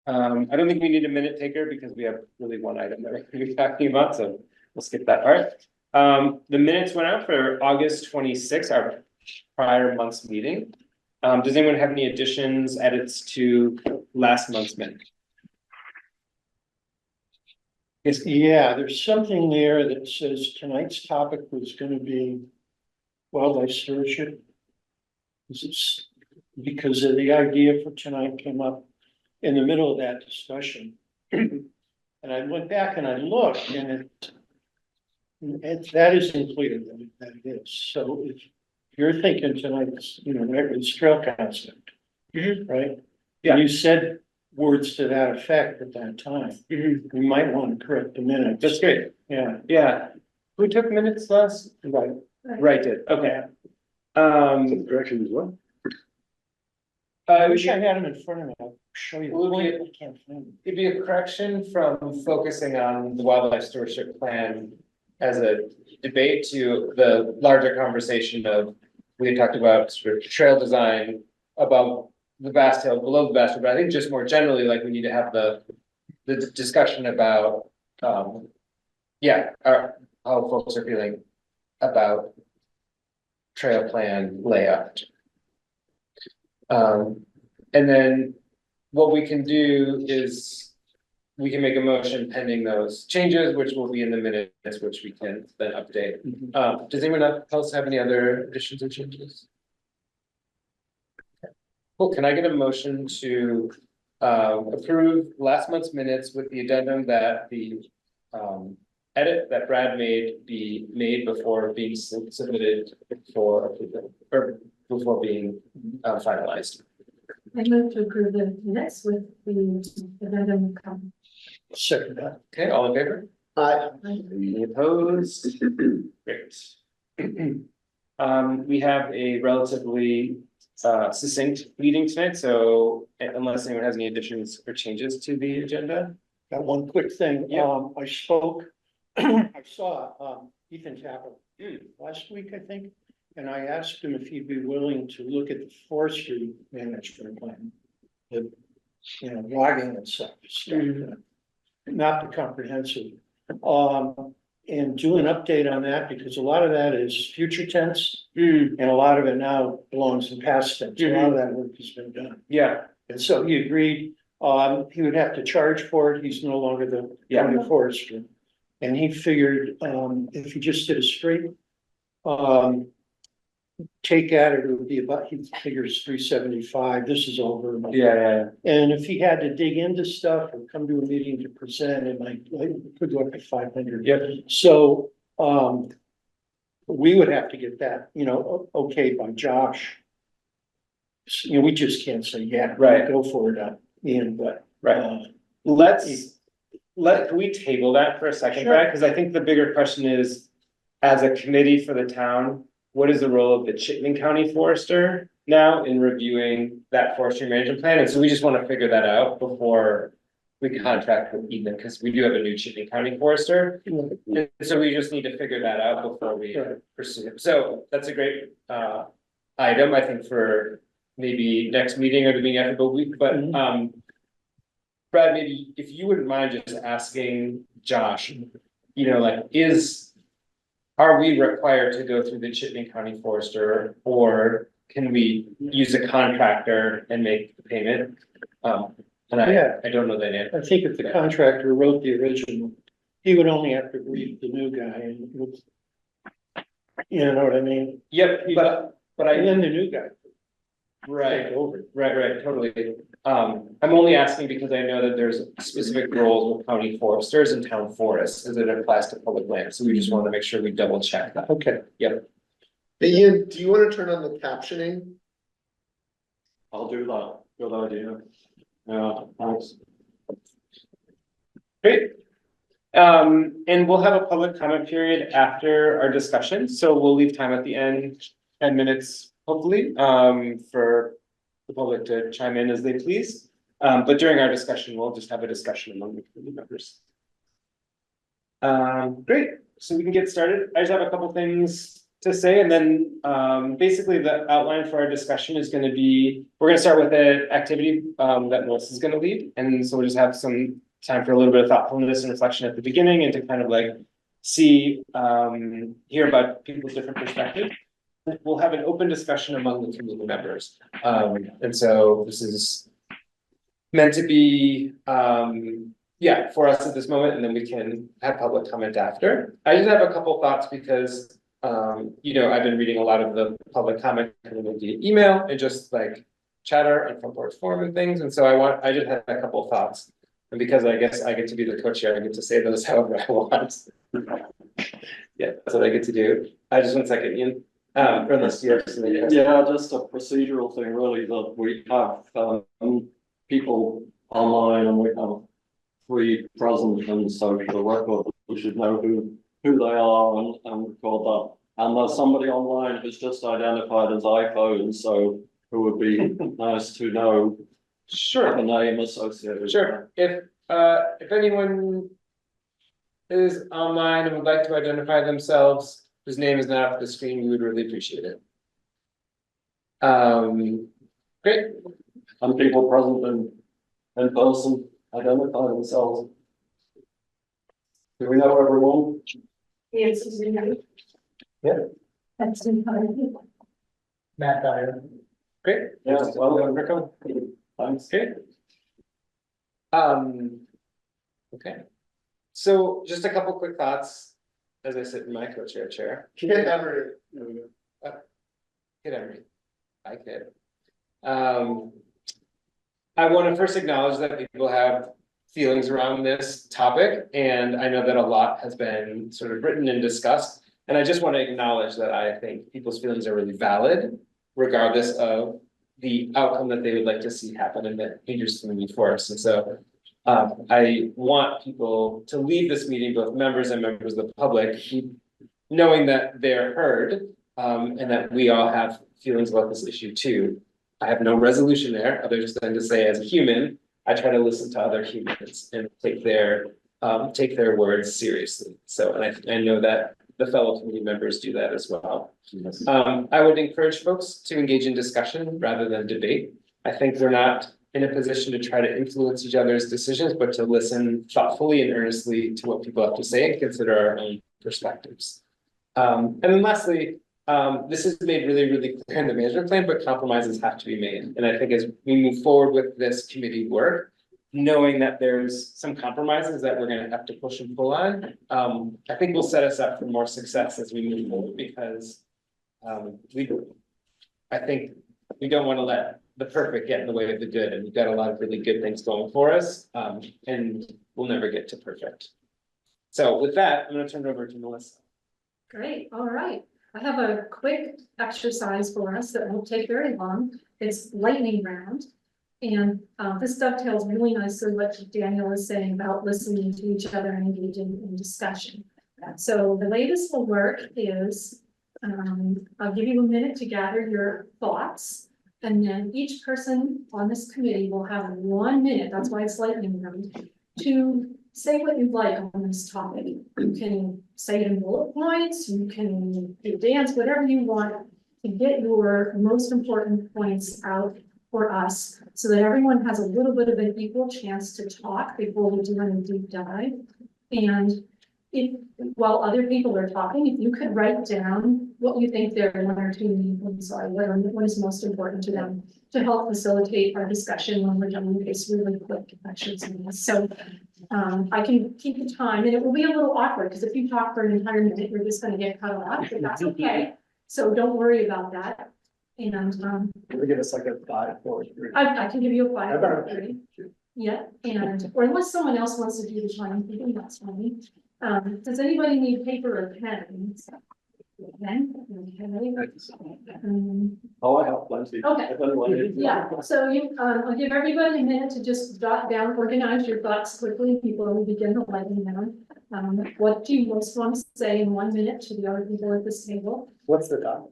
I don't think we need a minute taker because we have really one item that we're going to be talking about, so we'll skip that part. The minutes went out for August 26th, our prior month's meeting. Does anyone have any additions, edits to last month's minute? Yes. Yeah, there's something there that says tonight's topic was gonna be wildlife stewardship. This is because of the idea for tonight came up in the middle of that discussion. And I went back and I looked and that is included, that it is. So if you're thinking tonight's, it's trail concept, right? Yeah. And you said words to that effect at that time. We might want to correct the minutes. That's great. Yeah. Yeah. Who took minutes last? Right did. Okay. Direction is what? I wish I had them in front of me. I'll show you. Will be- I can't find them. It'd be a correction from focusing on the wildlife stewardship plan as a debate to the larger conversation of, we had talked about sort of trail design above the vast hill, below the vast hill, but I think just more generally, like we need to have the discussion about, how folks are feeling about trail plan layout. And then what we can do is we can make a motion pending those changes, which will be in the minutes, which we can then update. Does anyone else have any other additions or changes? Cool, can I get a motion to approve last month's minutes with the addendum that the edit that Brad made be made before being submitted for approval or before being finalized? I move to approve the minutes with the addendum. Second that. Okay, all in favor? Any opposed? Great. We have a relatively succinct meeting tonight, so unless anyone has any additions or changes to the agenda. Got one quick thing. Yeah. I spoke, I saw Ethan Tapper last week, I think. And I asked him if he'd be willing to look at the forestry management plan. The, logging and stuff, not the comprehensive. And do an update on that because a lot of that is future tense. And a lot of it now belongs in past tense. A lot of that work has been done. Yeah. And so he agreed, he would have to charge for it. He's no longer the county forester. And he figured, if he just did a straight, take at it, it would be about, he figures 375. This is over. Yeah. And if he had to dig into stuff or come to a meeting to present, it might, it could go up to 500. Yep. So, we would have to get that, okay by Josh. We just can't say, Right. go for it, Ian, but. Right. Can we table that for a second, Sure. Brad? Because I think the bigger question is, as a committee for the town, what is the role of the Chittenden County Forester now in reviewing that forestry management plan? And so we just want to figure that out before we contract with Ethan, because we do have a new Chittenden County Forester. And so we just need to figure that out before we pursue it. So that's a great item, I think, for ere next meeting or the meeting after the week, but Brad, maybe if you wouldn't mind just asking Josh, are we required to go through the Chittenden County Forester, or can we use a contractor and make the payment? And I don't know that answer. I think if the contractor wrote the original, he would only have to read the new guy and, you know what I mean? Yep, but And then the new guy. right, Take over. right, totally. I'm only asking because I know that there's specific roles with county foresters and town forests as it applies to public land. So we just want to make sure we double check that. Okay. Yep. Hey Ian, do you want to turn on the captioning? I'll do that. Good idea. Yeah, thanks. Great. And we'll have a public comment period after our discussion, so we'll leave time at the end, 10 minutes, hopefully, for the public to chime in as they please. But during our discussion, we'll just have a discussion among the committee members. Great, so we can get started. I just have a couple things to say, and then basically the outline for our discussion is gonna be, we're gonna start with an activity that Melissa's gonna lead, and so we'll just have some time for a little bit of thoughtfulness and reflection at the beginning, and to kind of like see, hear about people's different perspectives. We'll have an open discussion among the community members, and so this is meant to be, yeah, for us at this moment, and then we can have public comment after. I just have a couple thoughts because, you know, I've been reading a lot of the public comment coming in via email and just like chatter and front porch forum and things, and so I just had a couple of thoughts. And because I guess I get to be the co-chair, I get to say those however I want. Yeah, that's what I get to do. Just 1 second, Ian, unless you have something else. Yeah, just a procedural thing really, that we have people online and we have 3 present, and so for the record, we should know who they are and record that. And there's somebody online who's just identified as iPhone, so who would be nice to know Sure. the name associated with Sure, if anyone is online and would like to identify themselves, whose name is not up the screen, we would really appreciate it. Great, And people present in person identify themselves. Do we know everyone? Yes. Yeah. That's in time. Matt Dyer. Great. Yeah, well, thanks. Okay. Okay. So just a couple quick thoughts as I sit in my co-chair chair. Kid Emery. Kid Emery. Hi, kid. I want to first acknowledge that people have feelings around this topic, and I know that a lot has been sort of written and discussed. And I just want to acknowledge that I think people's feelings are really valid, regardless of the outcome that they would like to see happen in the changes to the new forest. And so I want people to leave this meeting, both members and members of the public, knowing that they're heard, and that we all have feelings about this issue too. I have no resolution there, other than to say, as a human, I try to listen to other humans and take their words seriously. So, and I know that the fellow community members do that as well. I would encourage folks to engage in discussion rather than debate. I think we're not in a position to try to influence each other's decisions, but to listen thoughtfully and earnestly to what people have to say and consider our own perspectives. And then lastly, this is made really, really clear in the management plan, but compromises have to be made. And I think as we move forward with this committee work, knowing that there's some compromises that we're gonna have to push and pull on, I think will set us up for more success as we move forward, because I think we don't want to let the perfect get in the way of the good, and we've got a lot of really good things going for us, and we'll never get to perfect. So with that, I'm gonna turn it over to Melissa. Great, all right. I have a quick exercise for us that won't take very long. It's lightning round. And this dovetails really nicely what Daniel is saying about listening to each other and engaging in discussion. So the way this will work is, I'll give you a minute to gather your thoughts. And then each person on this committee will have 1 minute, that's why it's lightning round, to say what you'd like on this topic. You can say it in bullet points, you can do a dance, whatever you want to get your most important points out for us, so that everyone has a little bit of an equal chance to talk before we do any deep dive. And while other people are talking, if you could write down what you think their 1 or 2 points are, what is most important to them, to help facilitate our discussion when we're doing this really quick exercise. So I can keep the time, and it will be a little awkward, because if you talk for an entire minute, you're just going to get cut off, but that's okay. So don't worry about that. And Can we give us like a 5, 4, 3? I can give you a 5, 4, 3. Yeah, and or unless someone else wants to do the time, I think that's fine. Does anybody need paper or pen? Pen? Okay. Oh, I have plenty. Okay. If anyone needs- Yeah, so I'll give everybody a minute to just jot down, organize your thoughts quickly before we begin the lightning round. What do you most want to say in 1 minute to the other people at this table? What's the topic?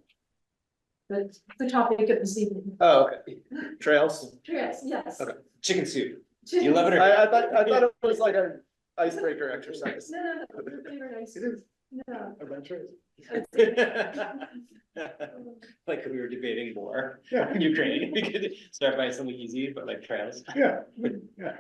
The topic of this evening. Oh, okay. Trails. Yes, yes. Okay. Chicken soup. Do you love it or? I thought it was like an icebreaker exercise. No, your favorite ice cream. Yeah. Adventure. Like we were debating war Yeah. in Ukraine, we could start by something easy, but like trails. Yeah, yeah.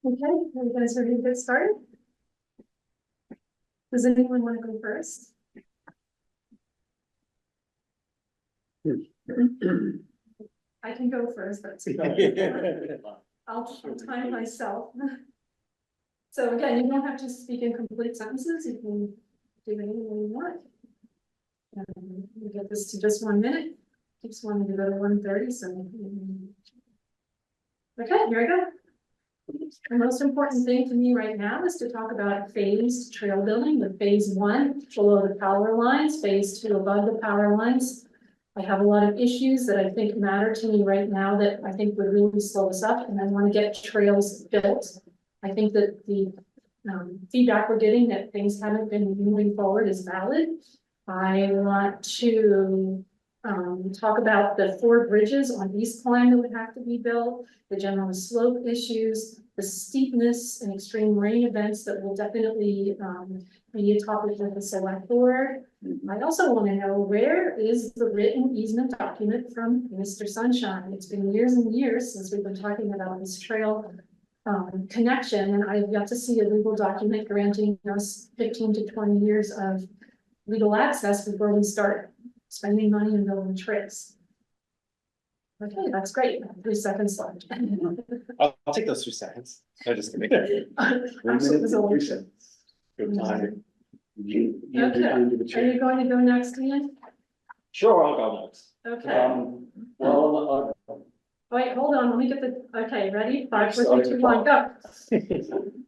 Okay, are you guys ready to get started? Does anyone want to go first? I can go first, that's okay. I'll time myself. So again, you don't have to speak in complete sentences, you can do anything you want. We get this to just 1 minute, keeps wanting to go to 1:30, so. Okay, here we go. The most important thing to me right now is to talk about phased trail building, with phase 1 below the power lines, phase 2 above the power lines. I have a lot of issues that I think matter to me right now that I think would really slow us up, and I want to get trails built. I think that the feedback we're getting that things haven't been moving forward is valid. I want to talk about the 4 bridges on East Climb that would have to be built, the general slope issues, the steepness and extreme rain events that will definitely be a topic of the select board. I also want to know, where is the written easement document from Mr. Sunshine? It's been years and years since we've been talking about this trail connection, and I've yet to see a legal document granting us 15 to 20 years of legal access before we start spending money and building trails. Okay, that's great. 3 seconds left. I'll take those 3 seconds. I'm just kidding. Actually, it was only 2. Good time. Okay, are you going to go next, Ian? Sure, I'll go next. Okay, Well, wait, hold on, let me get the, okay, ready? 5, 4, 3, 2, 1, go.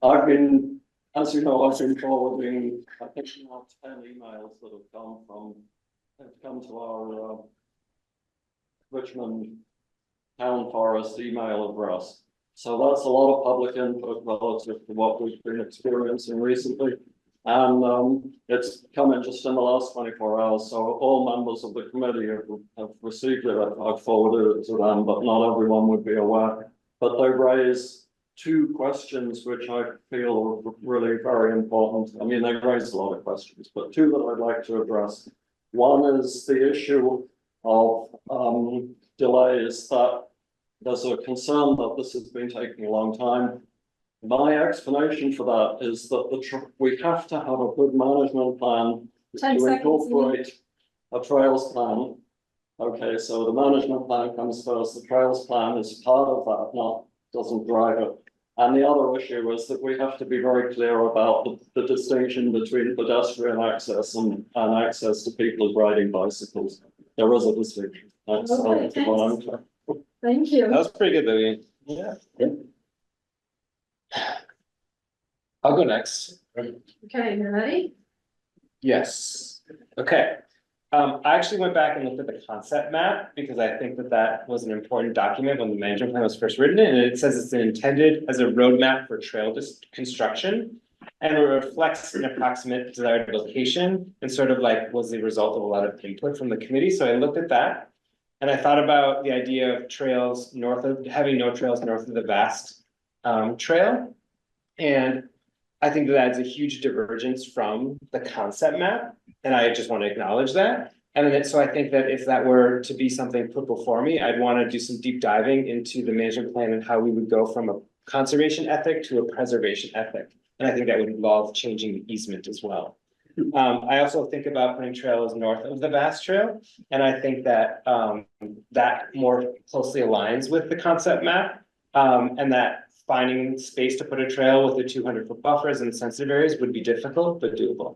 I've been, as you know, I've been forwarding, I think now 10 emails that have come to our Richmond Town Forest email address. So that's a lot of public input relative to what we've been experiencing recently. And it's come in just in the last 24 hours. So all members of the committee have received it. I've forwarded it to them, but not everyone would be aware. But they raise 2 questions which I feel are really very important. I mean, they raise a lot of questions, but 2 that I'd like to address. One is the issue of delays, that there's a concern that this has been taking a long time. My explanation for that is that we have to have a good management plan 10 to seconds, incorporate a trails plan. Okay, so the management plan comes first, the trails plan is part of that, doesn't drive it. And the other issue is that we have to be very clear about the distinction between pedestrian access and access to people riding bicycles. There is a distinction. That's Okay, thanks. Thank you. That was pretty good, though, Ian. Yeah. I'll go next. Okay, you ready? Yes. Okay. I actually went back and looked at the concept map because I think that that was an important document when the management plan was first written, and it says it's intended as a roadmap for trail construction. And it reflects an approximate desired location and sort of like was the result of a lot of input from the committee. So I looked at that. And I thought about the idea of trails north of, having no trails north of the vast trail. And I think that that's a huge divergence from the concept map. And I just want to acknowledge that. And then, so I think that if that were to be something put before me, I'd want to do some deep diving into the management plan and how we would go from a conservation ethic to a preservation ethic. And I think that would involve changing the easement as well. I also think about putting trails north of the vast trail. And I think that that more closely aligns with the concept map. And that finding space to put a trail with the 200-foot buffers in sensitive areas would be difficult, but doable.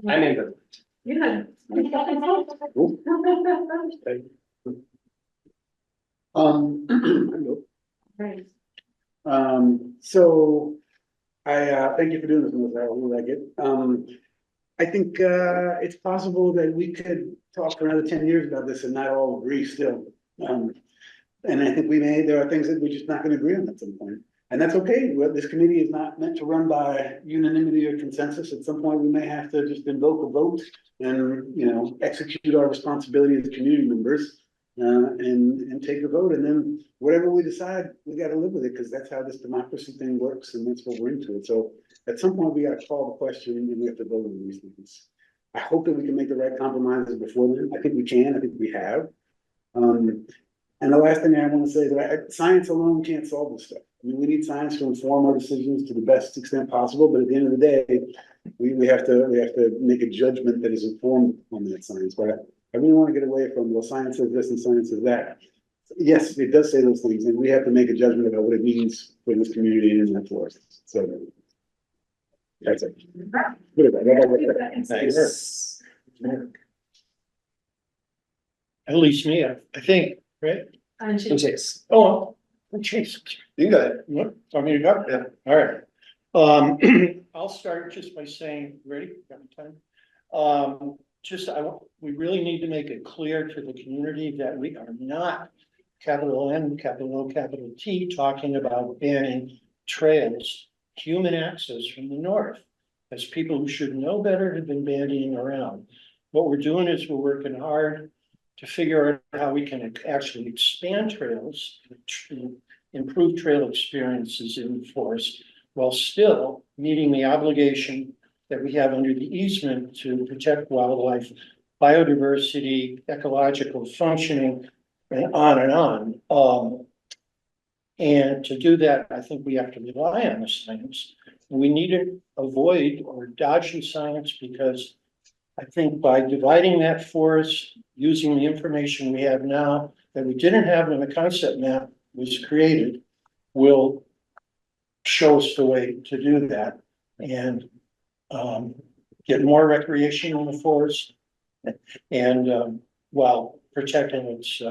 I'm in the. Yeah. Right. So I thank you for doing this, Melissa. I really like it. I think it's possible that we could talk for another 10 years about this and not all agree still. And I think there are things that we're just not gonna agree on at some point. And that's okay. This committee is not meant to run by unanimity or consensus. At some point, we may have to just invoke a vote and, you know, execute our responsibility as community members. And take the vote, and then whatever we decide, we gotta live with it, because that's how this democracy thing works, and that's what we're into it. So at some point, we gotta call the question, and we have to vote on these things. I hope that we can make the right compromises before then. I think we can, I think we have. And the last thing I want to say is that science alone can't solve this stuff. I mean, we need science to inform our decisions to the best extent possible, but at the end of the day, we have to make a judgment that is informed on that science. But I really want to get away from, well, science says this and science says that. Yes, it does say those things, and we have to make a judgment about what it means for this community and in that forest. So that's it. Nice. At least me, I think, right? And she- Chase. Oh, jeez. You got it. What, want me to go? Yeah. All right. I'll start just by saying, ready? Got time? We really need to make it clear to the community that we are not capital N, capital O, capital T, talking about banning trails, human access from the north. As people who should know better have been bandying around. What we're doing is we're working hard to figure out how we can actually expand trails, to improve trail experiences in the forest, while still meeting the obligation that we have under the easement to protect wildlife, biodiversity, ecological functioning, and on and on. And to do that, I think we have to rely on the science. We need to avoid or dodge the science, because I think by dividing that forest, using the information we have now that we didn't have when the concept map was created, will show us the way to do that and get more recreation in the forest and while protecting its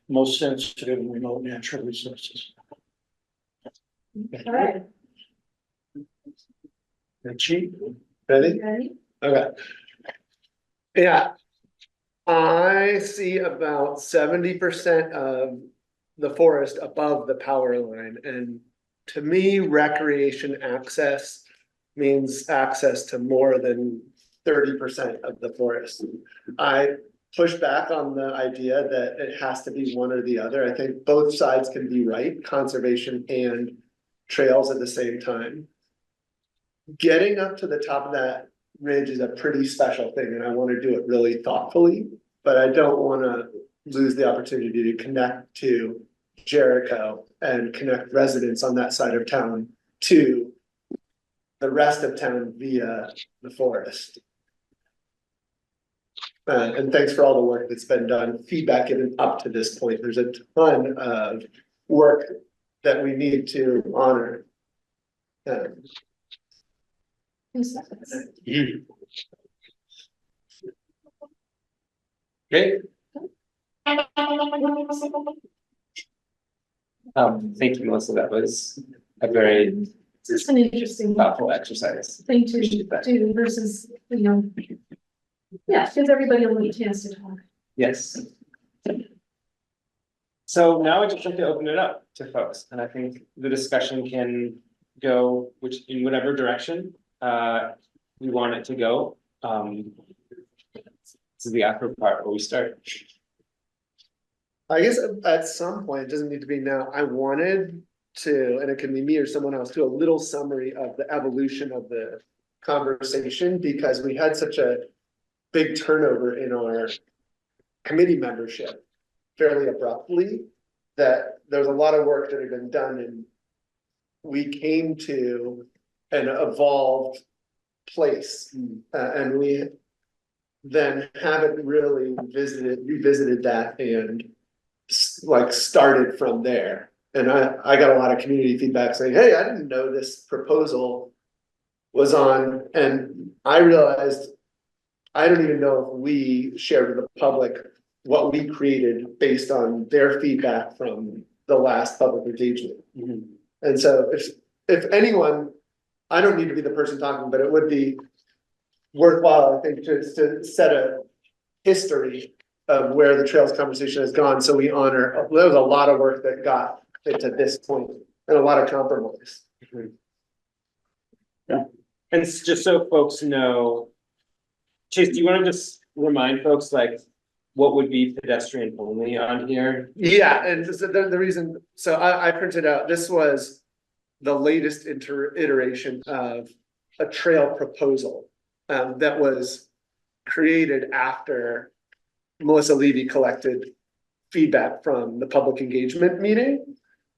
most sensitive and remote natural resources. All right, Richie, ready? ready? Okay. Yeah. I see about 70% of the forest above the power line, and to me, recreation access means access to more than 30% of the forest. I push back on the idea that it has to be one or the other. I think both sides can be right, conservation and trails at the same time. Getting up to the top of that ridge is a pretty special thing, and I want to do it really thoughtfully, but I don't want to lose the opportunity to connect to Jericho and connect residents on that side of town to the rest of town via the forest. And thanks for all the work that's been done, feedback given up to this point. There's a ton of work that we need to honor. 2 seconds. Great. Thank you, Melissa. That was a very It's an interesting thoughtful exercise. thing to Appreciate that. do versus, you know, Yeah, gives everybody a little chance to talk. Yes. So now I'd just like to open it up to folks, and I think the discussion can go in whatever direction we want it to go. This is the awkward part where we start. I guess at some point, it doesn't need to be now, I wanted to, and it can be me or someone else, do a little summary of the evolution of the conversation, because we had such a big turnover in our committee membership fairly abruptly, that there's a lot of work that had been done, and we came to an evolved place, and we then haven't really revisited that and like started from there. And I got a lot of community feedback saying, hey, I didn't know this proposal was on, and I realized I don't even know if we shared with the public what we created based on their feedback from the last public engagement. And so if anyone, I don't need to be the person talking, but it would be worthwhile, I think, to set a history of where the trails conversation has gone, so we honor, there was a lot of work that got it to this point, and a lot of compromise. And just so folks know, Chase, do you want to just remind folks like what would be pedestrian only on here? Yeah, and the reason, so I printed out, this was the latest iteration of a trail proposal that was created after Melissa Levy collected feedback from the public engagement meeting.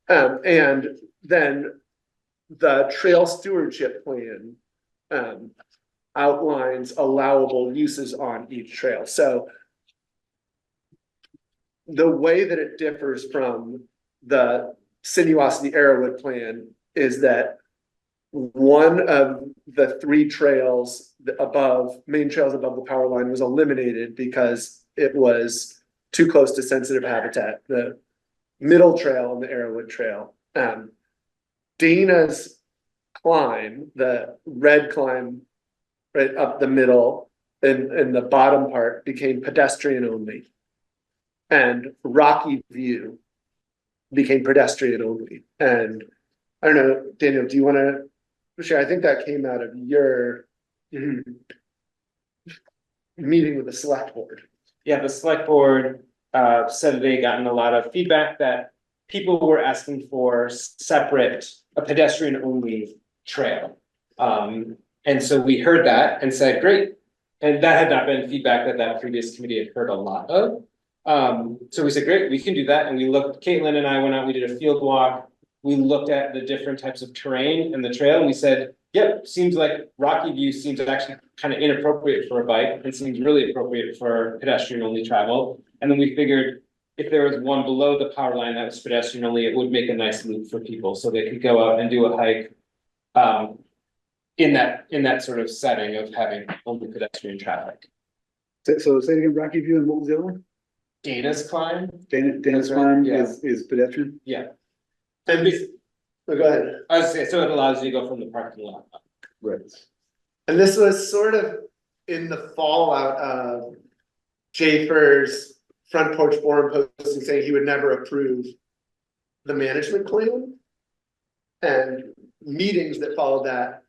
And then the trail stewardship plan outlines allowable uses on each trail. So the way that it differs from the Sinuosity Arrowwood plan is that one of the 3 trails main trails above the power line was eliminated because it was too close to sensitive habitat. The middle trail and the Arrowwood trail. Dana's climb, the red climb right up the middle and the bottom part became pedestrian only. And Rocky View became pedestrian only. And I don't know, Daniel, do you want to share? I think that came out of your meeting with the select board. Yeah, the select board said they gotten a lot of feedback that people were asking for a pedestrian only trail. And so we heard that and said, great. And that had not been feedback that previous committee had heard a lot of. So we said, great, we can do that. And we looked, Caitlin and I went out, we did a field walk. We looked at the different types of terrain and the trail, and we said, yep, seems like Rocky View seems actually kind of inappropriate for a bike and seems really appropriate for pedestrian only travel. And then we figured if there was one below the power line that was pedestrian only, it would make a nice loop for people so they could go out and do a hike in that sort of setting of having only pedestrian traffic. So say it again, Rocky View, and what was the other one? Dana's climb. Dana's That's right, climb yeah. is pedestrian? Yeah. And go ahead. I was saying, so it allows you to go from the parking lot up. Right. And this was sort of in the fallout of Schaefer's front porch forum posting saying he would never approve the management plan. And meetings that followed that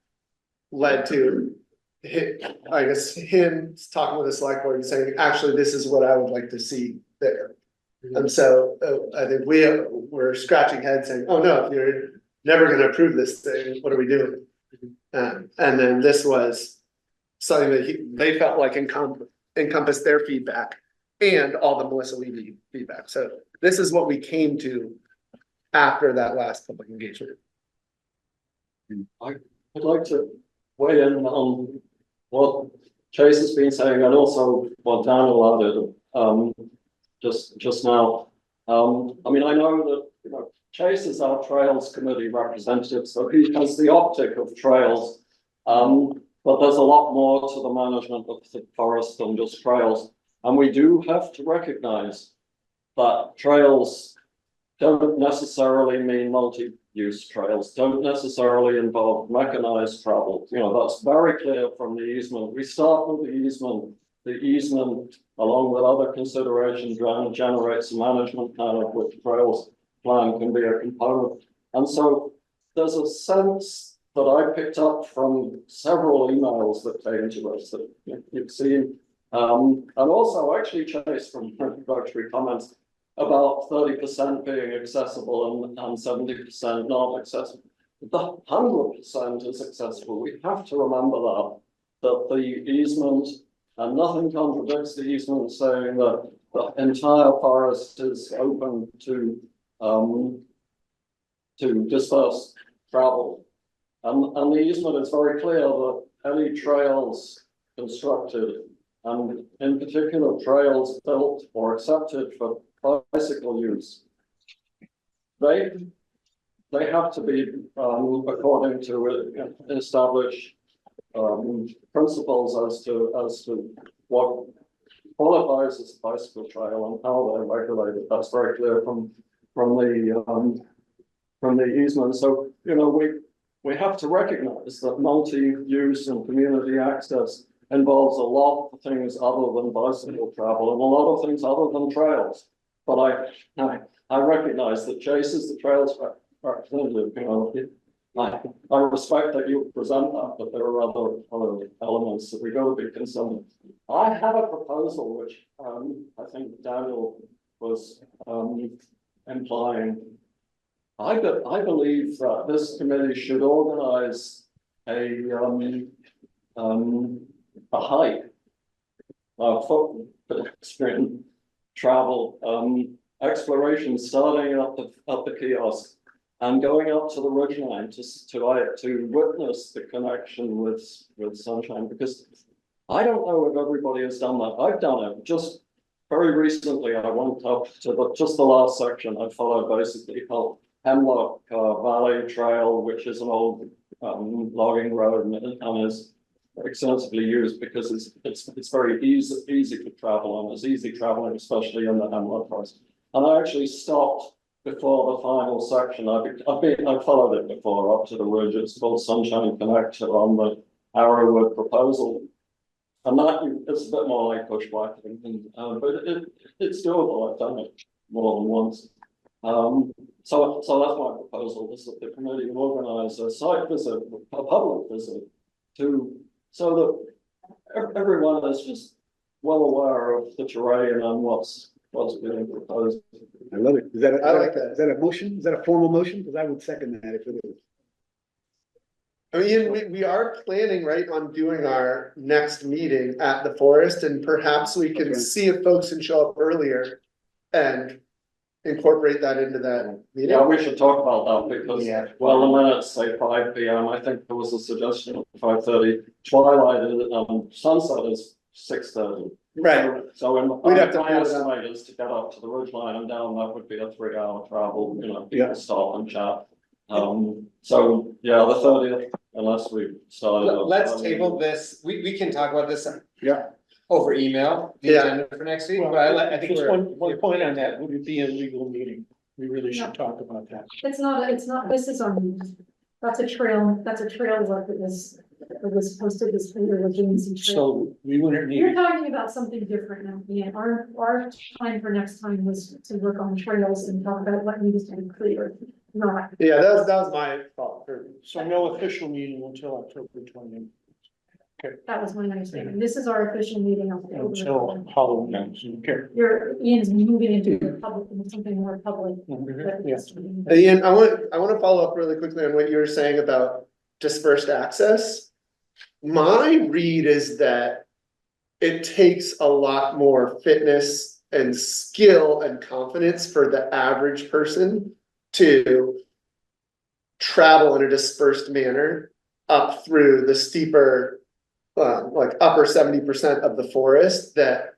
led to I guess him talking with the select board and saying, actually, this is what I would like to see there. And so I think we're scratching heads saying, oh no, if you're never going to approve this thing, what are we doing? And then this was something that they felt like encompassed their feedback and all the Melissa Levy feedback. So this is what we came to after that last public engagement. I'd like to weigh in on what Chase has been saying and also what Daniel added just now. I mean, I know that Chase is our Trails Committee representative, so he has the optic of trails. But there's a lot more to the management of the forest than just trails. And we do have to recognize that trails don't necessarily mean multi-use trails, don't necessarily involve mechanized travel. That's very clear from the easement. We start with the easement the easement, along with other considerations, generates a management plan of which trails plan can be a component. And so there's a sense that I picked up from several emails that came to us that you've seen, and also actually Chase from introductory comments about 30% being accessible and 70% not accessible. The 100% is accessible. We have to remember that the easement, and nothing contradicts the easement saying that the entire forest is open to dispersed travel. And the easement is very clear that any trails constructed, and in particular trails built or accepted for bicycle use, they have to be according to established principles as to what qualifies as a bicycle trail and how they're regulated. That's very clear from the easement. So we have to recognize that multi-use and community access involves a lot of things other than bicycle travel and a lot of things other than trails. But I recognize that Chase is the trails representative. I respect that you present that, but there are other elements that we got to be concerned with. I have a proposal which I think Daniel was implying. I believe that this committee should organize a hike, foot pedestrian travel exploration, starting up the kiosk and going up to the ridgeline to witness the connection with sunshine, because I don't know if everybody has done that. I've done it just very recently. I went up to just the last section. I followed basically called Hemlock Valley Trail, which is an old logging road and is extensively used because it's very easy to travel and it's easy traveling, especially in the Hemlock Forest. And I actually stopped before the final section. I've followed it before up to the ridge. It's called Sunshine Connector on the Arrowwood proposal. And that it's a bit more like pushback, but it's doable. I've done it more than once. So that's my proposal, is that the committee organise a site visit, a public visit, so that everyone is just well aware of the terrain and what's being proposed. I love it. Is that I like that. Is that a motion? Is that a formal motion? Because I would second that if it is. I mean, we are planning, right, on doing our next meeting at the forest, and perhaps we can see if folks can show up earlier and incorporate that into that meeting. Yeah, we should talk about that because, Yeah. well, the minutes say 5 p.m. I think there was a suggestion of 5:30. Twilight sunset is 6:30. Right. So We'd have to my do that. estimate is to get up to the ridgeline and down. That would be a 3-hour travel. People Yeah. stop and chat. So yeah, the 30th, unless we started. Let's table this. We can talk about this. Yeah. Over email, the Yeah. agenda for next week, Well, but I think just we're. one point on that, would it be a legal meeting? We really should talk about that. It's not, this is that's a trail work that was posted this Jameson trail. So we wouldn't You're need, talking about something different now, Ian. Our time for next time was to work on trails and talk about what needs to be clear, not. Yeah, that was my fault. so no official meeting until October 20th, That was my understanding. This is our official meeting of until Halloween. Okay. Ian's moving into something more public. Yeah. Ian, I want to follow up really quickly on what you were saying about dispersed access. My read is that it takes a lot more fitness and skill and confidence for the average person to travel in a dispersed manner up through the steeper, like upper 70% of the forest, that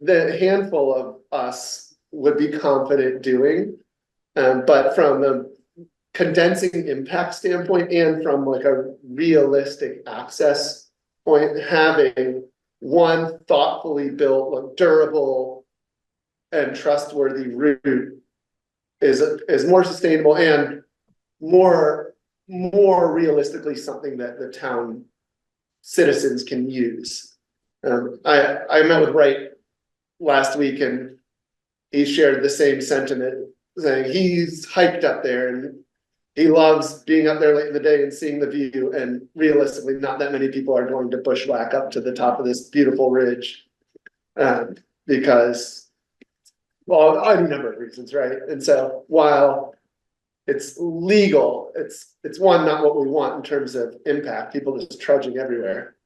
the handful of us would be confident doing. But from the condensing impact standpoint and from like a realistic access point, having one thoughtfully built, like durable and trustworthy route is more sustainable and more realistically something that the town citizens can use. I met with Wright last week and he shared the same sentiment, saying he's hiked up there and he loves being up there late in the day and seeing the view, and realistically, not that many people are going to bushwhack up to the top of this beautiful ridge. Because, well, a number of reasons, right? And so while it's legal, it's one, not what we want in terms of impact, people just trudging everywhere.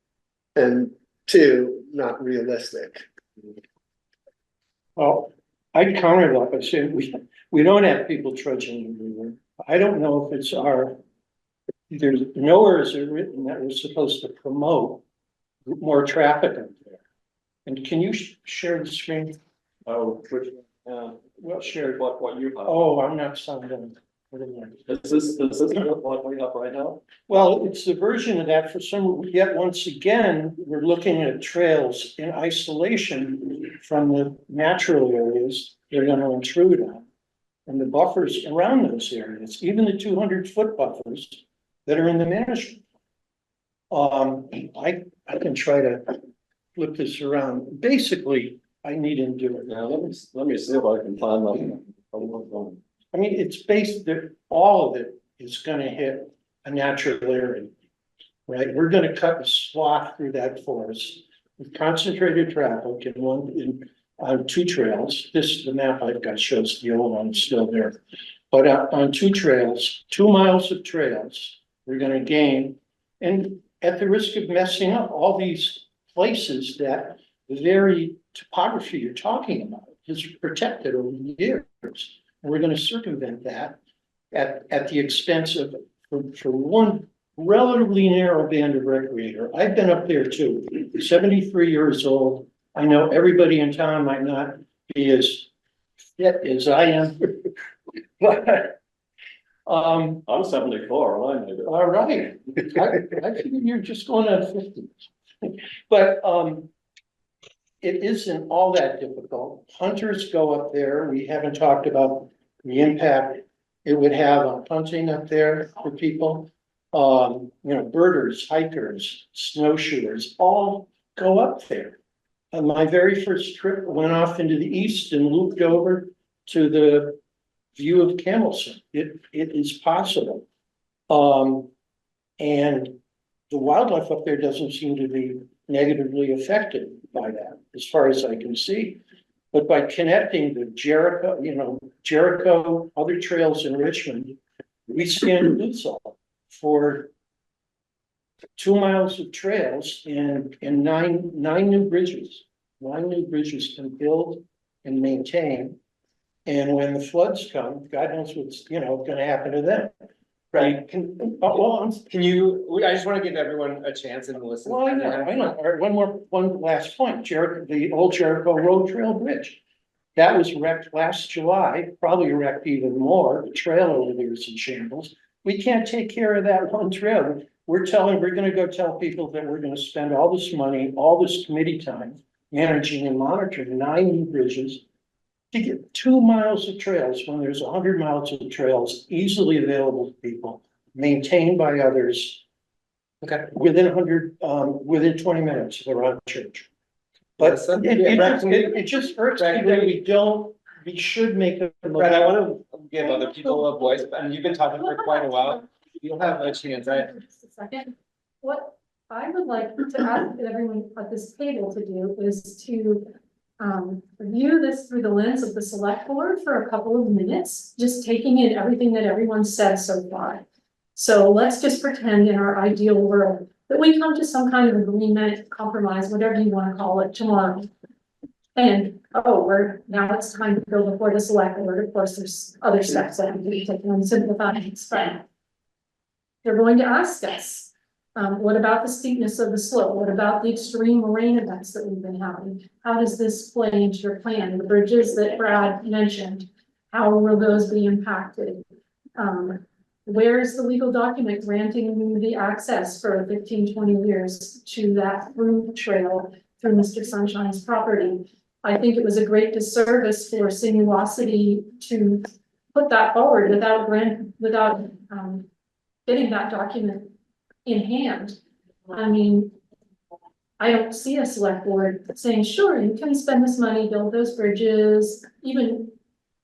And two, not realistic. Well, I'd counter that by saying we don't have people trudging everywhere. I don't know if it's there's nowhere is it written that we're supposed to promote more traffic up there. And can you share the screen? Oh, which, Well, share. what you have. Oh, I'm not signed in. Is this what we have right now? Well, it's the version of that for some, yet once again, we're looking at trails in isolation from the natural areas they're gonna intrude on. And the buffers around those areas, even the 200-foot buffers that are in the management. I can try to flip this around. Basically, I need to do it. Yeah, let me see if I can find that. I mean, it's based that all of it is gonna hit a natural area. Right, we're gonna cut a swath through that forest with concentrated traffic on two trails. This, the map I've got shows the old one still there. But on two trails, 2 miles of trails, we're gonna gain. And at the risk of messing up all these places that the very topography you're talking about is protected over the years. We're gonna circumvent that at the expense of, for one relatively narrow band of recreator. I've been up there too, 73 years old. I know everybody in town might not be as fit as I am. But, I'm 74 and I made it. all right, I figured you're just going on 50. But, it isn't all that difficult. Hunters go up there. We haven't talked about the impact it would have on hunting up there for people. You know, birders, hikers, snowshoers, all go up there. My very first trip went off into the east and looped over to the view of Camelson. It is possible. And the wildlife up there doesn't seem to be negatively affected by that, as far as I can see. But by connecting the Jericho, other trails in Richmond, we stand to all for 2 miles of trails and nine new bridges. 9 new bridges can build and maintain. And when the floods come, God knows what's, gonna happen to them. Right, can you, I just wanna give everyone a chance and listen. Well, I know. All right, one last point, the old Jericho Road Trail Bridge. That was wrecked last July, probably wrecked even more. The trail over there is in shambles. We can't take care of that one trail. We're gonna go tell people that we're gonna spend all this money, all this committee time managing and monitoring 9 new bridges to get 2 miles of trails when there's 100 miles of trails easily available to people, maintained by others. Okay. Within 20 minutes of around church. But it just hurts me that we should make a. Brett, I wanna give other people a voice, and you've been talking for quite a while. You'll have a chance. Just a second. What I would like to ask everyone at this table to do is to view this through the lens of the select board for a couple of minutes, just taking in everything that everyone said so far. So let's just pretend in our ideal world that we come to some kind of agreement, compromise, whatever you want to call it, tomorrow. And now it's time to go before the select board. Of course, there's other steps that have to be taken on simplifying explain. They're going to ask us, what about the steepness of the slope? What about the extreme rain events that we've been having? How does this play into your plan? The bridges that Brad mentioned, how will those be impacted? Where is the legal document granting the access for 15, 20 years to that through trail through Mr. Sunshine's property? I think it was a great disservice for Sinuosity to put that forward without getting that document in hand. I mean, I don't see a select board saying, sure, you can spend this money, build those bridges, even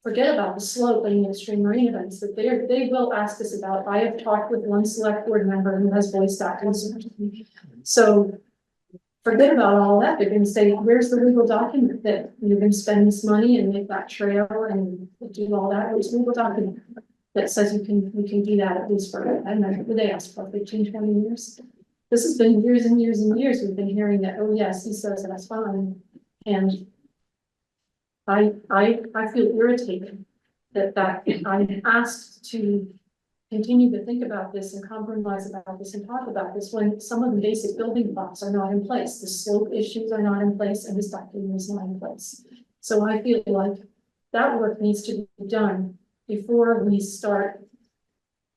forget about the slope and the extreme marine events that they will ask us about. I have talked with one select board member who has voiced that concern. So forget about all that. They're gonna say, where's the legal document that you're gonna spend this money and make that trail and do all that? Where's the legal document that says we can do that at least for, I don't know, what did they ask for, 15, 20 years? This has been years and years and years. We've been hearing that, oh yes, he says that's fine. And I feel irritated that I'm asked to continue to think about this and compromise about this and talk about this when some of the basic building blocks are not in place. The slope issues are not in place and this document is not in place. So I feel like that work needs to be done before we start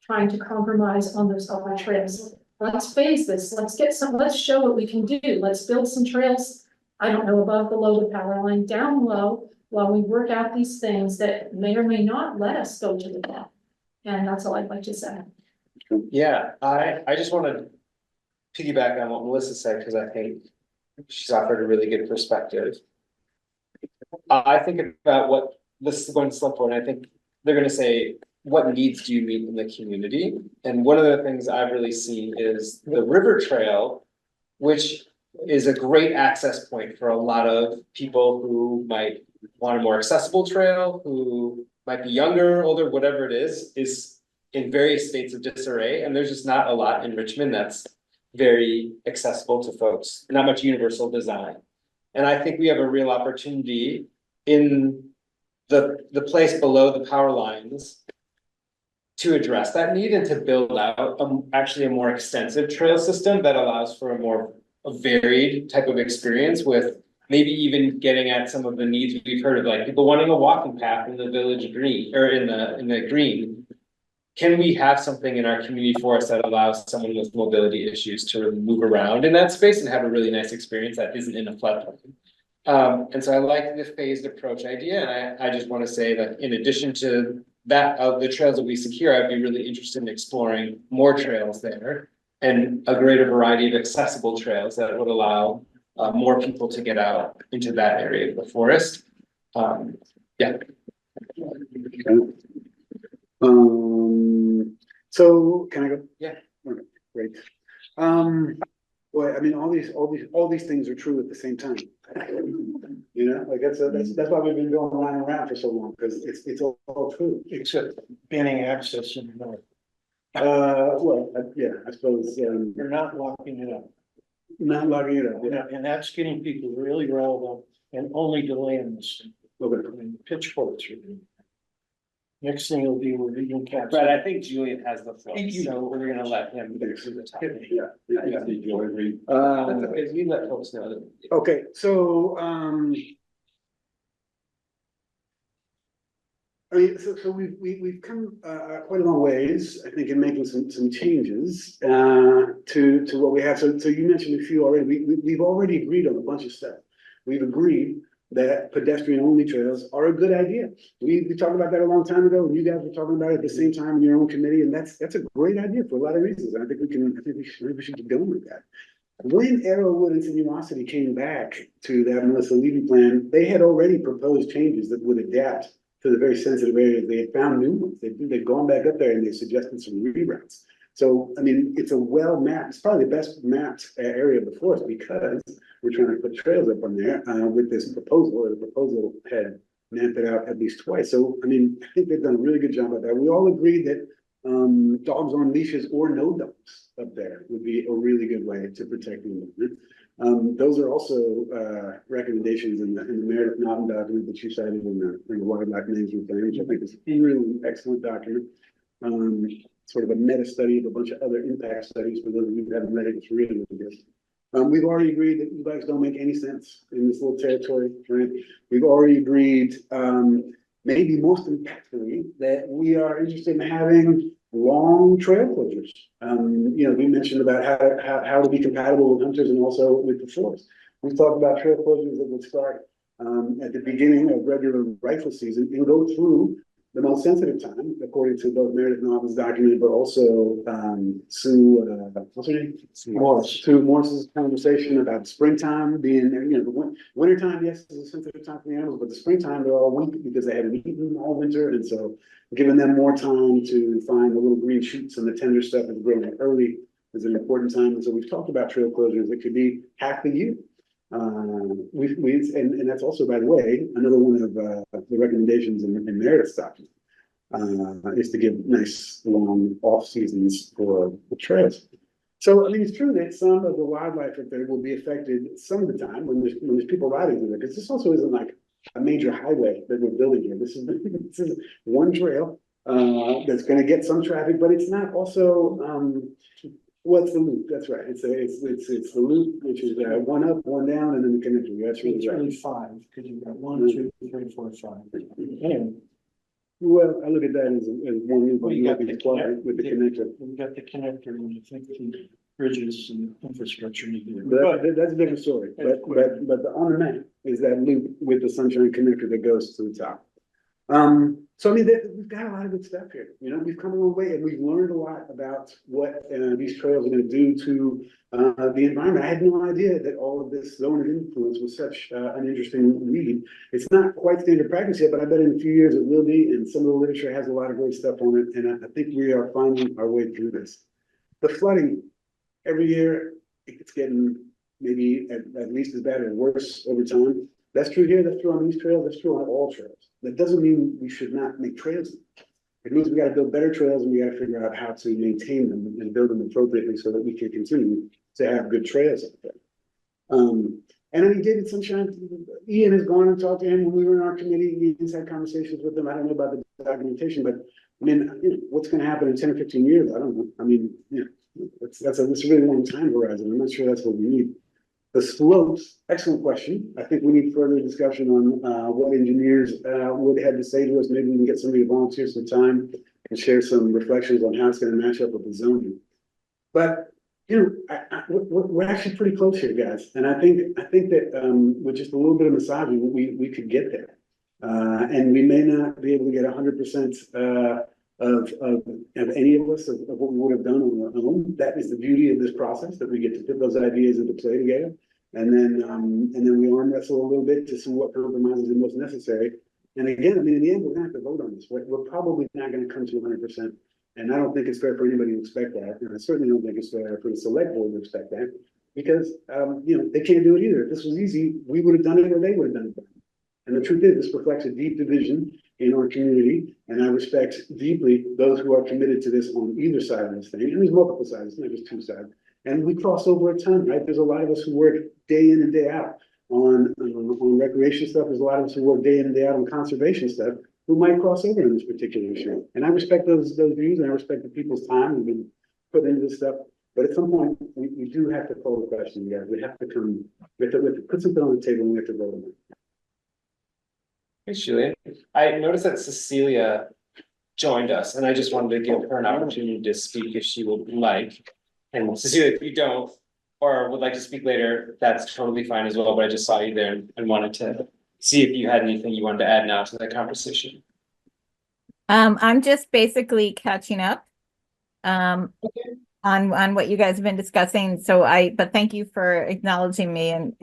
trying to compromise on those upper trails. Let's phase this. Let's show what we can do. Let's build some trails. I don't know, above, below the power line, down low, while we work out these things that may or may not let us go to the top. And that's all I'd like to say. Yeah, I just want to piggyback on what Melissa said, because I think she's offered a really good perspective. I think about what this is going to select board, and I think they're going to say, what needs do you meet in the community? And one of the things I've really seen is the river trail, which is a great access point for a lot of people who might want a more accessible trail, who might be younger, older, whatever it is in various states of disarray. And there's just not a lot in Richmond that's very accessible to folks, not much universal design. And I think we have a real opportunity in the place below the power lines to address that need and to build out actually a more extensive trail system that allows for a varied type of experience, with maybe even getting at some of the needs we've heard of, like people wanting a walking path in the village green or in the green. Can we have something in our community forest that allows someone with mobility issues to really move around in that space and have a really nice experience that isn't in a floodplain? And so I like the phased approach idea, and I just want to say that in addition to that, of the trails that we secure, I'd be really interested in exploring more trails there and a greater variety of accessible trails that would allow more people to get out into that area of the forest. Yeah. So can I go? Yeah. Okay, great. Well, I mean, all these things are true at the same time. You know, like that's why we've been going around and around for so long, because it's all true. Except banning access in the north. Yeah, I suppose, You're not locking it up. not logging it up, yeah. And that's getting people really riled up and only delaying this. Okay. I mean, pitchforks are doing that. Next thing will be we're reading cats. But I think Julian has the floor, so we're gonna let him do the top. Yeah. That's okay, we let folks know that. Okay, so, I mean, so we've come, quite a long ways, I think, in making some changes, to what we have. So you mentioned a few already. We've already agreed on a bunch of stuff. We've agreed that pedestrian-only trails are a good idea. We talked about that a long time ago, and you guys were talking about it at the same time in your own committee, and that's a great idea for a lot of reasons. I think we should keep going with that. When Arrowwood and Sinuosity came back to that Melissa Levy plan, they had already proposed changes that would adapt to the very sensitive areas. They had found new ones. They'd gone back up there and they suggested some reroutes. So, I mean, it's a well mapped, it's probably the best mapped area of the forest, because we're trying to put trails up on there with this proposal, or the proposal had mapped it out at least twice. So, I mean, I think they've done a really good job of that. We all agreed that dogs on leashes or no dogs up there would be a really good way to protect the movement. Those are also recommendations in the Meredith Naughton document that you cited in the Wildlife Management Plan, which I think is a really excellent document. Sort of a meta study of a bunch of other impact studies. For those of you who haven't read it, it's really, really good. We've already agreed that e-bikes don't make any sense in this little territory, right? We've already agreed, maybe most impactfully, that we are interested in having long trail closures. You know, we mentioned about how to be compatible with hunters and also with the forest. We've talked about trail closures that would start at the beginning of regular rifle season and go through the most sensitive time, according to both Meredith Novel's document, but also, Sue, what's her name? Morris. Sue Morris's conversation about springtime being, the wintertime, yes, is a sensitive time for the animals, but the springtime, they're all weak because they haven't eaten all winter, and so giving them more time to find the little green shoots and the tender stuff that's growing up is an important time. And so we've talked about trail closures. It could be half the year. And that's also, by the way, another one of the recommendations in Meredith's document is to give nice long off seasons for the trails. So I mean, it's true that some of the wildlife up there will be affected some of the time when there's people riding through there, because this also isn't like a major highway that we're building here. This is one trail that's going to get some traffic, but it's not also what's the loop? That's right. It's the loop, which is one up, one down, and then the connector. That's It's really really right. five, because you've got 1, 2, 3, 4, 5. Anyway, Well, I look at that as one loop. Well, you got with the connector. we've got the connector, and you think the bridges and infrastructure need to be. But that's a different story. But on the map is that loop with the sunshine connector that goes to the top. So I mean, we've got a lot of good stuff here. We've come a long way, and we've learned a lot about what these trails are going to do to the environment. I had no idea that all of this zone of influence was such an interesting read. It's not quite standard practice yet, but I bet in a few years it will be. And some of the literature has a lot of great stuff on it, and I think we are finding our way through this. The flooding every year, it's getting maybe at least as bad or worse over time. That's true here, that's true on these trails, that's true on all trails. That doesn't mean we should not make trails. It means we gotta build better trails, and we gotta figure out how to maintain them and build them appropriately so that we can continue to have good trails up there. And I mean, David Sunshine, Ian has gone and talked to him when we were in our committee. Ian's had conversations with them. I don't know about the documentation, but I mean, what's gonna happen in 10 or 15 years? I don't know. I mean, that's a really long time horizon. I'm not sure that's what we need. The slopes, excellent question. I think we need further discussion on what engineers would have to say to us. Maybe we can get somebody to volunteer some time and share some reflections on how it's going to match up with the zoning. But we're actually pretty close here, guys. And I think that with just a little bit of massaging, we could get there. And we may not be able to get 100% of any of us of what we would have done on our own. That is the beauty of this process, that we get to put those ideas into play together. And then we arm wrestle a little bit to see what compromises are most necessary. And again, I mean, in the end, we're gonna have to vote on this. We're probably not gonna come to 100%. And I don't think it's fair for anybody to expect that. And I certainly don't think it's fair for the select board to expect that, because they can't do it either. If this was easy, we would have done it or they would have done it. And the truth is, this reflects a deep division in our community, and I respect deeply those who are committed to this on either side of this thing. And there's multiple sides, it's not just two sides. And we cross over a ton, right? There's a lot of us who work day in and day out on recreation stuff. There's a lot of us who work day in and day out on conservation stuff who might cross over in this particular issue. And I respect those views, and I respect the people's time who've been put into this stuff. But at some point, we do have to call the question, guys. We have to put something on the table, and we have to vote on it. Hey, Julian, I noticed that Cecilia joined us, and I just wanted to give her an opportunity to speak if she would like. And Cecilia, if you don't, or would like to speak later, that's totally fine as well, but I just saw you there and wanted to see if you had anything you wanted to add now to the conversation. I'm just basically catching up on what you guys have been discussing. But thank you for acknowledging me and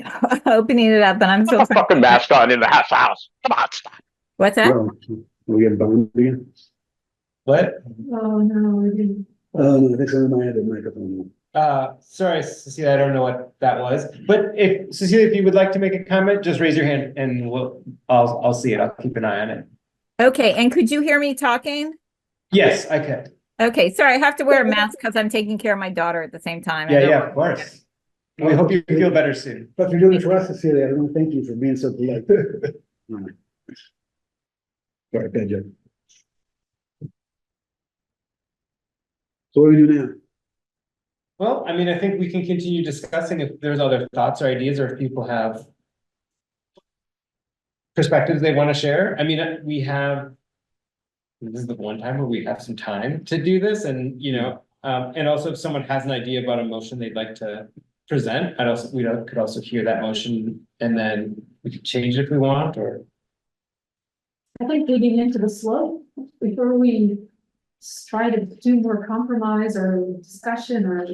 opening it up. And I'm so fucking mascot in the house. Come on, stop. What's that? Well, we get boned again. What? Oh, no, I didn't. I think somebody had the microphone. Sorry, Cecilia, I don't know what that was, but Cecilia, if you would like to make a comment, just raise your hand and I'll see it. I'll keep an eye on it. Okay, and could you hear me talking? Yes, I could. Okay, sorry, I have to wear a mask because I'm taking care of my daughter at the same time. Yeah, of course. We hope you feel better soon. But you're doing it for us, Cecilia. I want to thank you for being so polite. Sorry, bad joke. So what do we do now? Well, I mean, I think we can continue discussing if there's other thoughts or ideas, or if people have perspectives they want to share. I mean, this is the one time where we have some time to do this, and and also if someone has an idea about a motion they'd like to present, we could also hear that motion, and then we could change it if we want, or. I think digging into the slope before we try to do more compromise or discussion or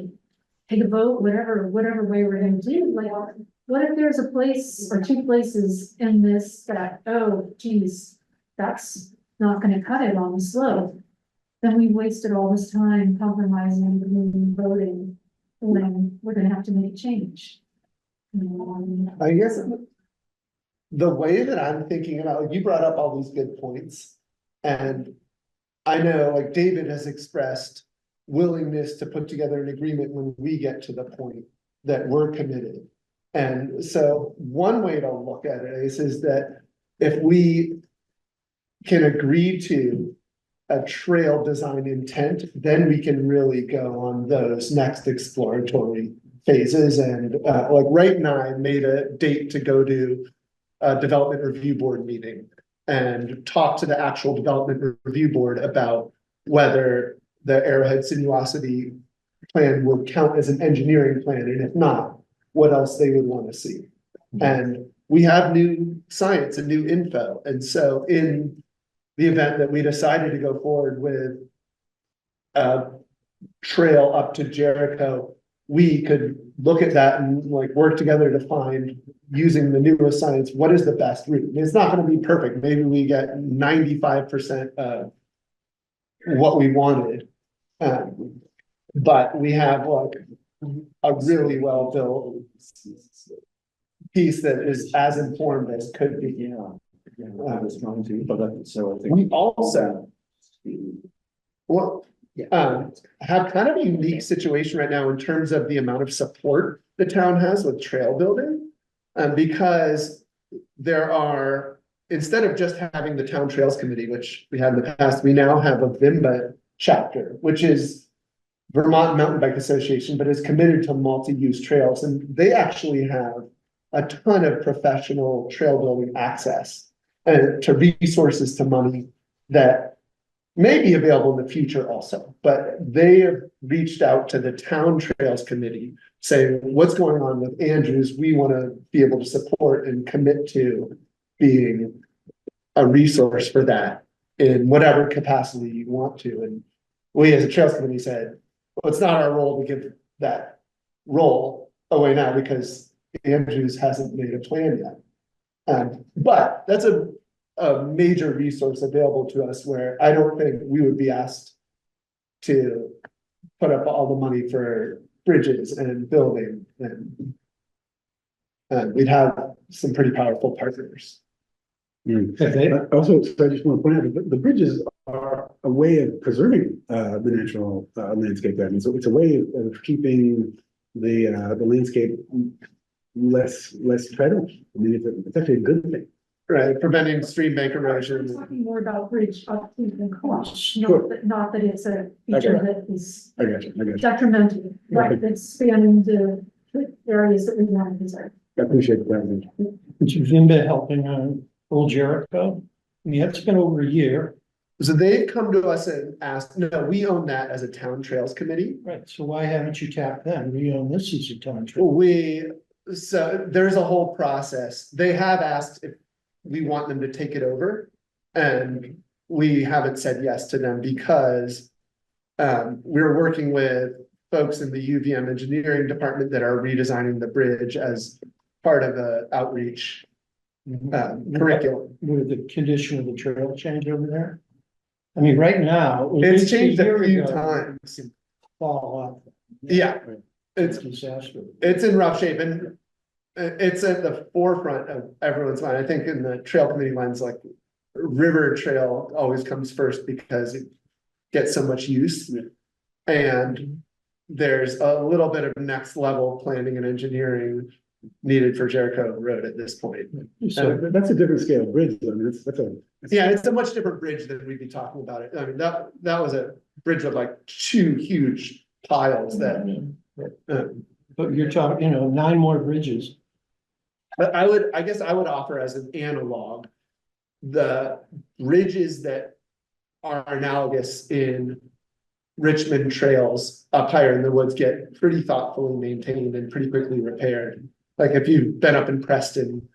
take a vote, whatever way we're gonna do, like, what if there's a place or two places in this that, oh, geez, that's not gonna cut it on the slope? Then we wasted all this time compromising and voting when we're gonna have to make a change. I guess the way that I'm thinking about, like, you brought up all these good points. And I know, like, David has expressed willingness to put together an agreement when we get to the point that we're committed. And so one way to look at it is that if we can agree to a trail design intent, then we can really go on those next exploratory phases. And like right now, I made a date to go to a development review board meeting and talk to the actual development review board about whether the Arrowhead Sinuosity plan would count as an engineering plan, and if not, what else they would want to see. And we have new science and new info. And so in the event that we decided to go forward with a trail up to Jericho, we could look at that and like work together to find, using the newest science, what is the best route. It's not going to be perfect. Maybe we get 95% of what we wanted. But we have like a really well built piece that is as informed as could be. We also have kind of a unique situation right now in terms of the amount of support the town has with trail building. Because there are, instead of just having the town trails committee, which we had in the past, we now have a VIMBA chapter, which is Vermont Mountain Bike Association, but is committed to multi-use trails. And they actually have a ton of professional trail building access and to resources, to money that may be available in the future also. But they have reached out to the town trails committee saying, what's going on with Andrews? We want to be able to support and commit to being a resource for that in whatever capacity you want to. And we as a trails committee said, well, it's not our role to give that role away now because Andrews hasn't made a plan yet. But that's a major resource available to us where I don't think we would be asked to put up all the money for bridges and building, and we'd have some pretty powerful partners. Also, so I just want to point out that the bridges are a way of preserving the natural landscape there. And so it's a way of keeping the landscape less threatened. I mean, it's actually a good thing. Right, preventing stream bank We're erosion. talking more about bridge upkeep and cost, Sure. not that it's a feature that is I got you. detrimental, right? It's spanning the areas that we want to preserve. I appreciate the clarification. It's Vimba helping on Old Jericho. I mean, it's been over a year. So they've come to us and asked, no, we own that as a town trails committee. Right, so why haven't you tapped them? We own this as a town trail. So there's a whole process. They have asked if we want them to take it over. And we haven't said yes to them because we're working with folks in the UVM engineering department that are redesigning the bridge as part of the outreach curriculum. With the condition of the trail change over there. I mean, right now. It's changed a year few ago, times. Fall off. Yeah, It's a disaster. it's in rough shape and it's at the forefront of everyone's mind. I think in the trail committee lines, like river trail always comes first because it gets so much use. And there's a little bit of next level planning and engineering needed for Jericho Road at this point. So that's a different scale of bridge. I mean, Yeah, it's a much different bridge than we'd be talking about it. I mean, that was a bridge with like two huge piles that. But you're talking, 9 more bridges. But I guess I would offer as an analog, the bridges that are analogous in Richmond trails up higher in the woods get pretty thoughtfully maintained and pretty quickly repaired. Like if you've been up in Preston,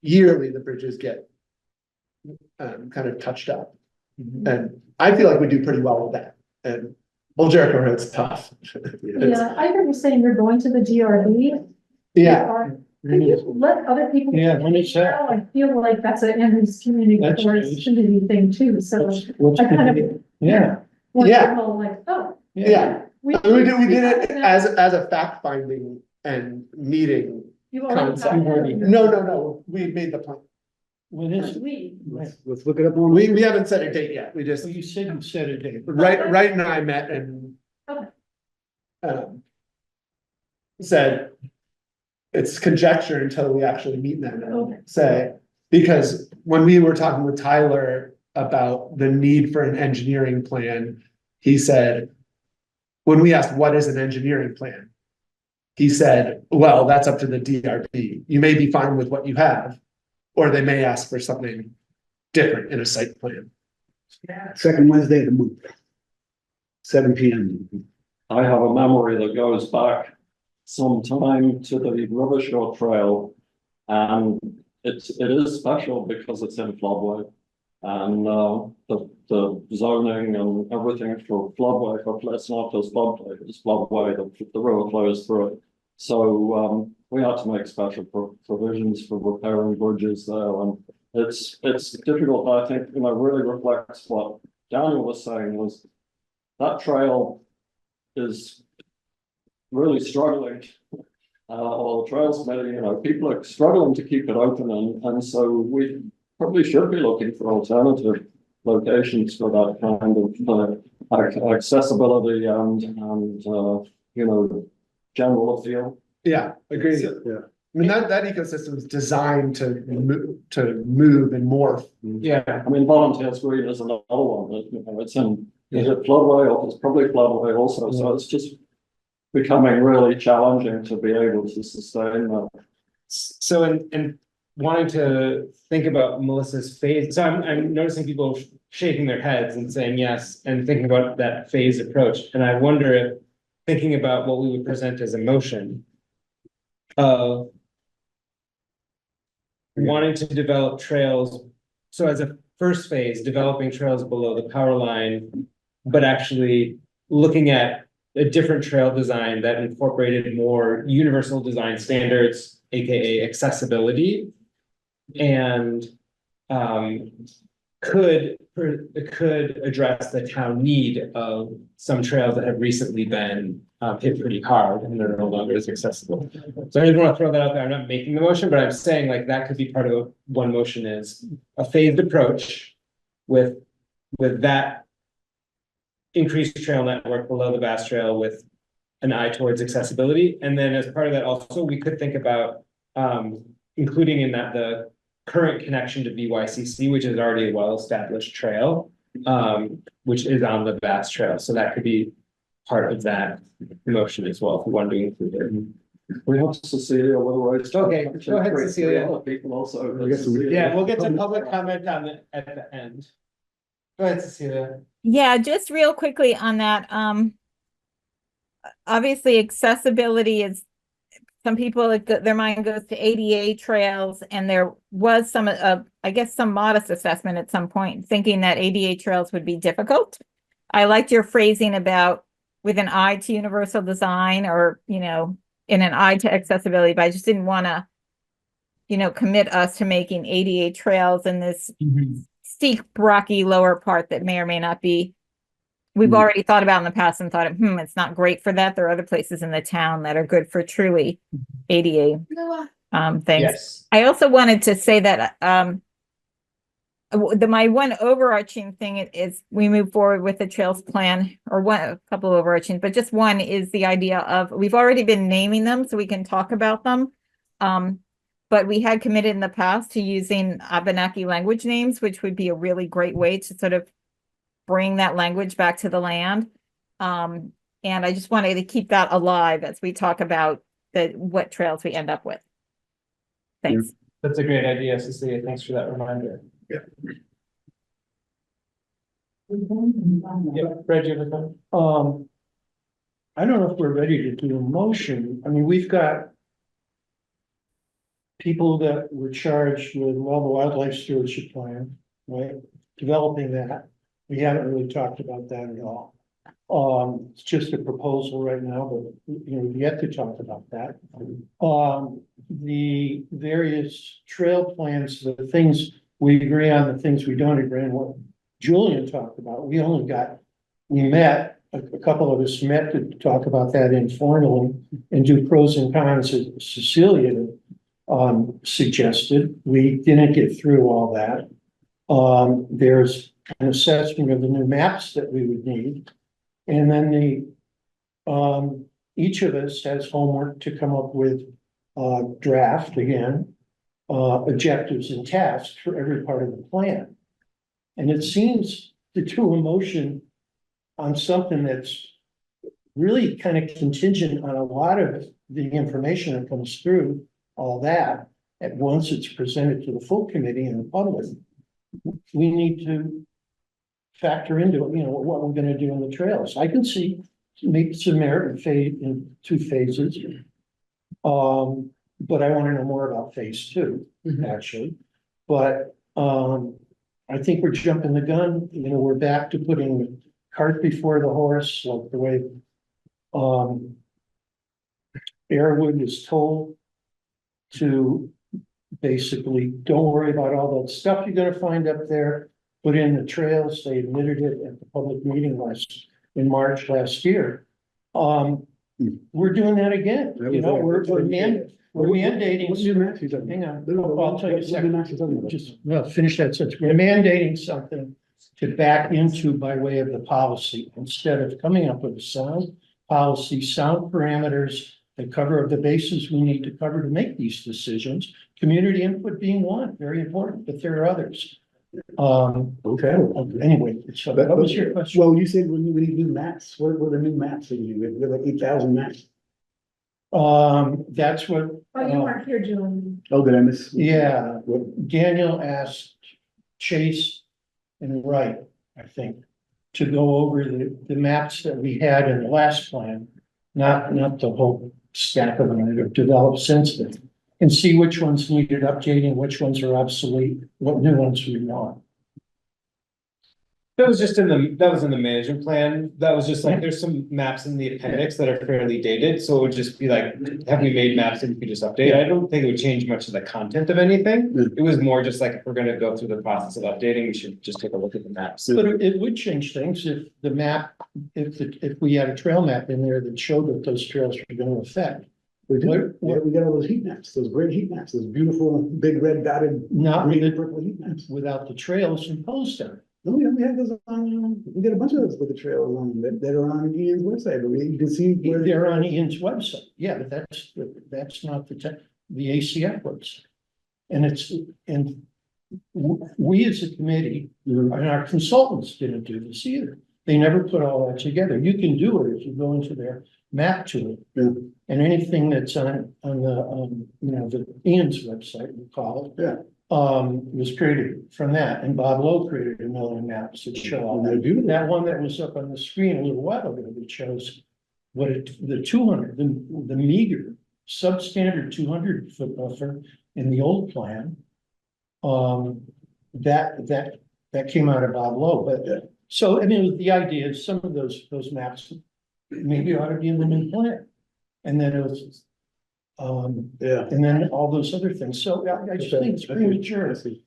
yearly the bridges get kind of touched up. And I feel like we do pretty well with that, and Old Jericho Road's tough. Yeah, I heard you saying you're going to the GRB. Yeah, Could you let other people? Yeah, when is that? know? I feel like that's an Andrews community That's forest nice. community thing too, so What's I kind of. yeah, want Yeah. to know, like, oh. yeah, We we did it have as a fact finding and meeting. You already concept. have that? No, we made the plan. when is it? We. Let's look it up on. We haven't set a date yet, we just, So you said you set a date. Wright and I met and. Okay. Said. It's conjecture until we actually meet them Okay. and say, because when we were talking with Tyler about the need for an engineering plan, he said. When we asked, what is an engineering plan? He said, well, that's up to the DRB. You may be fine with what you have, or they may ask for something different in a site plan. Second Wednesday of the month. 7 p.m. I have a memory that goes back some time to the Rivershore Trail. And it is special because it's in floodway. And the zoning and everything for floodway, it's not just floodway, it's floodway, the river flows through it. So we had to make special provisions for repairing bridges there. And it's difficult, I think, really reflects what Daniel was saying, was that trail is really struggling. Or the trails committee, people are struggling to keep it open, and so we probably should be looking for alternative locations for that kind of accessibility and general appeal. Yeah, agreed. Yeah. I mean, that ecosystem is designed to move and morph. Yeah, I mean, Volunteers Green is another one. It's in is it floodway, or it's probably floodway also. So it's just becoming really challenging to be able to sustain that. so in wanting to think about Melissa's phase, so I'm noticing people shaking their heads and saying yes, and thinking about that phased approach, and I wonder if thinking about what we would present as a motion of wanting to develop trails, so as a first phase, developing trails below the power line, but actually looking at a different trail design that incorporated more universal design standards, aka accessibility, and could address the town need of some trails that have recently been hit pretty hard and they're no longer as accessible. So I just want to throw that out there. I'm not making the motion, but I'm saying like that could be part of one motion, is a phased approach with that increased trail network below the Bass Trail with an eye towards accessibility. And then as part of that also, we could think about including in that the current connection to BYCC, which is already a well-established trail, which is on the Bass Trail. So that could be part of that motion as well, if we want to include it. We have Cecilia with the right. Okay, go ahead, Cecilia. Other people also. Yeah, we'll get to public comment at the end. Go ahead, Cecilia. Yeah, just real quickly on that, obviously accessibility is, some people, their mind goes to ADA trails, and there was some, I guess some modest assessment at some point, thinking that ADA trails would be difficult. I liked your phrasing about with an eye to universal design, or, in an eye to accessibility, but I just didn't want to, commit us to making ADA trails in this steep, rocky lower part that may or may not be, we've already thought about in the past and thought, it's not great for that. There are other places in the town that are good for truly ADA things. Yes. I also wanted to say that my one overarching thing is we move forward with the trails plan, or a couple of overarching, but just one is the idea of, we've already been naming them so we can talk about them. But we had committed in the past to using Abenaki language names, which would be a really great way to sort of bring that language back to the land. And I just wanted to keep that alive as we talk about what trails we end up with. Thanks. That's a great idea, Cecilia. Thanks for that reminder. Yeah. Yep, Brad, you have a comment? I don't know if we're ready to do a motion. I mean, we've got people that were charged with the wildlife stewardship plan, right? Developing that. We haven't really talked about that at all. It's just a proposal right now, but you know, we've yet to talk about that. The various trail plans, the things we agree on, the things we don't agree on, what Julian talked about, we met, a couple of us met to talk about that informally and do pros and cons as Cecilia suggested. We didn't get through all that. There's an assessment of the new maps that we would need. And then each of us has homework to come up with draft again, objectives and tasks for every part of the plan. And it seems to do a motion on something that's really kind of contingent on a lot of the information that comes through all that at once it's presented to the full committee and the public. We need to factor into, you know, what we're gonna do on the trails. I can see maybe some merit in 2 phases. But I want to know more about phase 2, actually. But I think we're jumping the gun. You know, we're back to putting the cart before the horse, like the way Airwood is told to basically don't worry about all that stuff you're gonna find up there. Put in the trails. They admitted it at the public meeting in March last year. We're doing that again. You know, we're mandating. What's your match? Hang on, I'll tell you a second. Just, well, finish that sentence. We're mandating something to back into by way of the policy, instead of coming up with a sound policy, sound parameters that cover the bases we need to cover to make these decisions. Community input being one, very important, but there are others. Okay. Anyway, so what was your question? Well, you said we need new maps. What are the new maps that you need? We have like 8,000 maps. That's what. Oh, you weren't here, Julian. Oh, did I miss? Yeah, What? Daniel asked Chase and Wright, I think, to go over the maps that we had in the last plan, not the whole stack of them that have developed since then, and see which ones needed updating, which ones are obsolete, what new ones we want. That was in the management plan. That was just like, there's some maps in the appendix that are fairly dated, so it would just be like, have we made maps that we could just update? I don't think it would change much of the content of anything. It was more just like, if we're gonna go through the process of updating, we should just take a look at the maps. But it would change things if the map, if we had a trail map in there that showed what those trails were gonna affect. We do. We got all those heat maps, those great heat maps, those beautiful big red dotted, Not green with and purple heat maps. without the trails imposed on it. No, we have those on, we got a bunch of those with the trails on that are on Ian's website, but you can see where. They're on Ian's website, yeah, but that's not the ACF website. And we as a committee, and our consultants didn't do this either. They never put all that together. You can do it if you go into their map tool. Yeah. And anything that's on the, you know, the Ian's website, we call it. Yeah. Was created from that, and Bob Lowe created a million maps that show all that. That one that was up on the screen a little while ago that shows what the 200, the meager substandard 200-foot buffer in the old plan. That came out of Bob Lowe, but so I mean, the idea is some of those maps maybe ought to be in the new plan, and then it was. And then all those other things. So I just think it's premature to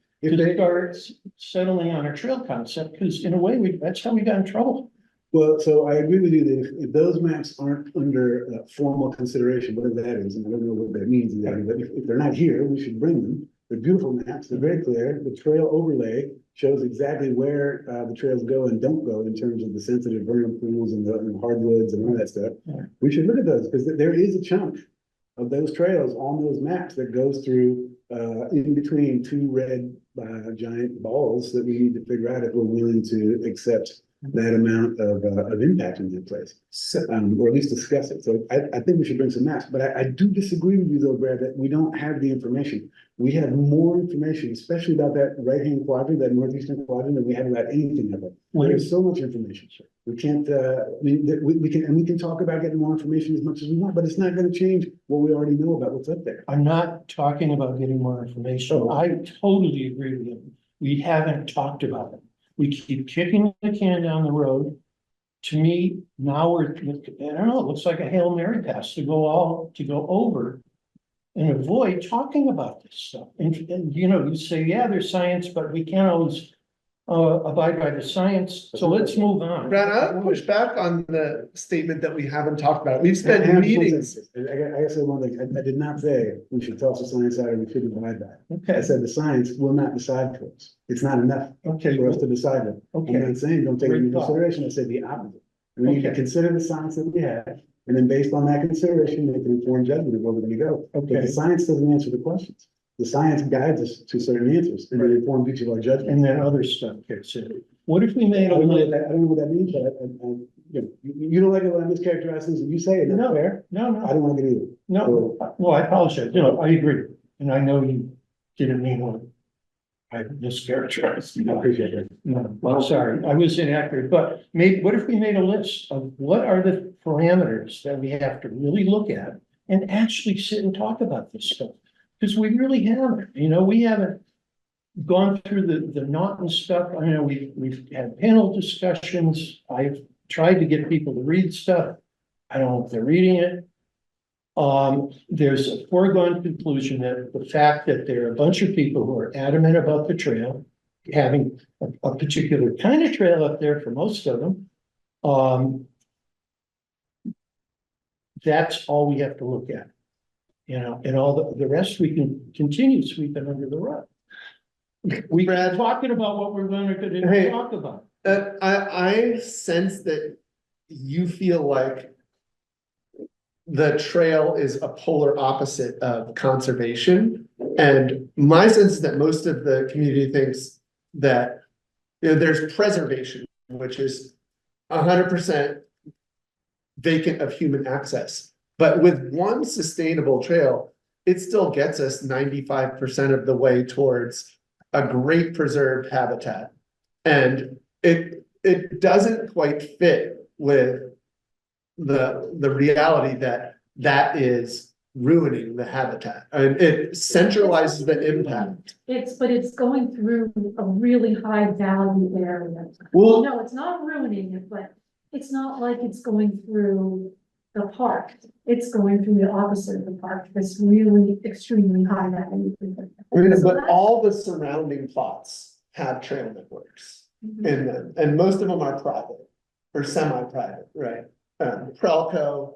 start settling on a trail concept, because in a way, that's how we got in trouble. Well, so I agree with you that if those maps aren't under formal consideration, whatever that is, and I don't know what that means exactly, but if they're not here, we should bring them. They're beautiful maps, they're very clear. The trail overlay shows exactly where the trails go and don't go in terms of the sensitive vernal pools and the hardwoods and all that stuff. Yeah. We should look at those, because there is a chunk of those trails on those maps that goes through in between 2 red giant balls that we need to figure out if we're willing to accept that amount of impact in that place, or at least discuss it. So I think we should bring some maps, but I do disagree with you though, Brad, that we don't have the information. We have more information, especially about that right-hand quadrant, that northeastern quadrant, than we have about anything of it. There's so much information. We can't, we can talk about getting more information as much as we want, but it's not going to change what we already know about what's up there. I'm not talking about getting more information. Oh. I totally agree with you. We haven't talked about it. We keep kicking the can down the road. To me, now we're, I don't know, it looks like a Hail Mary pass to go over and avoid talking about this stuff. And you know, you say, yeah, there's science, but we can't always abide by the science. So let's move on. Brad, I would push back on the statement that we haven't talked about. We've spent I have meetings. I guess I one thing, I did not say we should toss the science out and we shouldn't abide by it. I Okay, said the science will not decide for us. It's not enough okay, for us to decide it. I'm okay. not saying don't take it into Great thought. consideration, I said the opposite. We need to Okay. consider the science that we have, and then based on that consideration, make an informed judgment of where we're gonna go. But Okay. the science doesn't answer the questions. The science guides us to certain answers, and it informs each of our judgments. And then other stuff gets in. What if we made I a don't know list? what that, I don't know what that means, but you don't like it when I mischaracterize things and you say it, No. that's fair. No, I don't like it either. no, I apologize. No, I agree. And I know you didn't mean what I mischaracterized. I appreciate it. No, I'm sorry, I was inaccurate, but what if we made a list of what are the parameters that we have to really look at and actually sit and talk about this stuff? Because we really haven't, we haven't gone through the knot and stuff. I know we've had panel discussions. I've tried to get people to read stuff. I don't know if they're reading it. There's a foregone conclusion that the fact that there are a bunch of people who are adamant about the trail, having a particular kind of trail up there for most of them. That's all we have to look at. And all the rest we can continue sweeping under the rug. We're talking about what we're going to Hey. talk about. I sense that you feel like the trail is a polar opposite of conservation. And my sense is that most of the community thinks that there's preservation, which is 100% vacant of human access. But with one sustainable trail, it still gets us 95% of the way towards a great preserved habitat. And it doesn't quite fit with the reality that is ruining the habitat, and it centralizes the impact. But it's going through a really high value area. Well, No, it's not ruining it, but it's not like it's going through the park. It's going through the opposite of the park, this really extremely high value. but all the surrounding plots have trail networks in them, and most of them are private or semi-private, right? Prelco,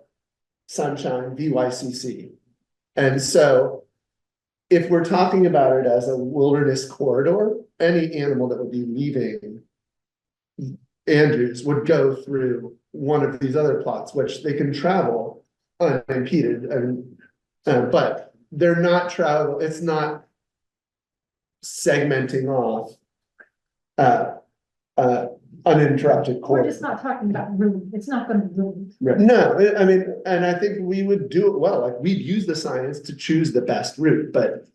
Sunshine, VYCC. And so if we're talking about it as a wilderness corridor, any animal that would be leaving Andrews would go through one of these other plots, which they can travel unimpeded, and but they're not it's not segmenting off uninterrupted We're corridor. just not talking about ruin. It's not gonna ruin. No, I mean, and I think we would do it well, like we'd use the science to choose the best route, but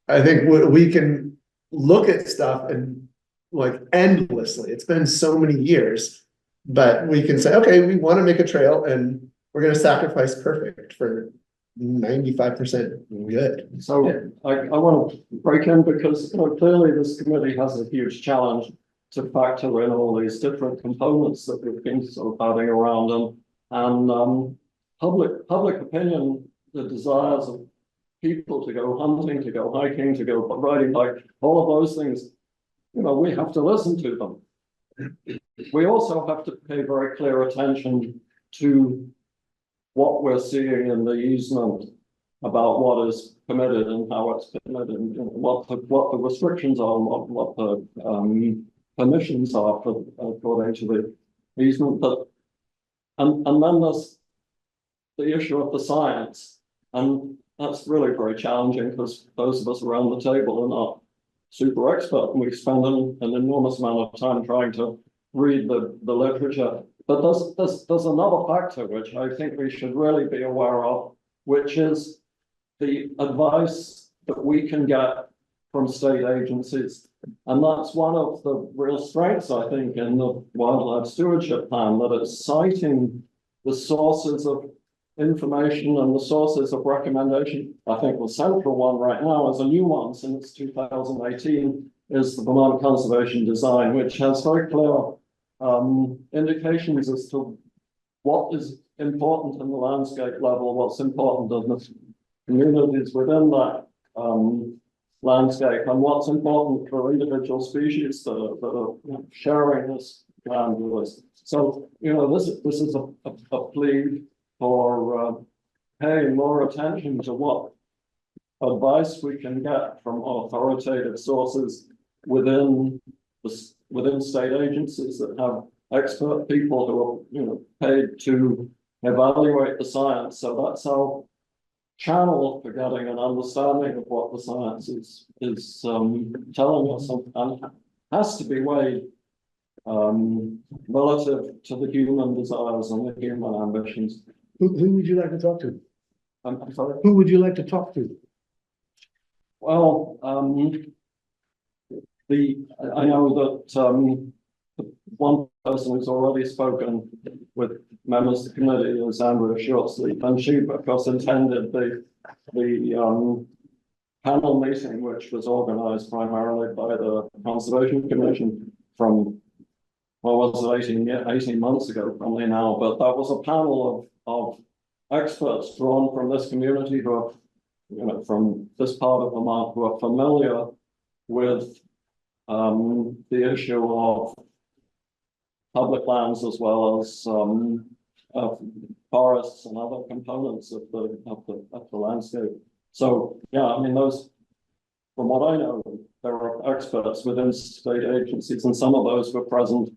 I think we can look at stuff and like endlessly, it's been so many years, but we can say, okay, we want to make a trail and we're going to sacrifice perfect for 95% good. So I want to break in because clearly this committee has a huge challenge to factor in all these different components that we've been sort of having around them, and public opinion, the desires of people to go hunting, to go hiking, to go riding bike, all of those things, we have to listen to them. We also have to pay very clear attention to what we're seeing in the easement about what is permitted and how it's permitted, and what the restrictions are, and what the permissions are for according to the easement. But and then there's the issue of the science, and that's really very challenging because those of us around the table are not super expert, and we spend an enormous amount of time trying to read the literature. But there's another factor which I think we should really be aware of, which is the advice that we can get from state agencies. And that's one of the real strengths, I think, in the Wildlife Stewardship Plan, that it's citing the sources of information and the sources of recommendation. I think the central one right now is a new one since 2018, is the Vermont Conservation Design, which has very clear indications as to what is important in the landscape level, what's important in the communities within that landscape, and what's important for individual species that are sharing this land with us. So, you know, this is a plea for paying more attention to what advice we can get from authoritative sources within state agencies that have expert people who are, you know, paid to evaluate the science. So that's our channel for getting an understanding of what the science is telling us, and has to be weighed relative to the human desires and the human ambitions. Who would you like to talk to? I'm sorry. Who would you like to talk to? Well, I know that one person who's already spoken with members of the committee is Andrea Shortsleeve, and she, of course, attended the panel meeting, which was organized primarily by the Conservation Commission from, well, was it 18 months ago, probably now, but that was a panel of experts drawn from this community who are, you know, from this part of Vermont, who are familiar with the issue of public lands as well as forests and other components of the landscape. So yeah, I mean, those, from what I know, there are experts within state agencies, and some of those were present,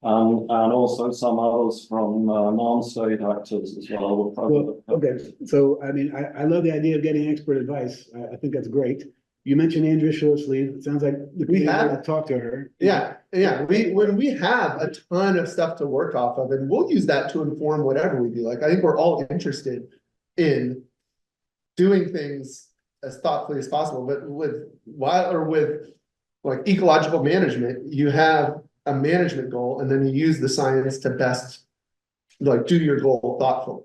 and also some others from non-state actors as well. Well, okay, so I mean, I love the idea of getting expert advice. I think that's great. You mentioned Andrea Shortsleeve. It sounds like We have to talk to her. Yeah, when we have a ton of stuff to work off of, and we'll use that to inform whatever we do. Like, I think we're all interested in doing things as thoughtfully as possible, but with like ecological management, you have a management goal, and then you use the science to best like do your goal thoughtfully,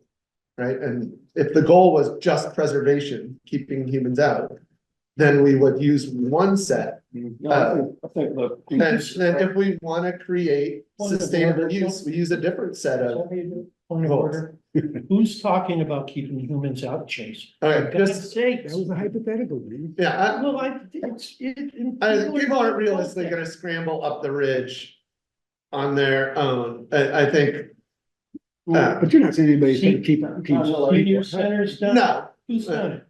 right? And if the goal was just preservation, keeping humans out, then we would use one set. I think that. And then if we want to create sustainable use, we use a different set of. Point of order. Who's talking about keeping humans out, Chase? All right, For God's just, sake. That was a hypothetical, man. yeah, Well, people aren't realistically gonna scramble up the ridge on their own. I think, But you're not saying anybody's gonna keep. Senior centers done it? no, Who's done it?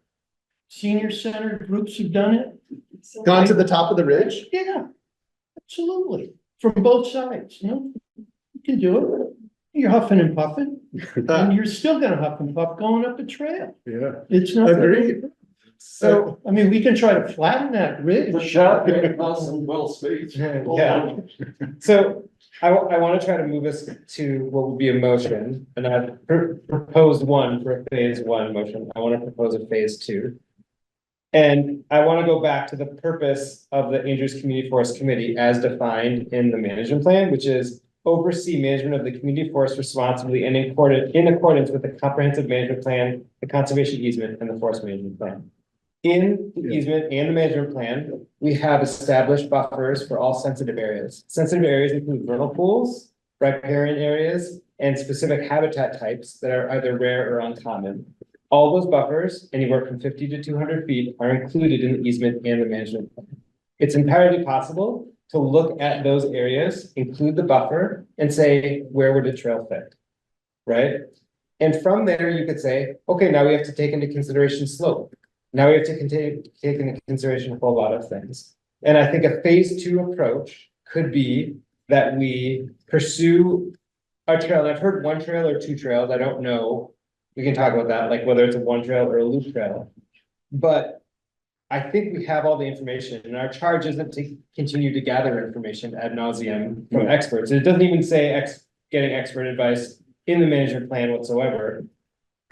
Senior center groups have done it? gone to the top of the ridge. Yeah, absolutely. From both sides, you can do it. You're huffing and puffing, and you're still gonna huff and puff going up a trail. Yeah. It's not. Agreed. So, I mean, we can try to flatten that ridge. The shot person will speak. Yeah. So I want to try to move us to what would be a motion, and I proposed one for a phase one motion. I want to propose a phase two. And I want to go back to the purpose of the Andrews Community Forest Committee as defined in the management plan, which is oversee management of the community forest responsibly and in accordance with the comprehensive management plan, the conservation easement, and the forest management plan. In the easement and the management plan, we have established buffers for all sensitive areas. Sensitive areas include vernal pools, riparian areas, and specific habitat types that are either rare or uncommon. All those buffers, anywhere from 50 to 200 feet, are included in the easement and the management plan. It's entirely possible to look at those areas, include the buffer, and say, where would a trail fit? Right? And from there, you could say, okay, now we have to take into consideration slope. Now we have to take into consideration a whole lot of things. And I think a phase two approach could be that we pursue a trail. I've heard one trail or two trails. I don't know. We can talk about that, like whether it's a one trail or a loop trail. But I think we have all the information, and our charge isn't to continue to gather information ad nauseum from experts. It doesn't even say getting expert advice in the management plan whatsoever.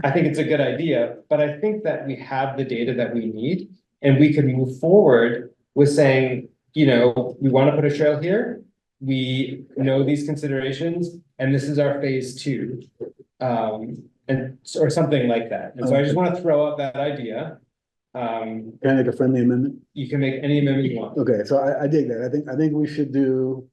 I think it's a good idea, but I think that we have the data that we need, and we could move forward with saying, you know, we want to put a trail here. We know these considerations, and this is our phase two. Or something like that. And so I just want to throw out that idea. Um, Can I make a friendly amendment? you can make any amendment you want. Okay, so I dig that. I think we should do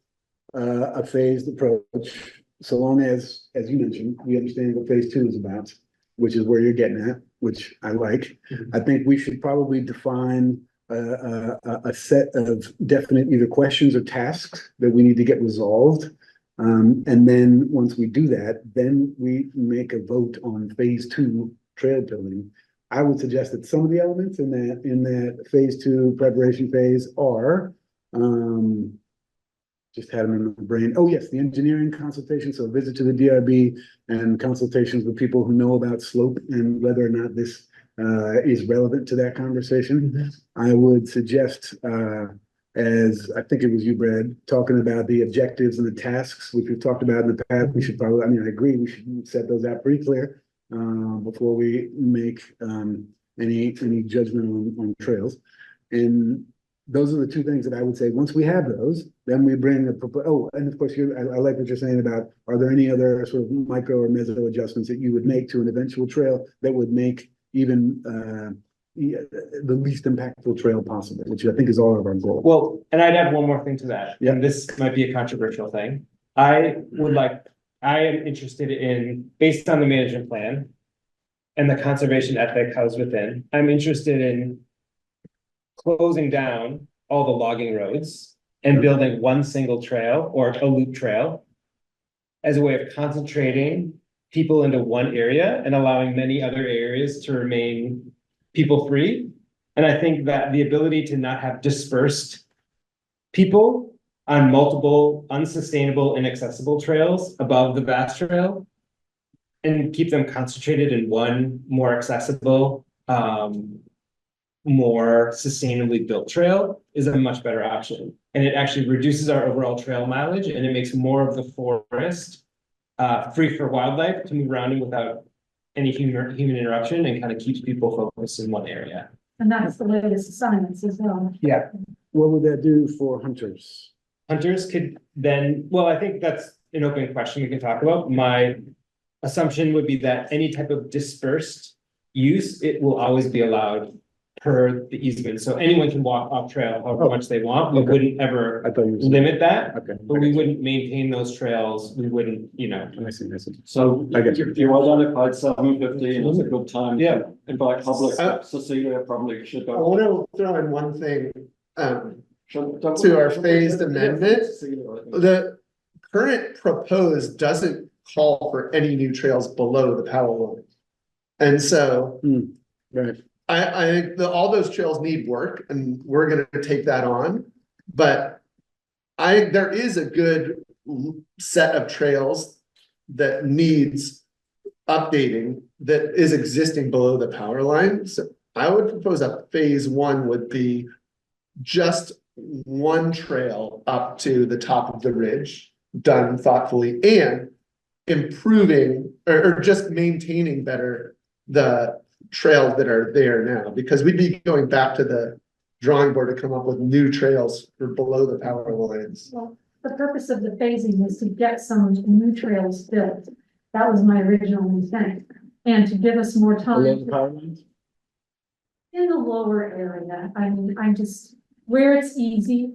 a phased approach, so long as you mentioned, we understand what phase two is about, which is where you're getting at, which I like. I think we should probably define a set of definite either questions or tasks that we need to get resolved. And then once we do that, then we make a vote on phase two trail building. I would suggest that some of the elements in that phase two preparation phase are, just had them in my brain. Oh, yes, the engineering consultation, so visit to the DRB and consultations with people who know about slope and whether or not this is relevant to that conversation. I would suggest, as I think it was you, Brad, talking about the objectives and the tasks, which we've talked about in the past, we should probably, I mean, I agree, we should set those out pretty clear before we make any judgment on trails. And those are the two things that I would say. Once we have those, then we bring oh, and of course, I like what you're saying about, are there any other sort of micro or meso adjustments that you would make to an eventual trail that would make even the least impactful trail possible, which I think is all of our goal. Well, and I'd add one more thing to that, Yeah. and this might be a controversial thing. I am interested in, based on the management plan and the conservation ethic housed within, I'm interested in closing down all the logging roads and building one single trail or a loop trail as a way of concentrating people into one area and allowing many other areas to remain people free. And I think that the ability to not have dispersed people on multiple unsustainable, inaccessible trails above the vast trail and keep them concentrated in one more accessible, more sustainably built trail is a much better option. And it actually reduces our overall trail mileage and it makes more of the forest free for wildlife to move around in without any human interruption and kind of keeps people focused in one area. And that's the latest science as well. Yeah. What would that do for hunters? Hunters could then, well, I think that's an open question we can talk about. My assumption would be that any type of dispersed use, it will always be allowed per the easement. So anyone can walk off trail however much they want. We Okay. wouldn't ever I thought you were saying. limit that, Okay. but we wouldn't maintain those trails. We wouldn't, I see. So I get you. if you identified 7:15 as a good time Yeah. to invite public, Cecilia probably should I go. want to throw in one thing, Don't- to our phased amendment. Cecilia, I think. the current proposed doesn't call for any new trails below the power line. And so Right. I think all those trails need work and we're gonna take that on, but there is a good set of trails that needs updating that is existing below the power line. So I would propose that phase one would be just one trail up to the top of the ridge, done thoughtfully and improving or just maintaining better the trails that are there now, because we'd be going back to the drawing board to come up with new trails for below the power lines. Well, the purpose of the phasing was to get some new trails built. That was my original intent. And to give us more Below the time power lines? in the lower area. I mean, I'm just, where it's easy.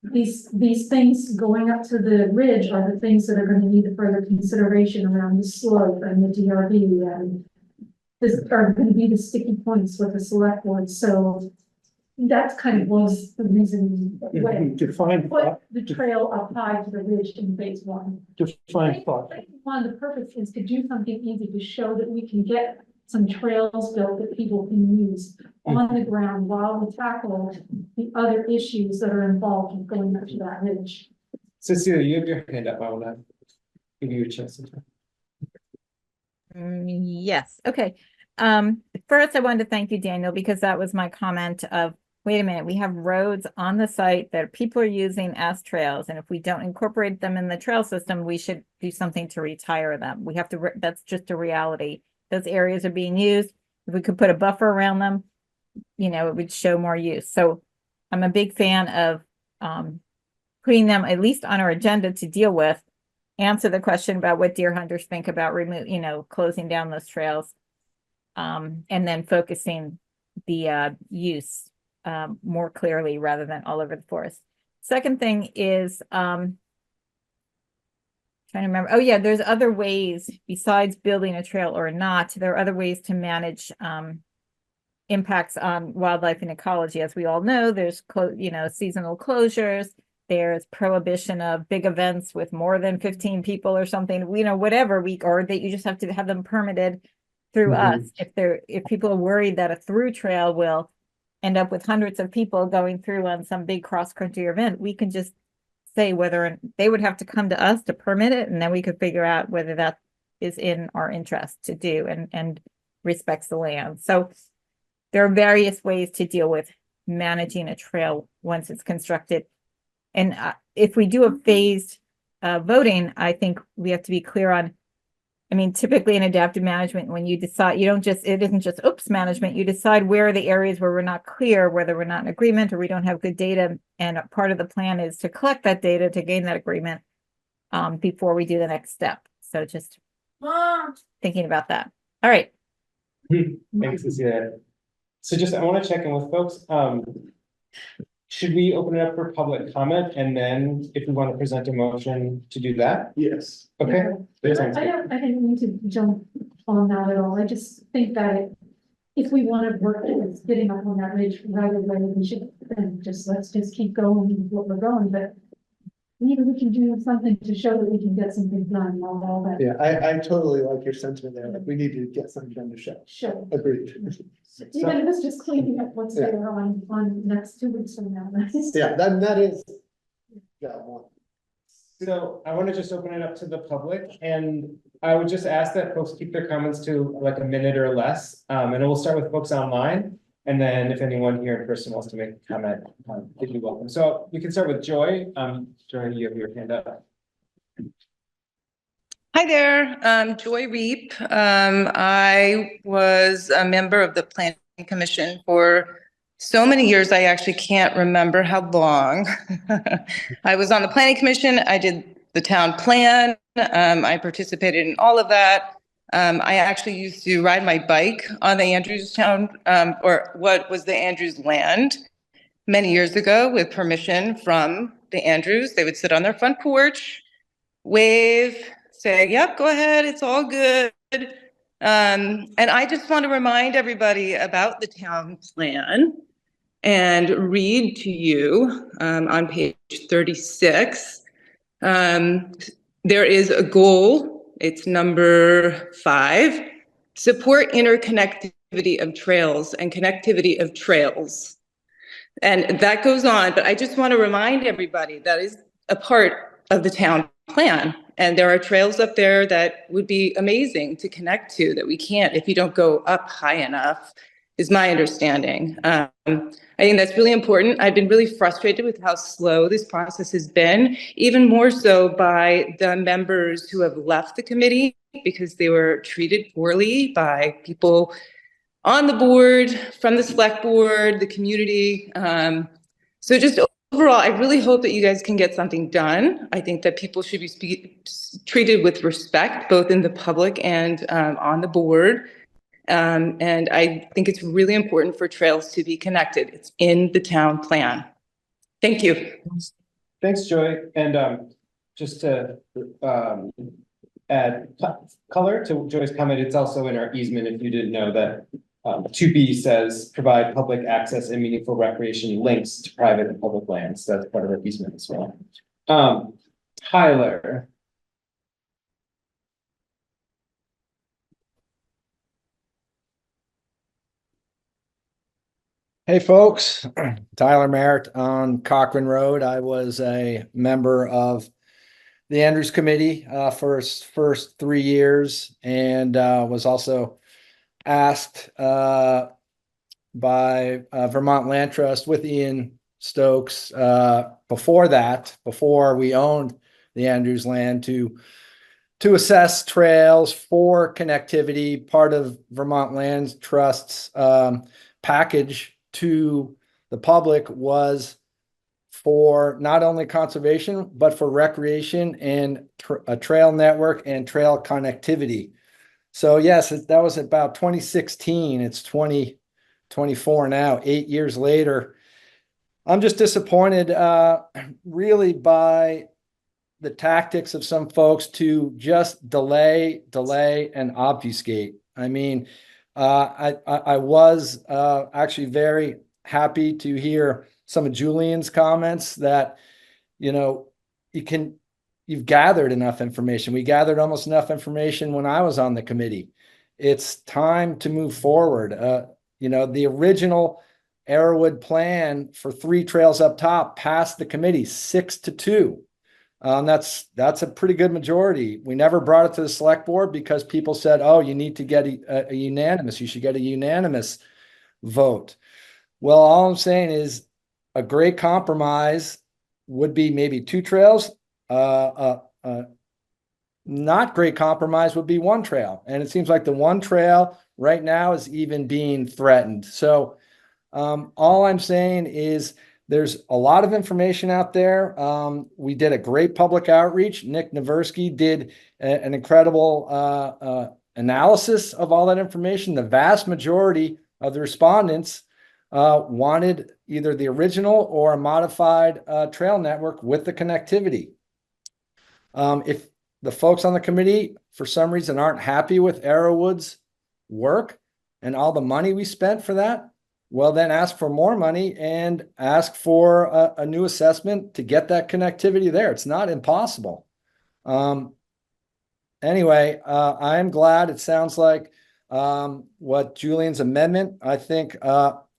These things going up to the ridge are the things that are gonna need the further consideration around the slope and the DRB and this are gonna be the sticky points with the select board, so that's kind of was the reason when Define put thought, the trail up high to the ridge in phase one. define thought. One, the purpose is to do something easy to show that we can get some trails built that people can use on the ground while we tackle the other issues that are involved in going up to that ridge. Cecilia, you have your hand up. I wanna give you a chance to talk. Yes, okay. First I wanted to thank you, Daniel, because that was my comment of, wait a minute, we have roads on the site that people are using as trails, and if we don't incorporate them in the trail system, we should do something to retire them. We have to, that's just a reality. Those areas are being used. If we could put a buffer around them, it would show more use. So I'm a big fan of putting them at least on our agenda to deal with, answer the question about what deer hunters think about closing down those trails. And then focusing use more clearly rather than all over the forest. Second thing is trying to remember. Oh yeah, there's other ways besides building a trail or not. There are other ways to manage impacts on wildlife and ecology. As we all know, there's seasonal closures. There's prohibition of big events with more than 15 people or something. Whatever or that you just have to have them permitted through us. If people are worried that a through trail will end up with hundreds of people going through on some big cross-country event, we can just say whether they would have to come to us to permit it, and then we could figure out whether that is in our interest to do and respects the land. So there are various ways to deal with managing a trail once it's constructed. And if we do a phased voting, I think we have to be clear on, typically in adaptive management, when you decide, it isn't just oops management, you decide where are the areas where we're not clear, whether we're not in agreement or we don't have good data. And part of the plan is to collect that data to gain that agreement before we do the next step. So just thinking about that. All right. Thanks, Cecilia. So I want to check in with folks. Should we open it up for public comment, and then if we want to present a motion to do that? Yes. Okay. I didn't mean to jump on that at all. I just think that if we want to work towards getting up on that ridge right away, we should then let's just keep going with what we're going. But maybe we can do something to show that we can get something done while all that. Yeah, I totally like your sentiment there. Like, we need to get something done to show. Sure. Agreed. Even if it's just cleaning up what's there on next 2 weeks from now. Yeah, that is. Yeah. So I want to just open it up to the public, and I would just ask that folks keep their comments to like a minute or less. And we'll start with folks online, and then if anyone here in person wants to make a comment, you'd be welcome. So we can start with Joy. Joy, you have your hand up. Hi there, Joy Reap. I was a member of the Planning Commission for so many years, I actually can't remember how long. I was on the Planning Commission, I did the town plan, I participated in all of that. I actually used to ride my bike on the Andrews town, or what was the Andrews land many years ago with permission from the Andrews. They would sit on their front porch, wave, say, yep, go ahead, it's all good. And I just want to remind everybody about the town plan and read to you on page 36. There is a goal, it's number 5, support interconnectivity of trails and connectivity of trails. And that goes on, but I just want to remind everybody that is a part of the town plan. And there are trails up there that would be amazing to connect to that we can't if you don't go up high enough, is my understanding. I think that's really important. I've been really frustrated with how slow this process has been, even more so by the members who have left the committee because they were treated poorly by people on the board, from the select board, the community. So just overall, I really hope that you guys can get something done. I think that people should be treated with respect, both in the public and on the board. And I think it's really important for trails to be connected. It's in the town plan. Thank you. Thanks, Joy. And just to add color to Joy's comment, it's also in our easement, if you didn't know that 2B says provide public access and meaningful recreation links to private and public lands. That's part of our easement as well. Tyler. Hey folks, Tyler Merritt on Cochrane Road. I was a member of the Andrews Committee for its first 3 years, and was also asked by Vermont Land Trust with Ian Stokes before we owned the Andrews land to assess trails for connectivity. Part of Vermont Land Trust's package to the public was for not only conservation, but for recreation and a trail network and trail connectivity. So yes, that was about 2016. It's 24 now, 8 years later. I'm just disappointed, really by the tactics of some folks to just delay, and obfuscate. I mean, I was actually very happy to hear some of Julian's comments that, you've gathered enough information. We gathered almost enough information when I was on the committee. It's time to move forward. The original Arrowwood plan for 3 trails up top passed the committee 6-2. That's a pretty good majority. We never brought it to the select board because people said, oh, you need to get a unanimous, you should get a unanimous vote. Well, all I'm saying is a great compromise would be maybe 2 trails. Not great compromise would be 1 trail. And it seems like the 1 trail right now is even being threatened. So all I'm saying is there's a lot of information out there. We did a great public outreach. Nick Naversky did an incredible analysis of all that information. The vast majority of the respondents wanted either the original or a modified trail network with the connectivity. If the folks on the committee, for some reason, aren't happy with Arrowwood's work and all the money we spent for that, well, then ask for more money and ask for a new assessment to get that connectivity there. It's not impossible. Anyway, I'm glad it sounds like what Julian's amendment, I think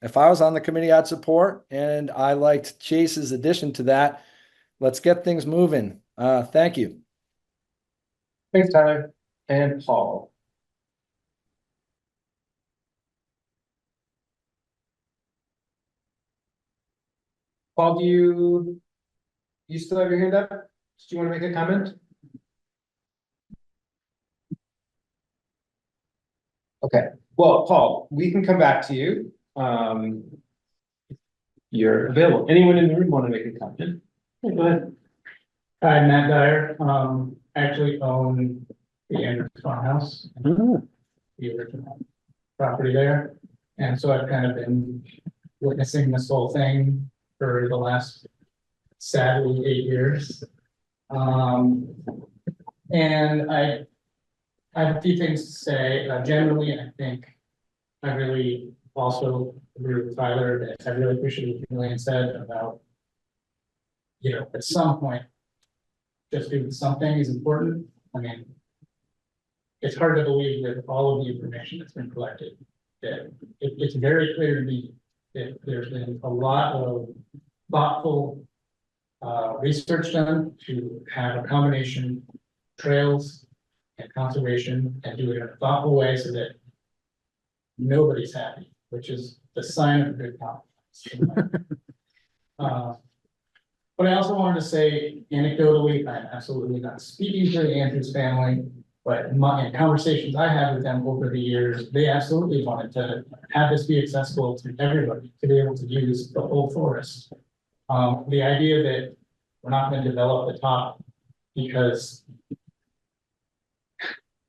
if I was on the committee, I'd support, and I liked Chase's addition to that. Let's get things moving. Thank you. Thanks, Tyler. And Paul. Paul, do you still have your hand up? Do you want to make a comment? Okay, well, Paul, we can come back to you. You're available. Anyone in the room want to make a comment? Go ahead. Hi, Matt Dyer, actually own the Andrews Farmhouse. The original property there. And so I've kind of been witnessing this whole thing for the last, sadly, 8 years. And I have a few things to say. Generally, I think I really also agree with Tyler that I really appreciate what Julian said about, at some point, just doing something is important. I mean, it's hard to believe that all of the information that's been collected, that it's very clear to me that there's been a lot of thoughtful research done to have a combination of trails and conservation and do it in a thoughtful way so that nobody's happy, which is the sign of a good compromise. But I also wanted to say anecdotally, I'm absolutely not speaking for the Andrews family, but in conversations I had with them over the years, they absolutely wanted to have this be accessible to everybody, to be able to use the whole forest. The idea that we're not going to develop the top because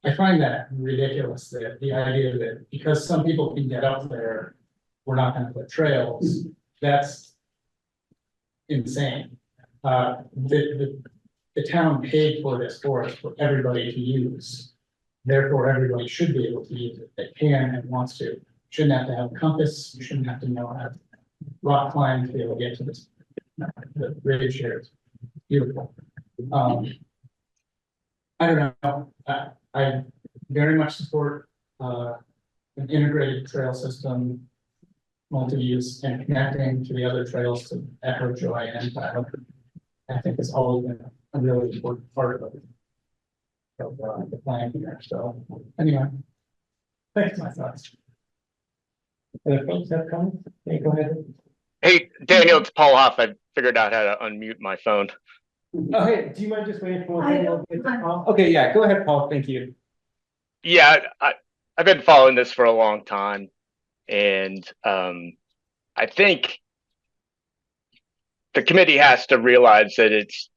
I find that ridiculous, that the idea that because some people can get up there, we're not going to put trails, that's insane. The town paid for this forest for everybody to use. Therefore, everybody should be able to use it that can and wants to. Shouldn't have to have a compass. You shouldn't have to know how to rock climb to be able to get to this. The ridge here is beautiful. I don't know. I very much support an integrated trail system, multi-use, and connecting to the other trails to Echo, Joy, and Tyler. I think it's always been a really important part of the plan here. So anyway, thanks my thoughts. Other folks have comments? Okay, go ahead. Hey, Daniel, it's Paul Hoff. I figured out how to unmute my phone. Oh, hey, do you mind just waiting for one second? Okay, yeah, go ahead, Paul. Thank you. Yeah, I've been following this for a long time, and I think the committee has to realize that it's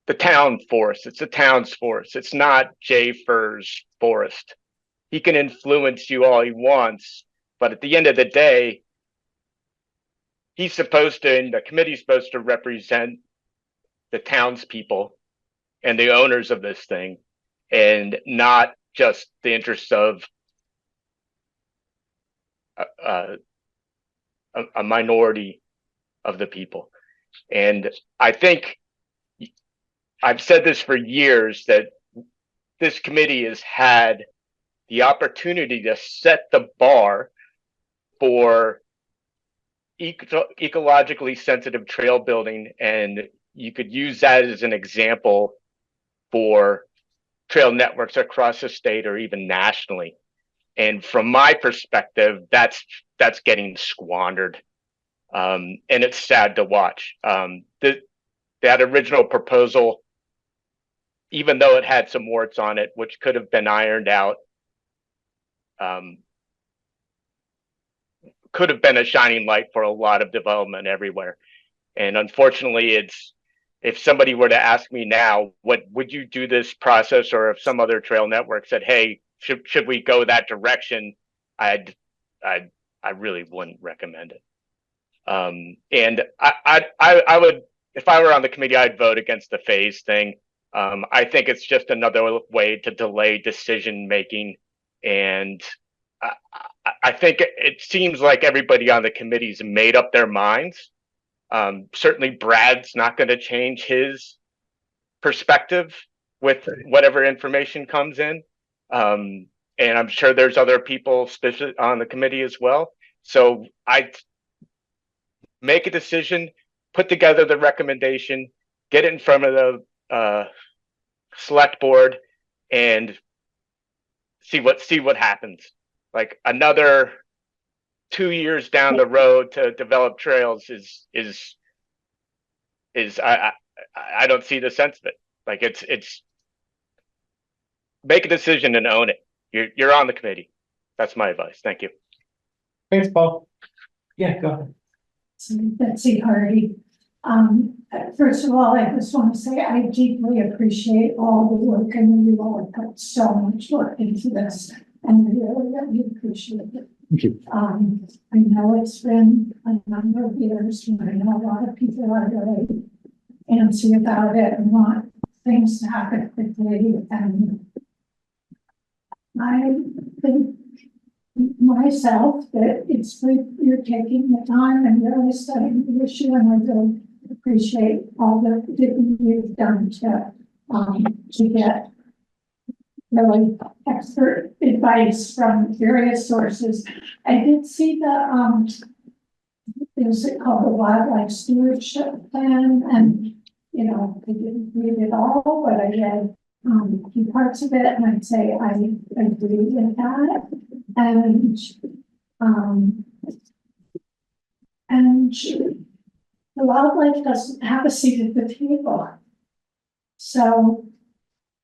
the town forest. It's the town's forest. It's not Jay Furr's forest. He can influence you all he wants, But at the end of the day, he's supposed to, and the committee's supposed to represent the townspeople and the owners of this thing, and not just the interests of a minority of the people. And I think I've said this for years, that this committee has had the opportunity to set the bar for ecologically sensitive trail building, and you could use that as an example for trail networks across the state or even nationally. And from my perspective, that's getting squandered, and it's sad to watch. That original proposal, even though it had some warts on it, which could have been ironed out, could have been a shining light for a lot of development everywhere. And unfortunately, if somebody were to ask me now, what would you do this process, or if some other trail network said, hey, should we go that direction, I really wouldn't recommend it. And I would, if I were on the committee, I'd vote against the phase thing. I think it's just another way to delay decision making. And I think it seems like everybody on the committee's made up their minds. Certainly Brad's not going to change his perspective with whatever information comes in. And I'm sure there's other people on the committee as well. So I make a decision, put together the recommendation, get it in front of the select board, and see what happens. Like another 2 years down the road to develop trails is I don't see the sense of it. Like it's make a decision and own it. You're on the committee. That's my advice. Thank you. Thanks, Paul. Yeah, go ahead. Betsy Hardy. First of all, I just want to say I deeply appreciate all the work, and you all have put so much work into this, and I really appreciate it. Thank you. I know it's been a number of years, and I know a lot of people are really antsy about it and want things to happen quickly, and I think myself that it's great you're taking the time and really studying the issue, and I really appreciate all the digging you've done to get really expert advice from various sources. I did see the is it called the Wildlife Stewardship Plan, and you know, I didn't read it all, but I read key parts of it, and I'd say I agree with that. And the wildlife doesn't have a seat at the table. So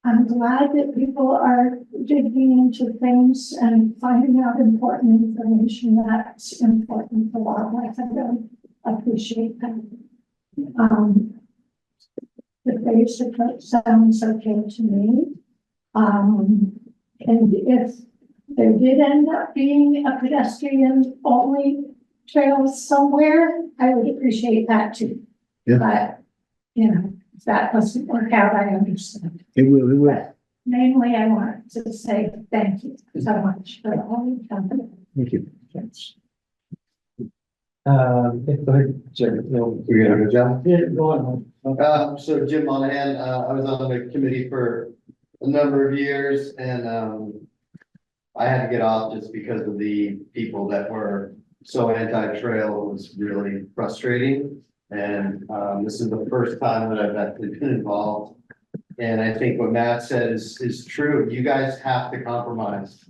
I'm glad that people are digging into things and finding out important information that's important for wildlife. I really appreciate that. The basic sounds okay to me. And if there did end up being a pedestrian only trail somewhere, I would appreciate that too. Yeah. But, you know, if that doesn't work out, I understand. It will, it will. But mainly, I want to say thank you so much for all you've done. Thank you. Yes. Go ahead, Jim. No, You're gonna go, John? yeah, go on. So Jim Monahan, I was on the committee for a number of years, and I had to get off just because of the people that were so anti-trail. It was really frustrating. And this is the first time that I've actually been involved. And I think what Matt said is true. You guys have to compromise.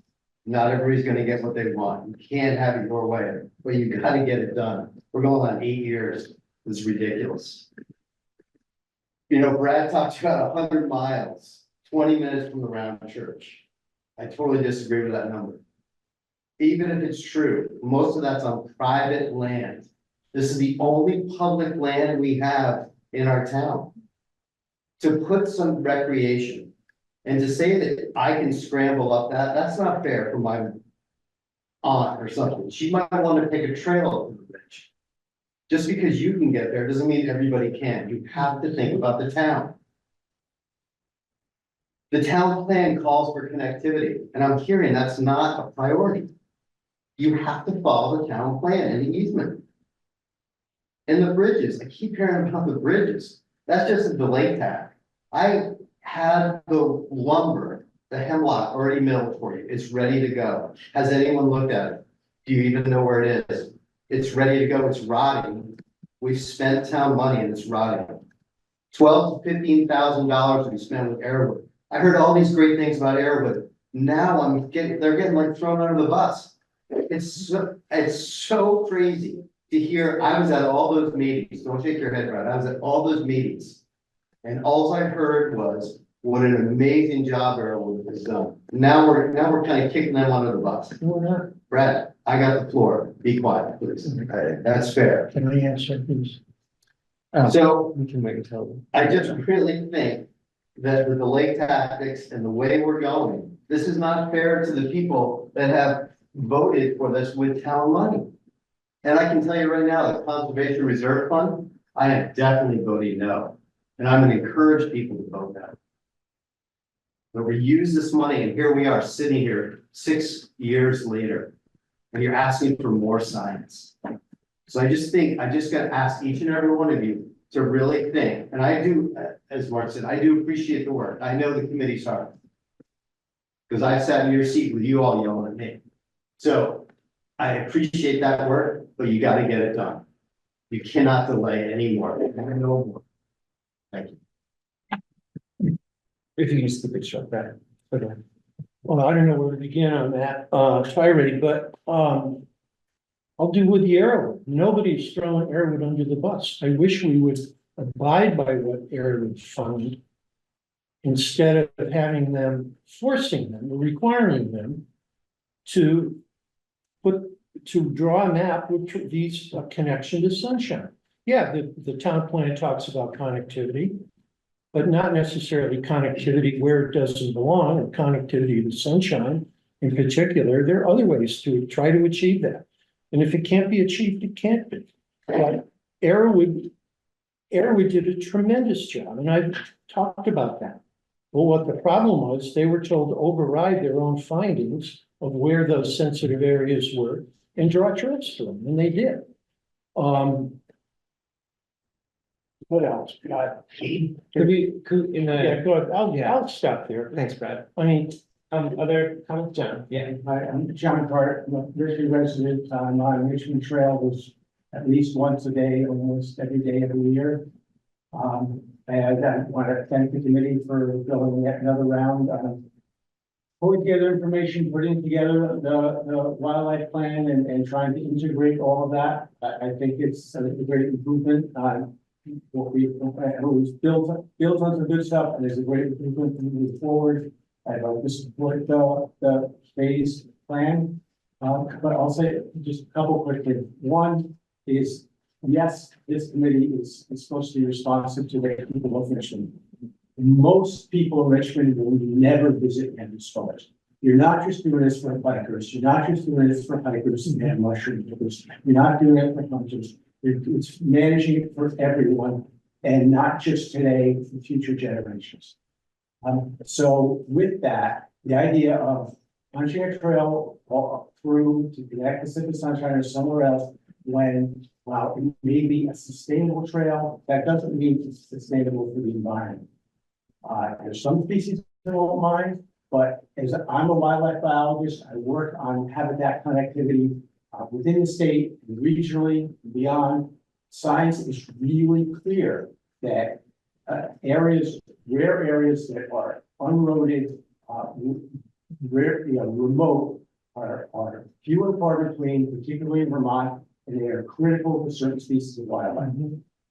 Not everybody's gonna get what they want. You can't have it your way, but you gotta get it done. We're going on 8 years. It's ridiculous. You know, Brad talked about 100 miles, 20 minutes from the round church. I totally disagree with that number. Even if it's true, most of that's on private land. This is the only public land we have in our town. To put some recreation and to say that I can scramble up that, that's not fair for aunt or something. She might want to take a trail over the bridge. Just because you can get there doesn't mean everybody can. You have to think about the town. The town plan calls for connectivity, and I'm hearing that's not a priority. You have to follow the town plan and the easement. And the bridges, I keep hearing about the bridges. That's just a delay tack. I had the lumber, the hemlock already milled for you. It's ready to go. Has anyone looked at it? Do you even know where it is? It's ready to go. It's rotting. We've spent town money and it's rotting. $12,000 to $15,000 we spent with Airwood. I heard all these great things about Airwood. Now they're getting like thrown under the bus. It's so crazy to hear. I was at all those meetings. Don't shake your head, Brad. I was at all those meetings. And all I heard was what an amazing job Airwood has done. Now we're kind of kicking them under the bus. Brad, I got the floor. Be quiet, please. That's fair. Can I answer, please? So We can wait until. I just really think that the delay tactics and the way we're going, this is not fair to the people that have voted for this with town money. And I can tell you right now, the Conservation Reserve Fund, I am definitely voting no. And I'm gonna encourage people to vote no. But we use this money and here we are sitting here 6 years later. And you're asking for more science. So I just gotta ask each and every one of you to really think, and I do, as Mark said, I do appreciate the work. I know the committee's hard. Because I sat in your seat with you all yelling at me. So I appreciate that work, but you gotta get it done. You cannot delay anymore. No more. Thank you. If you just keep it short, right? Okay. Well, I don't know where to begin on that, tirade, but, I'll do with the Airwood. Nobody's throwing Airwood under the bus. I wish we would abide by what Airwood found instead of having them, forcing them, or requiring them to draw a map with these connection to Sunshine. Yeah, the town plan talks about connectivity, but not necessarily connectivity where it doesn't belong, or connectivity to Sunshine in particular. There are other ways to try to achieve that. And if it can't be achieved, it can't be. But Airwood did a tremendous job, and I've talked about that. Well, what the problem was, they were told to override their own findings of where those sensitive areas were and draw trails to them, and they did. What else? Could we, Yeah, go ahead. I'll stop there. Thanks, Brad. I mean, Other comments, John? Yeah, I'm John Hart, I'm a Richmond resident. I'm on Richmond Trail was at least once a day, almost every day of the year. And I want to thank the committee for going yet another round. Pulling together information, putting together the wildlife plan and trying to integrate all of that. I think it's a great improvement. What we, who's built on some good stuff, and there's a great improvement to move forward. I'd like to support the phase plan, but I'll say just a couple quick things. One is, yes, this committee is supposed to be responsive to the people of Richmond. Most people in Richmond will never visit Andrews Forest. You're not just doing this for bikers. You're not just doing this for hikers and mushroom pickers. You're not doing it for hunters. It's managing it for everyone, and not just today, for future generations. So with that, the idea of punching a trail through to connect Pacific Sunshine or somewhere else, when, while it may be a sustainable trail, that doesn't mean it's sustainable for the environment. There's some species that won't mind, but as I'm a wildlife biologist, I work on habitat connectivity within the state, regionally, beyond. Science is really clear that areas that are unroaded, remote, are few and far between, particularly in Vermont, and they are critical to certain species of wildlife.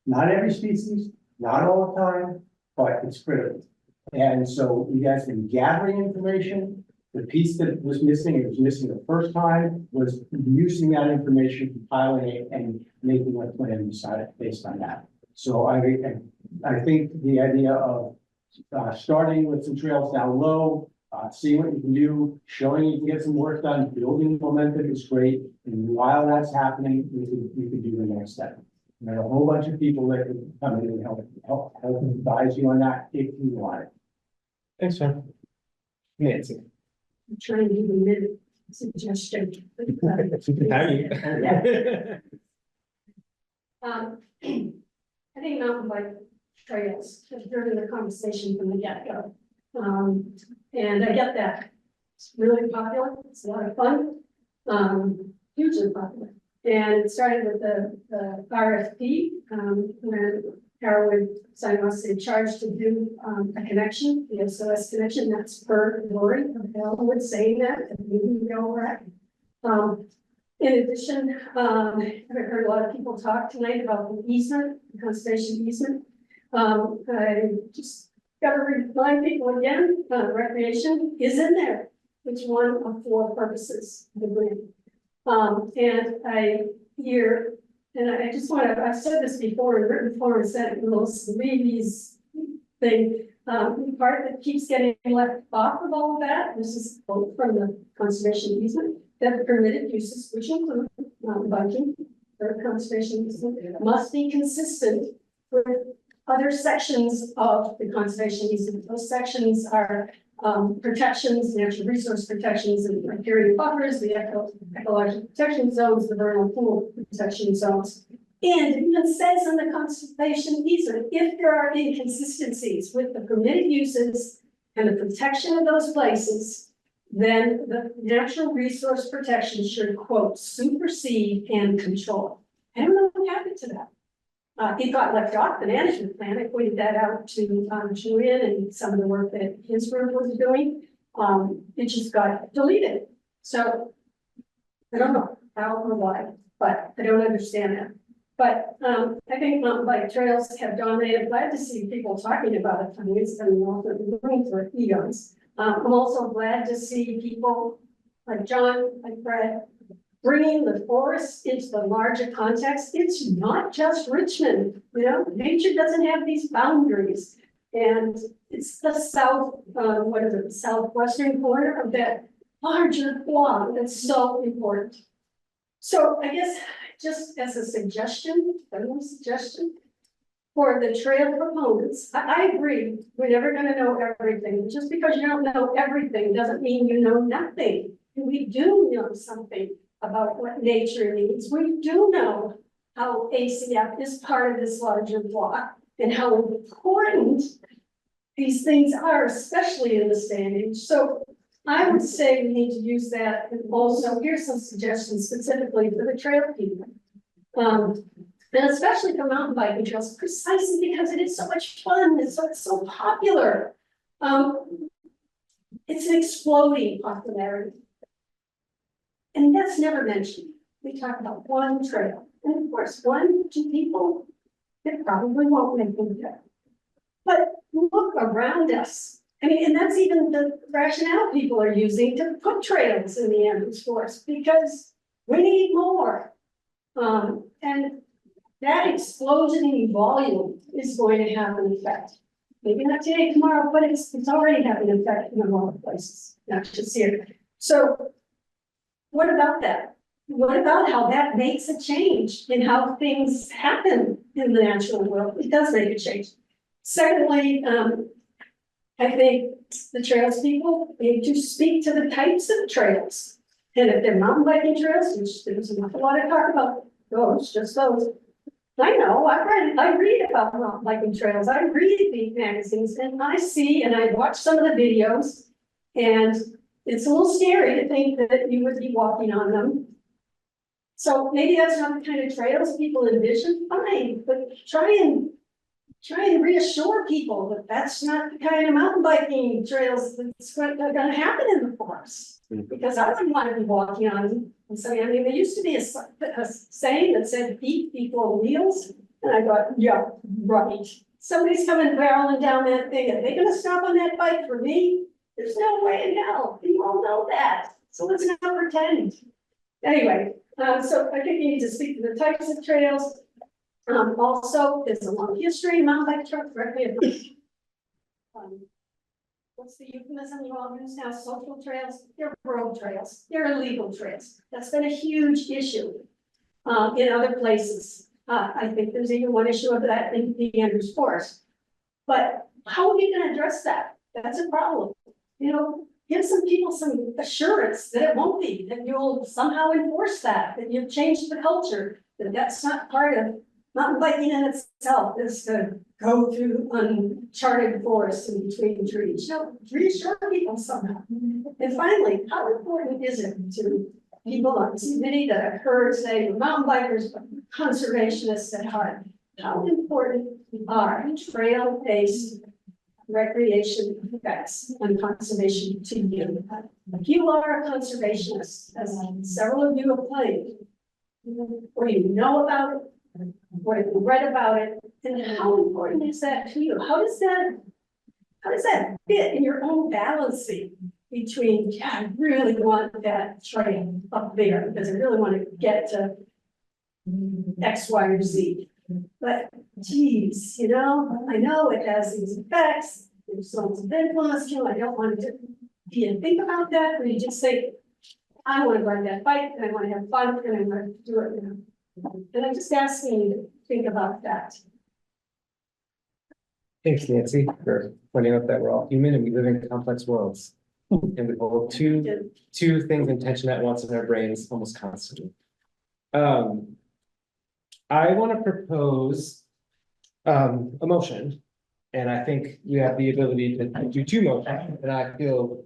Not every species, not all the time, but it's critical. And so you guys been gathering information. The piece that was missing, it was missing the first time, was using that information, compiling it, and making a plan based on that. So I think the idea of starting with some trails down low, seeing what you can do, showing you can get some work done, building momentum is great. And while that's happening, you could do the next step. And there are a whole bunch of people that could come in and help advise you on that if you want it. Thanks, sir. Nancy. I'm trying to give a minute suggestion. I think mountain bike trails have driven the conversation from the get-go. And I get that. It's really popular, it's a lot of fun, hugely popular. And it started with the RFP, when Carol was in charge to do a connection, the SOS connection, that's per Lori of Elwood saying that at the meeting we all were at. In addition, I've heard a lot of people talk tonight about the easement, the conservation easement. I just gotta remind people again, recreation is in there. It's one of 4 purposes of the grant. And I hear, and I just want to, I've said this before in written form, and said it in most Levy's thing, the part that keeps getting left off of all of that, this is both from the conservation easement, that the permitted uses, which include mountain biking or conservation easement, must be consistent with other sections of the conservation easement. Those sections are protections, natural resource protections, and riparian buffers, the ecological protection zones, the vernal pool protection zones. And it even says in the conservation easement, if there are inconsistencies with the permitted uses and the protection of those places, then the natural resource protection should, quote, supersede and control. I don't know what happened to that. It got left off the management plan. I pointed that out to Julian and some of the work that his group was doing. It just got deleted. So I don't know how or why, but I don't understand that. But I think mountain bike trails have dominated. I'm glad to see people talking about it. I mean, it's been doing for eons. I'm also glad to see people like John, like Brad, bringing the forest into the larger context. It's not just Richmond, you know, nature doesn't have these boundaries. And it's the south, what is it, southwestern corner of that larger block that's so important. So I guess just as a suggestion, for the trail proponents, I agree, we're never gonna know everything. Just because you don't know everything doesn't mean you know nothing. We do know something about what nature needs. We do know how ACF is part of this larger block and how important these things are, especially in this day and age. So I would say we need to use that. And also, here's some suggestions specifically for the trail people. And especially for mountain biking trails, precisely because it is so much fun, it's so popular. It's an exploding popularity. And that's never mentioned. We talk about one trail, and of course, 1, 2 people, it probably won't make them good. But look around us. I mean, and that's even the rationale people are using to put trails in the Andrews Forest, because we need more. And that explosion in volume is going to have an effect. Maybe not today, tomorrow, but it's already having an effect in a lot of places, not just here. So what about that? What about how that makes a change in how things happen in the natural world? It does make a change. Secondly, I think the trails people need to speak to the types of trails. And if they're mountain biking trails, which there's not a lot of talk about those, just those. I know, I read about mountain biking trails. I read the magazines and I see and I watch some of the videos. And it's a little scary to think that you would be walking on them. So maybe that's not the kind of trails people envision, fine, but try and reassure people that that's not the kind of mountain biking trails that's going to happen in the forest. Because I wouldn't want to be walking on. And so, I mean, there used to be a saying that said feet before wheels. And I thought, yeah, right. Somebody's coming barreling down that thing. Are they going to stop on that bike for me? There's no way in hell. You all know that. So let's not pretend. Anyway, so I think you need to speak to the types of trails. Also, there's a long history in mountain bike trails. what's the euphemism you all use now, social trails, they're road trails, they're illegal trails. That's been a huge issue in other places. I think there's even one issue of that in the Andrews Forest. But how are we gonna address that? That's a problem. You know, give some people some assurance that it won't be, that you'll somehow enforce that you've changed the culture, that that's not part of mountain biking in itself, is to go through uncharted forests in between trees. You know, reassure people somehow. And finally, how important is it to people on this committee that I've heard say we're mountain bikers, but conservationists at heart? How important are trail-based recreation effects on conservation to you? If you are a conservationist, as several of you have claimed, what do you know about it? What have you read about it? And how important is that to you? How does that fit in your own balancing between, yeah, I really want that trail up there because I really want to get to X, Y, or Z. But geez, you know, I know it has these effects, there's sorts of influence, you know, I don't want to, do you think about that, or you just say, I want to ride that bike, and I want to have fun, and I want to do it, you know. And I'm just asking you to think about that. Thanks, Nancy, for pointing out that we're all human and we live in complex worlds. And we hold two things in tension at once in our brains almost constantly. I want to propose a motion, and I think we have the ability to do two motions, and I feel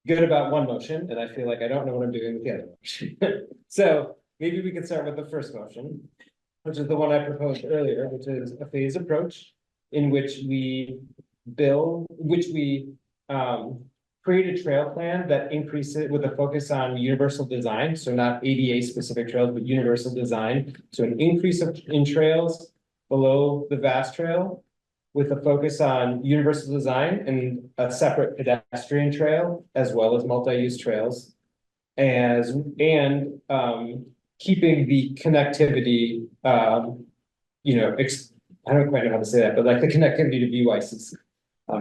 good about one motion, and I feel like I don't know what I'm doing with the other motion. So maybe we can start with the first motion, which is the one I proposed earlier, which is a phased approach in which we create a trail plan that increases with a focus on universal design, so not ADA specific trails, but universal design. So an increase in trails below the vast trail with a focus on universal design and a separate pedestrian trail as well as multi-use trails. And keeping the connectivity, you know, I don't quite know how to say that, but like the connectivity to VYCC.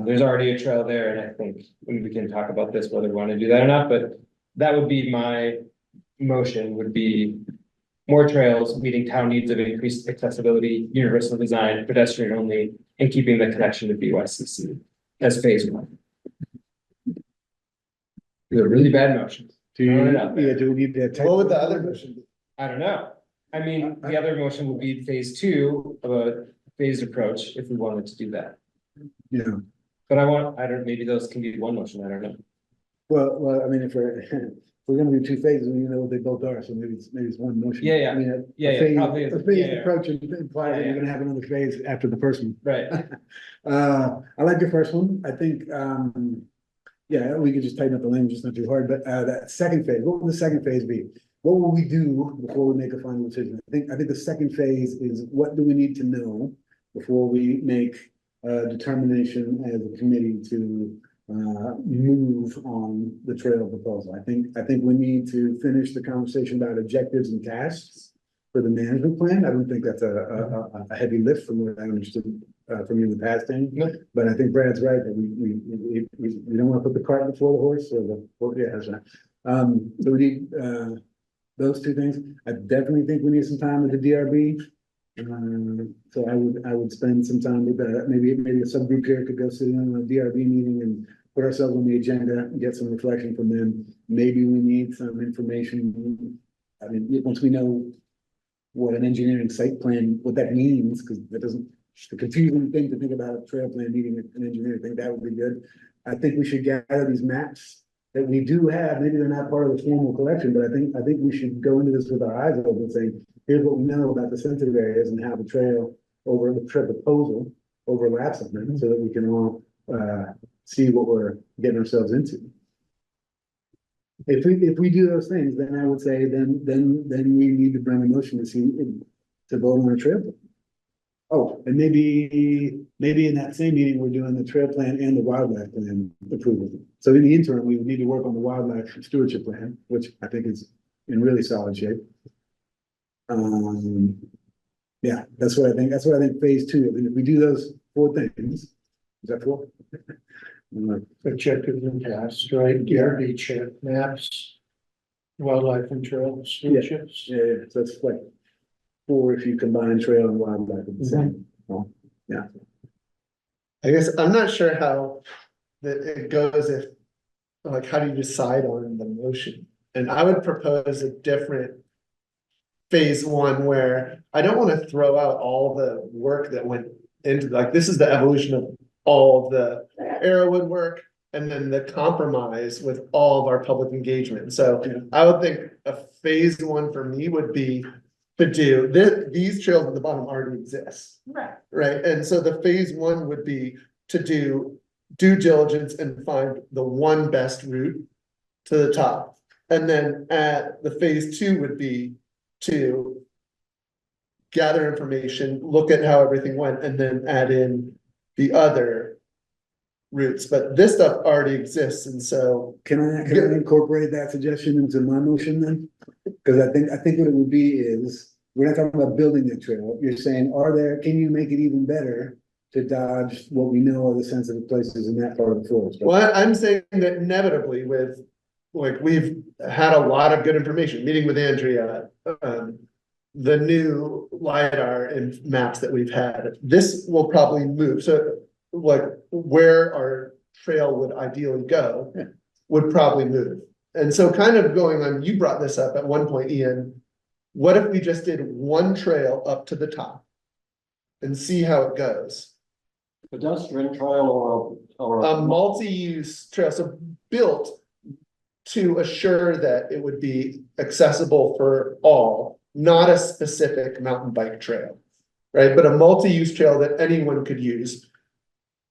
There's already a trail there, and I think we can talk about this, whether we want to do that or not, but that would be my motion, would be more trails meeting town needs of increased accessibility, universal design, pedestrian only, and keeping the connection to BYCC as phase one. These are really bad motions. Do we need that? What would the other motion be? I don't know. I mean, the other motion would be phase two of a phased approach if we wanted to do that. Yeah, But maybe those can be one motion, I don't know. well, I mean, if we're gonna do two phases, we know what they both are, so maybe it's one motion. Yeah. I mean, Probably. a phased approach implies that you're gonna have another phase after the first one. Right. I like your first one. I think, yeah, we could just tighten up the language, it's not too hard, but, that second phase, what would the second phase be? What will we do before we make a final decision? I think the second phase is what do we need to know before we make a determination as a committee to, move on the trail proposal. I think we need to finish the conversation about objectives and tasks for the management plan. I don't think that's a heavy lift from what I understood from you in the past, Danny. No. But I think Brad's right that we don't want to put the cart before the horse, yeah, that's right. So we need those two things. I definitely think we need some time with the DRB. So I would spend some time with maybe a subgroup here could go sit in on a DRB meeting and put ourselves on the agenda and get some reflection from them. Maybe we need some information. I mean, once we know what an engineering site plan, what that means, because that doesn't, the confusing thing to think about a trail plan needing an engineer, I think that would be good. I think we should gather these maps that we do have. Maybe they're not part of the formal collection, but I think we should go into this with our eyes open, saying, here's what we know about the sensitive areas and how the trail proposal overlaps on them, so that we can all see what we're getting ourselves into. If we do those things, then I would say then we need to bring a motion to vote on a trail plan. Oh, and maybe in that same meeting, we're doing the trail plan and the wildlife plan approval. So in the interim, we would need to work on the wildlife stewardship plan, which I think is in really solid shape. Yeah, that's what I think. That's what I think phase two. I mean, if we do those four things, is that four? Objectives and tasks, right? DRB check, maps, wildlife and trail stewardships. Yeah, so it's like 4 if you combine trail and wildlife at the same. Yeah. I guess I'm not sure how that it goes if, like, how do you decide on the motion? And I would propose a different phase one where I don't want to throw out all the work that went into, like, this is the evolution of all of the Arrowwood work and then the compromise with all of our public engagement. So I would think a phase one for me would be to do these trails at the bottom already exist. Right. Right, and so the phase one would be to do due diligence and find the one best route to the top. And then at the phase two would be to gather information, look at how everything went, and then add in the other routes. But this stuff already exists, and so Can I incorporate that suggestion into my motion then? Cause I think what it would be is, we're not talking about building the trail. You're saying, can you make it even better to dodge what we know are the sensitive places in that part of the forest? well, I'm saying that inevitably with, like, we've had a lot of good information, meeting with Andrea, the new LiDAR and maps that we've had, this will probably move. So like where our trail would ideally go would probably move. And so kind of going on, you brought this up at one point, Ian, what if we just did one trail up to the top and see how it goes? Pedestrian trail or A multi-use trail, so built to assure that it would be accessible for all, not a specific mountain bike trail, right? But a multi-use trail that anyone could use.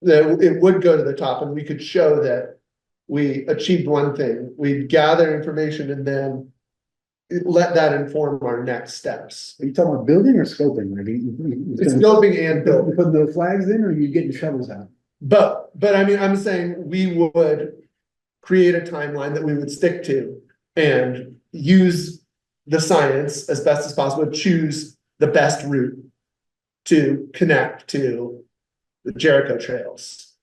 That it would go to the top and we could show that we achieved one thing. We'd gather information and then let that inform our next steps. Are you talking about building or scoping? It's scoping and You building. putting the flags in, or you getting shovels out? But I mean, I'm saying we would create a timeline that we would stick to and use the science as best as possible, choose the best route to connect to the Jericho trails.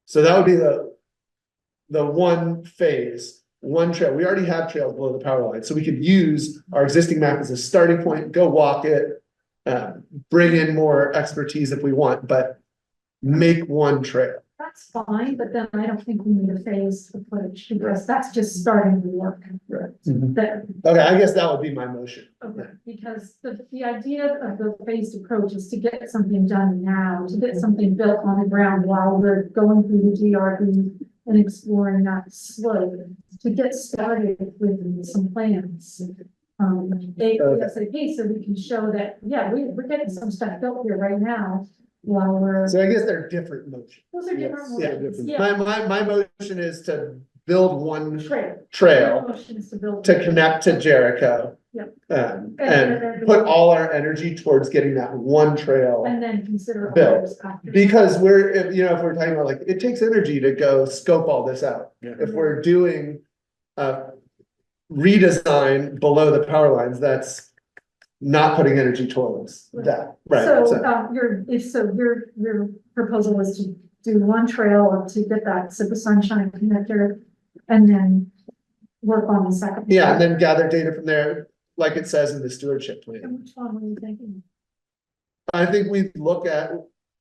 So that would be the one phase, one trail. We already have trails below the power line, so we could use our existing map as a starting point, go walk it, bring in more expertise if we want, but make one trail. That's fine, but then I don't think we need a phased approach because that's just starting the work. Right. That, Okay, I guess that would be my motion. okay, because the idea of the phased approach is to get something done now, to get something built on the ground while we're going through the DRB and exploring that slope, to get started with some plans. ASAP, so we can show that, yeah, we're getting some stuff built here right now. While we're, So I guess they're different motions. those are different Yeah, motions, My motion is to build one Trail. trail Motion is to build. to connect to Jericho. Yep. And put all our energy towards getting that one trail. And then consider. Built. others after. Because if we're talking about, like, it takes energy to go scope all this out. If we're doing redesign below the power lines, that's not putting energy towards that, right? So your proposal was to do one trail to get that Super Sunshine connector and then work on the second. Yeah, and then gather data from there, like it says in the stewardship plan. And which one were you thinking? I think we look at,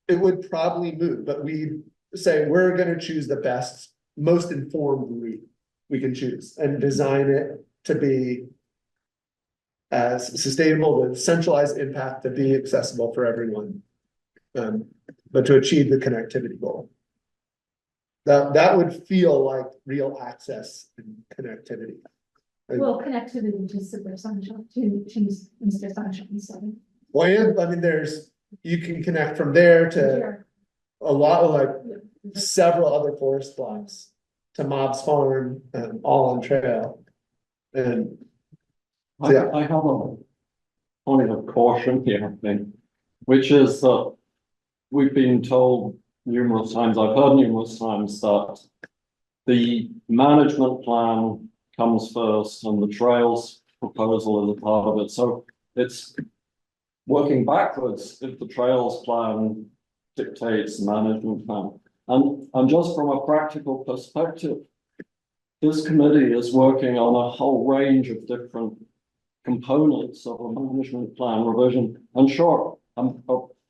it would probably move, but we say, we're gonna choose the best, most informed route we can choose and design it to be as sustainable, with centralized impact, to be accessible for everyone. But to achieve the connectivity goal. That would feel like real access and connectivity. Well, connectivity to Super Sunshine, to Mr. Sunshine, so. Well, yeah, I mean, you can connect from there to a lot of, like, several other forest blocks to Mob's Farm, all on trail. And I have a point of caution here, I think, which is that we've been told numerous times, I've heard numerous times, that the management plan comes first and the trails proposal is a part of it. So it's working backwards. If the trails plan dictates the management plan, And just from a practical perspective, this committee is working on a whole range of different components of a management plan revision. And sure, a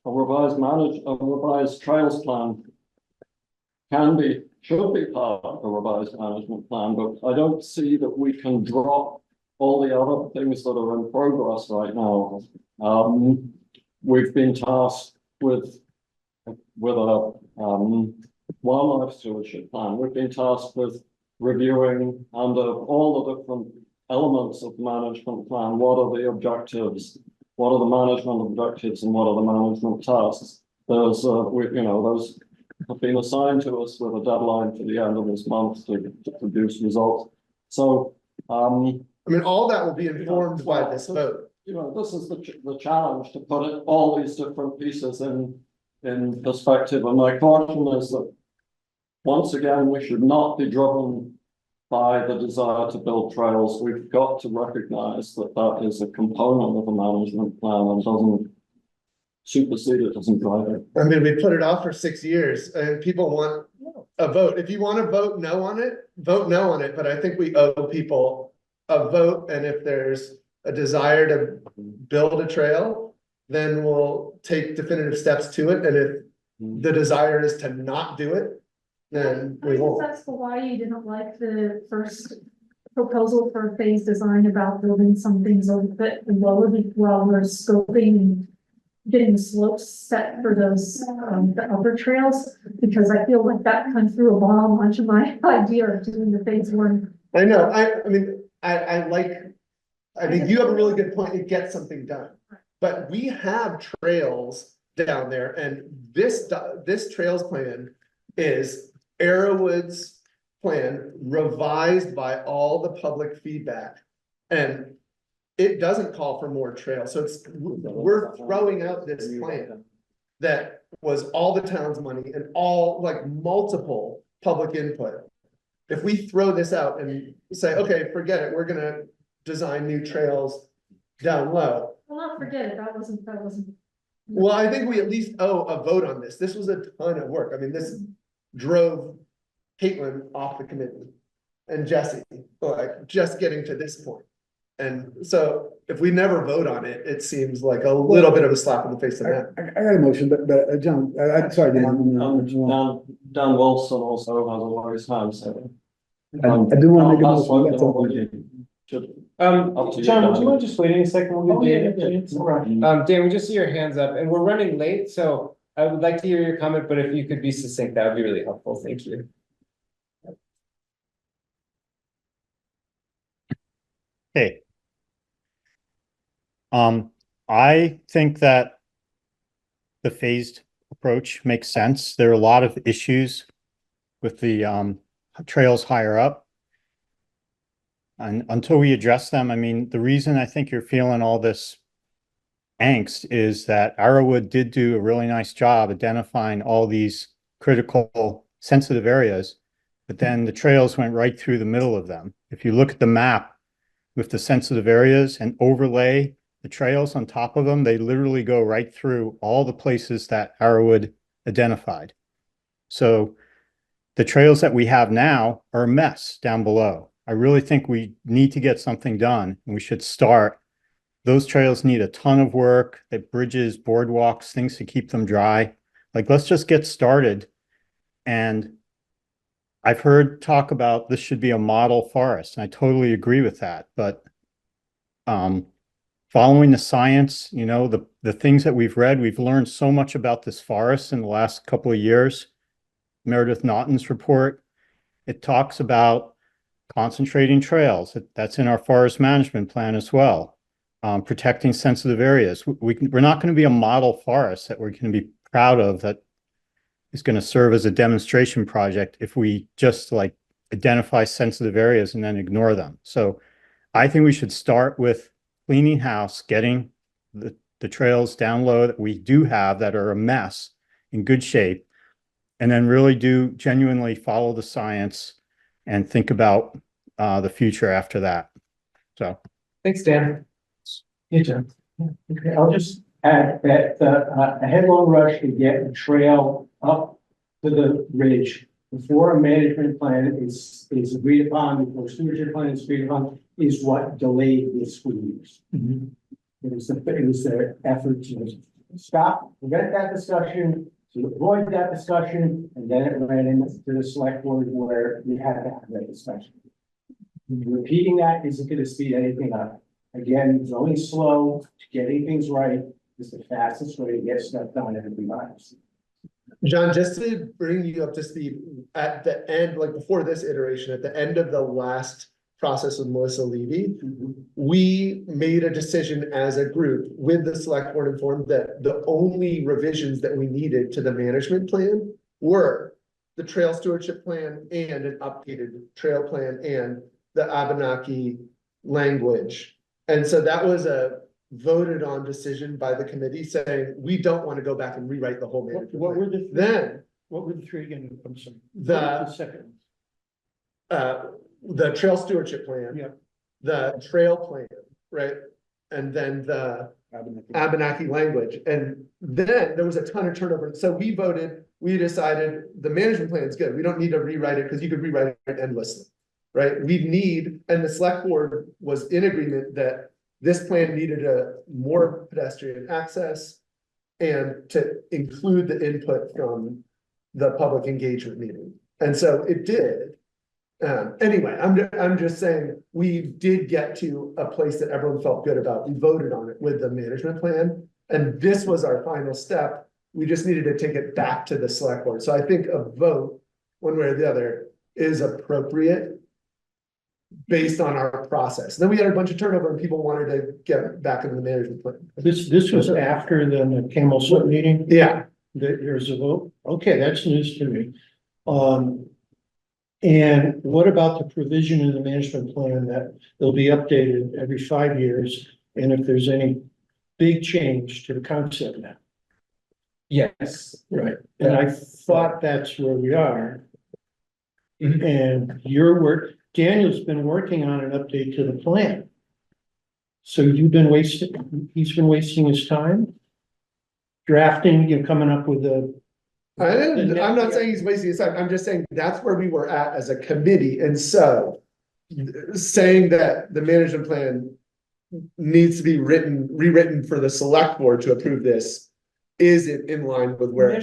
revised trails plan should be part of a revised management plan, but I don't see that we can drop all the other things that are in progress right now. We've been tasked with a wildlife stewardship plan. We've been tasked with reviewing under all the different elements of the management plan. What are the objectives? What are the management objectives and what are the management tasks? Those have been assigned to us with a deadline for the end of this month to produce results. So, I mean, all that will be informed by this vote. This is the challenge, to put all these different pieces in perspective. And my caution is that once again, we should not be driven by the desire to build trails. We've got to recognize that that is a component of a management plan and doesn't supersede it, doesn't drive it. I mean, we put it off for 6 years and people want a vote. If you want to vote no on it, vote no on it. But I think we owe people a vote. And if there's a desire to build a trail, then we'll take definitive steps to it. And if the desire is to not do it, then we won't. That's why you didn't like the first proposal for phase design about building some things a bit lower while we're scoping and getting the slopes set for those the upper trails, because I feel like that kind of threw a bomb onto my idea of doing the phase one. I know, I think you have a really good point. It gets something done, but we have trails down there, and this trails plan is Arrowwood's plan revised by all the public feedback, and it doesn't call for more trails. So we're throwing out this plan that was all the town's money and all like multiple public input. If we throw this out and say, okay, forget it, we're gonna design new trails down low. Well, not forget it, that wasn't. Well, I think we at least owe a vote on this. This was a ton of work. I mean, this drove Caitlin off the committee and Jesse, like just getting to this point. And so if we never vote on it, it seems like a little bit of a slap in the face to them. I got a motion, but John, I'm sorry. Dan Wilson also has a raised hand, so. I do want to make a motion. That's all. John, would you mind just waiting a second? We'll give Dan a chance. Right. Dan, we just see your hands up and we're running late, so I would like to hear your comment, but if you could be succinct, that would be really helpful. Thank you. Hey. I think that the phased approach makes sense. There are a lot of issues with the trails higher up. And until we address them, I mean, the reason I think you're feeling all this angst is that Arrowwood did do a really nice job identifying all these critical sensitive areas, but then the trails went right through the middle of them. If you look at the map with the sensitive areas and overlay the trails on top of them, they literally go right through all the places that Arrowwood identified. So the trails that we have now are a mess down below. I really think we need to get something done, and we should start. Those trails need a ton of work, the bridges, boardwalks, things to keep them dry. Like, let's just get started. And I've heard talk about this should be a model forest, and I totally agree with that. But following the science, you know, the things that we've read, we've learned so much about this forest in the last couple of years. Meredith Naughton's report, it talks about concentrating trails. That's in our forest management plan as well. Protecting sensitive areas. We're not going to be a model forest that we're going to be proud of that is going to serve as a demonstration project if we just like identify sensitive areas and then ignore them. So I think we should start with cleaning house, getting the trails down low that we do have that are a mess in good shape, and then really do genuinely follow the science and think about the future after that. So Thanks, Dan. Hey, John. Okay, I'll just add that a headlong rush to get a trail up for the ridge, before a management plan is agreed upon, before stewardship plan is agreed upon, is what delayed this for years. It was the effort to stop, prevent that discussion, to avoid that discussion, and then it ran into the select board where we had to have that discussion. Repeating that isn't gonna speed anything up. Again, going slow to getting things right is the fastest way to get stuff done in every lives. John, just to bring you up to speed, at the end, like before this iteration, at the end of the last process with Melissa Levy, we made a decision as a group with the select board informed that the only revisions that we needed to the management plan were the trail stewardship plan and an updated trail plan and the Abenaki language. And so that was a voted on decision by the committee saying, we don't want to go back and rewrite the whole management What were plan. the three? Then What were the three again? I'm sorry. The- second. the trail stewardship plan. Yeah. The trail plan, right? And then the Abenaki language. And then there was a ton of turnover. So we decided the management plan is good. We don't need to rewrite it because you could rewrite it endlessly, right? And the select board was in agreement that this plan needed a more pedestrian access and to include the input from the public engagement meeting. And so it did. Anyway, I'm just saying, we did get to a place that everyone felt good about. We voted on it with the management plan, and this was our final step. We just needed to take it back to the select board. So I think a vote, one way or the other, is appropriate based on our process. Then we had a bunch of turnover and people wanted to get back into the management plan. This was after the Camel Sub meeting? Yeah. There's a vote? Okay, that's news to me. And what about the provision in the management plan that it'll be updated every 5 years? And if there's any big change to the concept now? Yes. Right, and I thought that's where we are. And Daniel's been working on an update to the plan. So he's been wasting his time? Drafting, coming up with I'm not saying he's wasting his time. I'm just saying that's where we were at as a committee. And so saying that the management plan needs to be rewritten for the select board to approve this isn't in line with where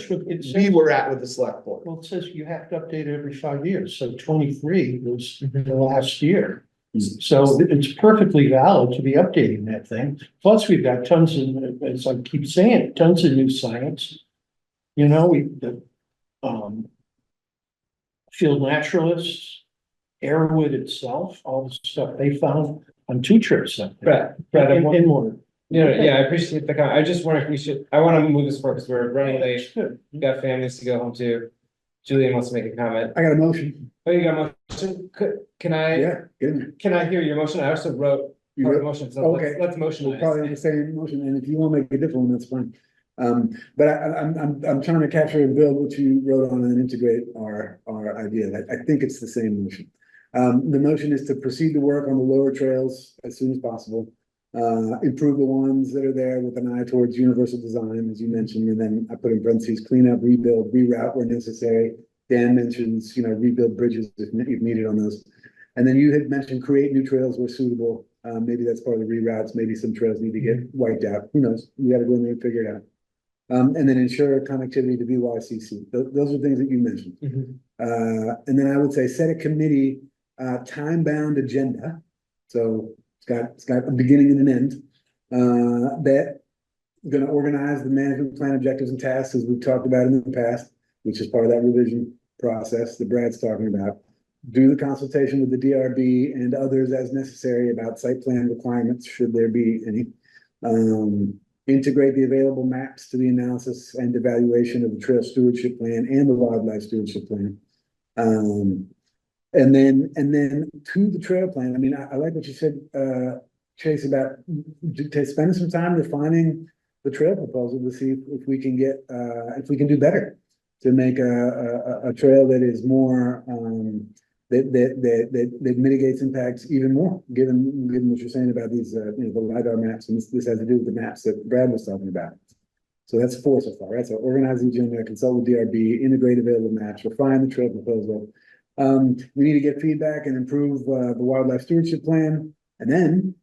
we were at with the select board. Well, it says you have to update it every 5 years, so 23 was the last year. So it's perfectly valid to be updating that thing. Plus, we've got tons of, as I keep saying, tons of new science. Field naturalists, Arrowwood itself, all the stuff they found on 2 trips. Brett, And more. Yeah, I appreciate the comment. I just wonder if I want to move this forward because we're running late. We got families to go home to. Julian wants to make a comment. I got a motion. Oh, you got a motion? Can I? Yeah, get in there. Can I hear your motion? I also wrote You part of wrote- the motion, so Okay. let's motion. We're probably on the same motion, and if you want to make a different one, that's fine. But I'm trying to capture and build what you wrote on and integrate our idea. I think it's the same motion. The motion is to proceed to work on the lower trails as soon as possible. Improve the ones that are there with an eye towards universal design, as you mentioned, and then I put in parentheses, clean up, rebuild, reroute where necessary. Dan mentions, rebuild bridges if needed on those. And then you had mentioned create new trails where suitable. Maybe that's part of the reroutes. Maybe some trails need to get wiped out. Who knows? We got to go in there and figure it out. And then ensure connectivity to BYCC. Those are things that you mentioned. And then I would say set a committee, time-bound agenda. So it's got a beginning and an end. That going to organize the management plan objectives and tasks as we've talked about in the past, which is part of that revision process that Brad's talking about. Do the consultation with the DRB and others as necessary about site plan requirements, should there be any. Integrate the available maps to the analysis and evaluation of the trail stewardship plan and the wildlife stewardship plan. And then to the trail plan. I mean, I like what you said, Chase, about spending some time refining the trail proposal to see if we can get, if we can do better to make a trail that is more, that mitigates impacts even more, given what you're saying about these, the LiDAR maps, and this has to do with the maps that Brad was talking about. So that's 4 so far, right? So organize the agenda, consult with DRB, integrate available maps, refine the trail proposal. We need to get feedback and improve, the wildlife stewardship plan, and then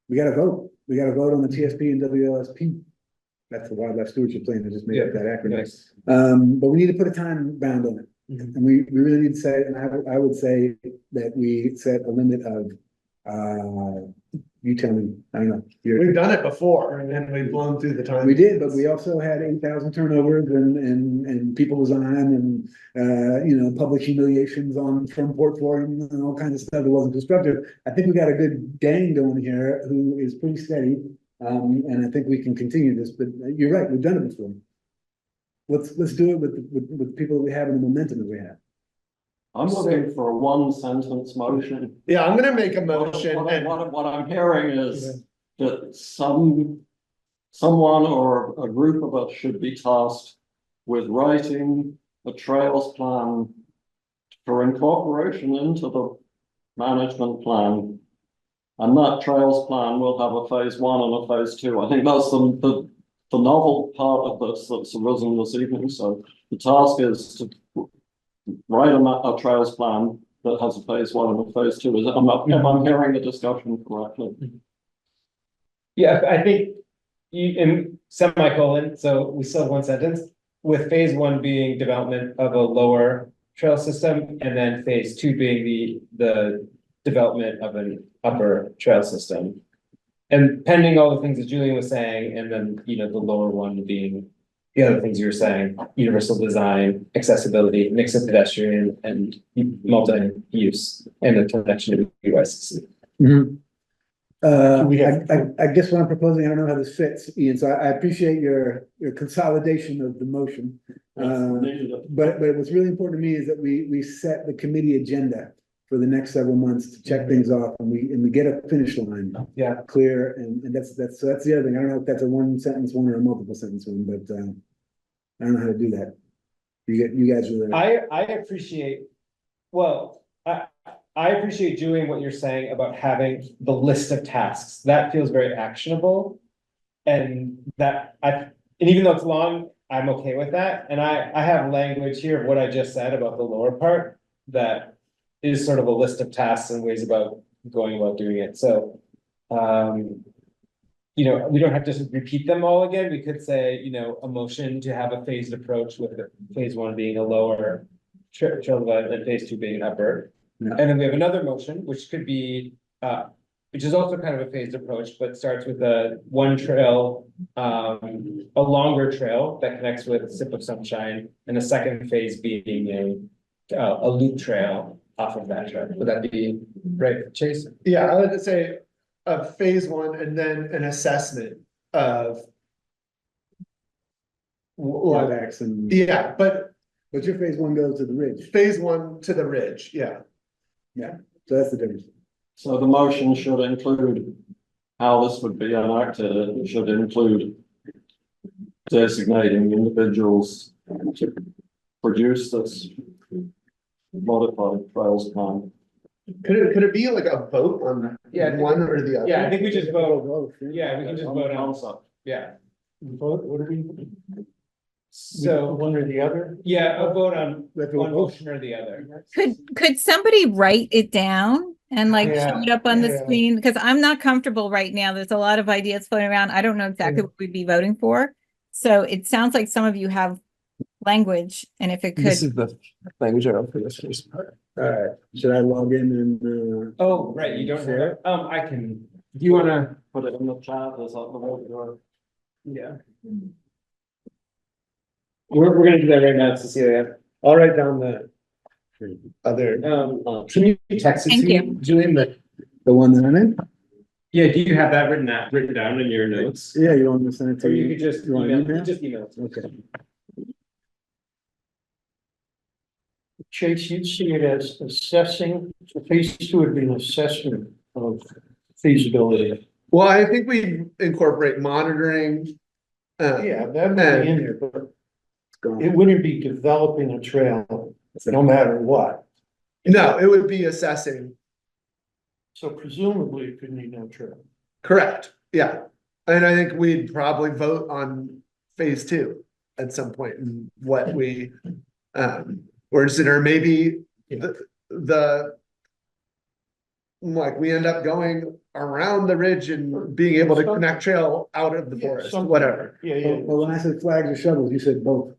we gotta vote. We gotta vote on the TSP and WLSP. That's the wildlife stewardship plan, I just made up that acronym. Nice. But we need to put a time bound on it. And we really need to say, and I would say that we set a limit of, you tell me, I don't know. We've done it before and then we've blown through the time. We did, but we also had 8,000 turnovers and people resign and, public humiliations from Port Forum and all kinds of stuff that wasn't constructive. I think we got a good gang going here who is pretty steady. And I think we can continue this, but you're right, we've done it before. Let's do it with people that we have and the momentum that we have. I'm looking for a 1-sentence motion. Yeah, I'm gonna make a motion and. What I'm hearing is that someone or a group of us should be tasked with writing a trails plan for incorporation into the management plan. And that trails plan will have a phase 1 and a phase 2. I think that's the novel part of this that's arisen this evening. So the task is to write a trails plan that has a phase 1 and a phase 2. Am I hearing the discussion correctly? Yeah, I think in semicolon, so we still have 1 sentence, with phase 1 being development of a lower trail system, and then phase 2 being the development of an upper trail system. And pending all the things that Julian was saying, and then, the lower one being the other things you were saying, universal design, accessibility, mix of pedestrian and multi-use, and the connection to UICC. I guess what I'm proposing, I don't know how this fits, Ian, so I appreciate your consolidation of the motion. But what's really important to me is that we set the committee agenda for the next several months to check things off, and we get a finish line. Yeah. Clear, and that's the other thing. I don't know if that's a 1-sentence one or a multiple sentence one, but I don't know how to do that. You guys really. I appreciate, well, I appreciate doing what you're saying about having the list of tasks. That feels very actionable. And even though it's long, I'm okay with that. And I have language here of what I just said about the lower part that is sort of a list of tasks and ways about going about doing it. So, we don't have to repeat them all again. We could say, a motion to have a phased approach with phase 1 being a lower trail development and phase 2 being an upper. Yeah. And then we have another motion, which could be, which is also kind of a phased approach, but starts with one trail, a longer trail that connects with Sip of Sunshine, and the second phase being a loop trail off of that trail. Would that be right, Chase? Yeah, I would say phase 1 and then an assessment of. Drawbacks and. Yeah, but your phase 1 goes to the ridge. Phase 1 to the ridge, yeah. Yeah, so that's the difference. So the motion should include how this would be enacted. It should include designating individuals to produce this modified trails plan. Could it be like a vote on one or the other? Yeah, I think we just vote. Yeah, we can just vote on. Yeah. Vote, what do we? So one or the other? Yeah, a vote on one motion or the other. Could somebody write it down and show it up on the screen? Because I'm not comfortable right now. There's a lot of ideas floating around. I don't know exactly what we'd be voting for. So it sounds like some of you have language, and if it could. This is the language I wrote for this first part. All right, should I log in and? Oh, right, you don't have it. I can. Do you wanna put it in the chat? Is that the way to go? Yeah. We're gonna do that right now, Cecilia. I'll write down the other, can you text it to me, Julian, the one that I'm in? Yeah, do you have that written down in your notes? Yeah, you want me to send it to Or you? you could just email? email it. Okay. Chase, you'd see it as assessing, so phase 2 would be an assessment of feasibility. Well, I think we incorporate monitoring. Yeah, that would be in there, but it wouldn't be developing a trail no matter what. No, it would be assessing. So presumably it could need no trail. Correct, yeah. And I think we'd probably vote on phase two at some point and what we, or is it, or maybe the like we end up going around the ridge and being able to connect trail out of the forest, whatever. Well, when I said flags or shovels, you said both.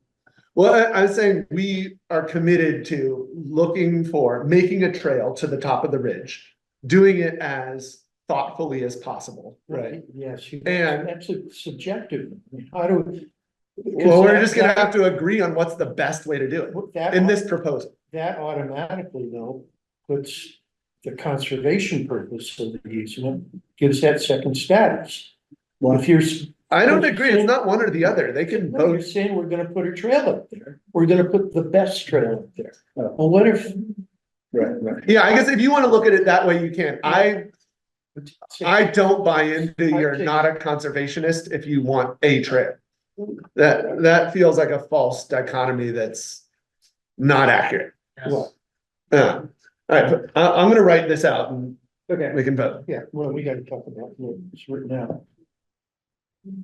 Well, I was saying we are committed to looking for making a trail to the top of the ridge, doing it as thoughtfully as possible, right? Yes, And- that's a subjective. How do? Well, we're just gonna have to agree on what's the best way to do it in this proposal. That automatically though, puts the conservation purpose of the easement, gives that second status. Well, if you're. I don't agree. It's not one or the other. They can No, you're both. saying we're gonna put a trail up there. We're gonna put the best trail up there. Well, what if? Right. Yeah, I guess if you wanna look at it that way, you can. I don't buy into you're not a conservationist if you want a trail. That feels like a false dichotomy that's not accurate. Yes. All right, I'm gonna write this out and Okay. we can vote. Yeah, well, we gotta talk about it. It's written out.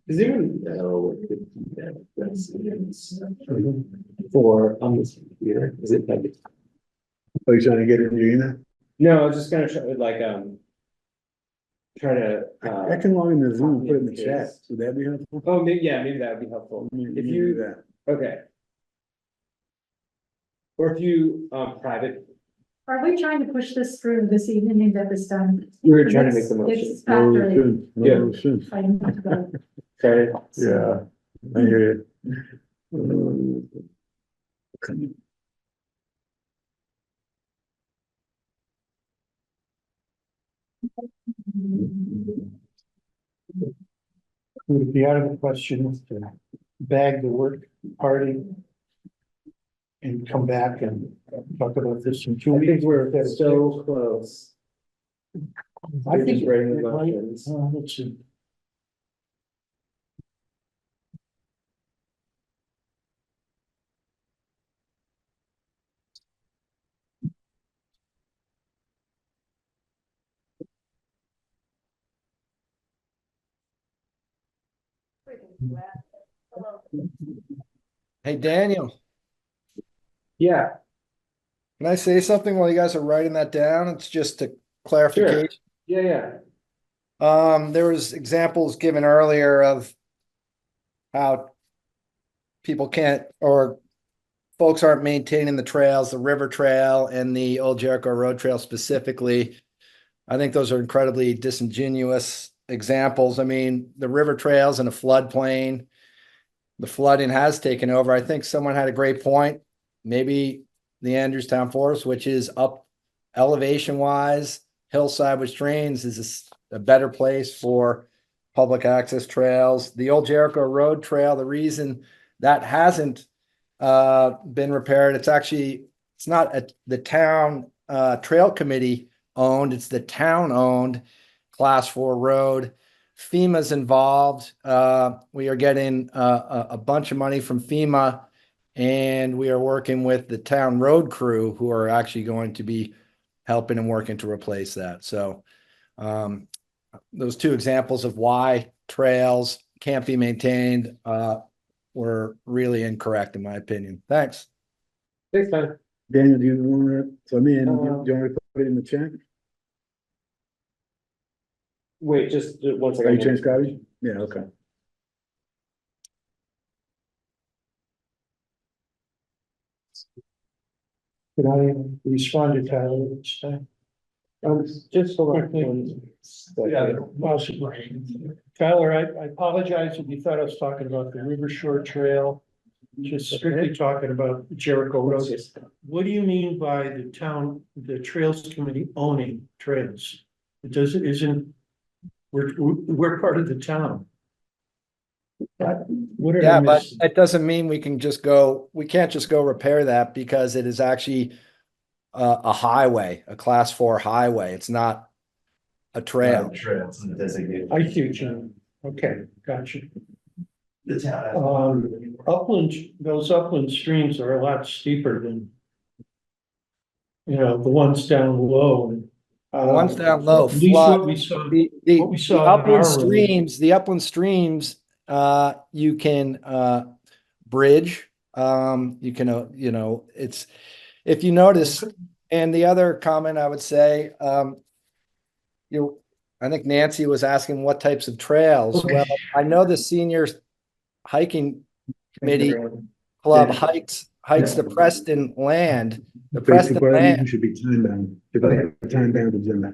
Does anyone know that's for on this computer? Is it like? Are you trying to get it in your email? No, I was just gonna try like try to. I can log into Zoom and put it in the chat. Would that be helpful? Oh, maybe, yeah, maybe that would be helpful. If Do you, that. okay. Or if you, private, Are we trying to push this through this evening and get this done? we were trying to make the motion. It's after Yeah. I need to go. Sorry. Yeah, I hear you. Would it be out of the question to bag the work party? And come back and talk about this in 2 I weeks? think we're so close. I We're think just writing the it might- motions. let's see. Hey, Daniel, Yeah, can I say something while you guys are writing that down? It's just a clarification. yeah. There was examples given earlier of how people can't, or folks aren't maintaining the trails, the river trail and the Old Jericho Road Trail specifically. I think those are incredibly disingenuous examples. I mean, the river trails in a floodplain, the flooding has taken over. I think someone had a great point. Maybe the Andrews Town Forest, which is up elevation wise, hillside with streams, is a better place for public access trails. The Old Jericho Road Trail, the reason that hasn't been repaired, it's not the town trail committee owned, it's the town owned class 4 road. FEMA's involved. We are getting a bunch of money from FEMA, and we are working with the town road crew who are actually going to be helping and working to replace that. So those two examples of why trails can't be maintained were really incorrect in my opinion. Thanks. Thanks, man. Daniel, do you want to, so me and, do you want to put it in the chat? Wait, just 1 Are second. you transcribing? Yeah, okay. Could I respond to Tyler this time? Just hold on. Quickly. Yeah. Possibly. Tyler, I apologize if you thought I was talking about the River Shore Trail. Just strictly talking about Jericho Road. What do you mean by the town, the Trails Committee owning trails? We're part of the town. What did I Yeah, but miss? it doesn't mean we can't just go repair that because it is actually a highway, a class 4 highway. It's not a trail. Trails and designated. I see what you mean. Okay, gotcha. The town. Upland, those upland streams are a lot steeper than, the ones down low. The ones down low At least flood. what we saw. The what we saw in our upland streams you can bridge. You can, you know, it's, if you notice, and the other comment I would say, I think Nancy was asking what types of trails. Okay. Well, I know the senior hiking committee club hikes the Preston land. The Preston land, should be time bound, time bound agenda.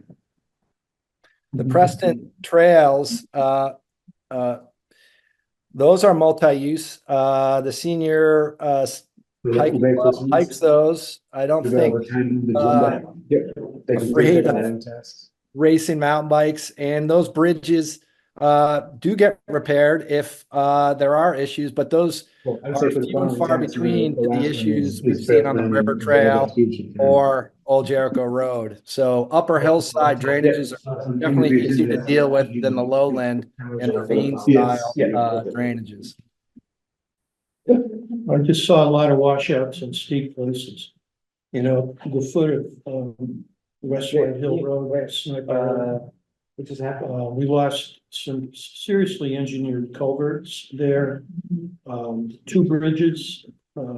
the Preston trails, those are multi-use. The senior hiking club hikes those. I don't think afraid of racing mountain bikes, and those bridges do get repaired if there are issues, but those are few and far between to the issues we've seen on the river trail or Old Jericho Road. So upper hillside drainages are definitely easier to deal with than the lowland and ravine style drainages. I just saw a lot of washouts in steep places. You know, the foot of West Red Hill Road, Sniper. Which has happened. We lost some seriously engineered culverts there. 2 bridges.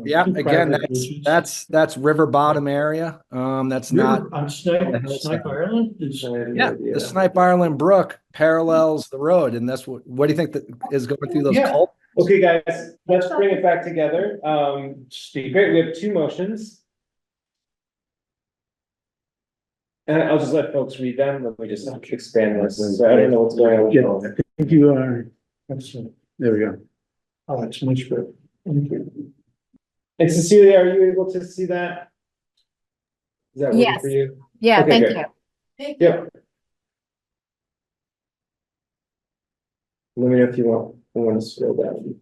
Yeah, 2 again, private bridges. that's river bottom area. That's not. On Snipe Island is. The Snipe Island Brook parallels the road, and that's what do you think that is going through those Yeah. culverts? Okay, guys, let's bring it back together. Great, we have 2 motions. And I'll just let folks read them, let me just expand this, so I don't know what's going on. Yeah, I think you are, there we go. Oh, it's much better. Thank you. And Cecilia, are you able to see that? Is that working Yes. for you? Yeah, Okay, thank good. you. Yep. Let me know if you want to scroll down.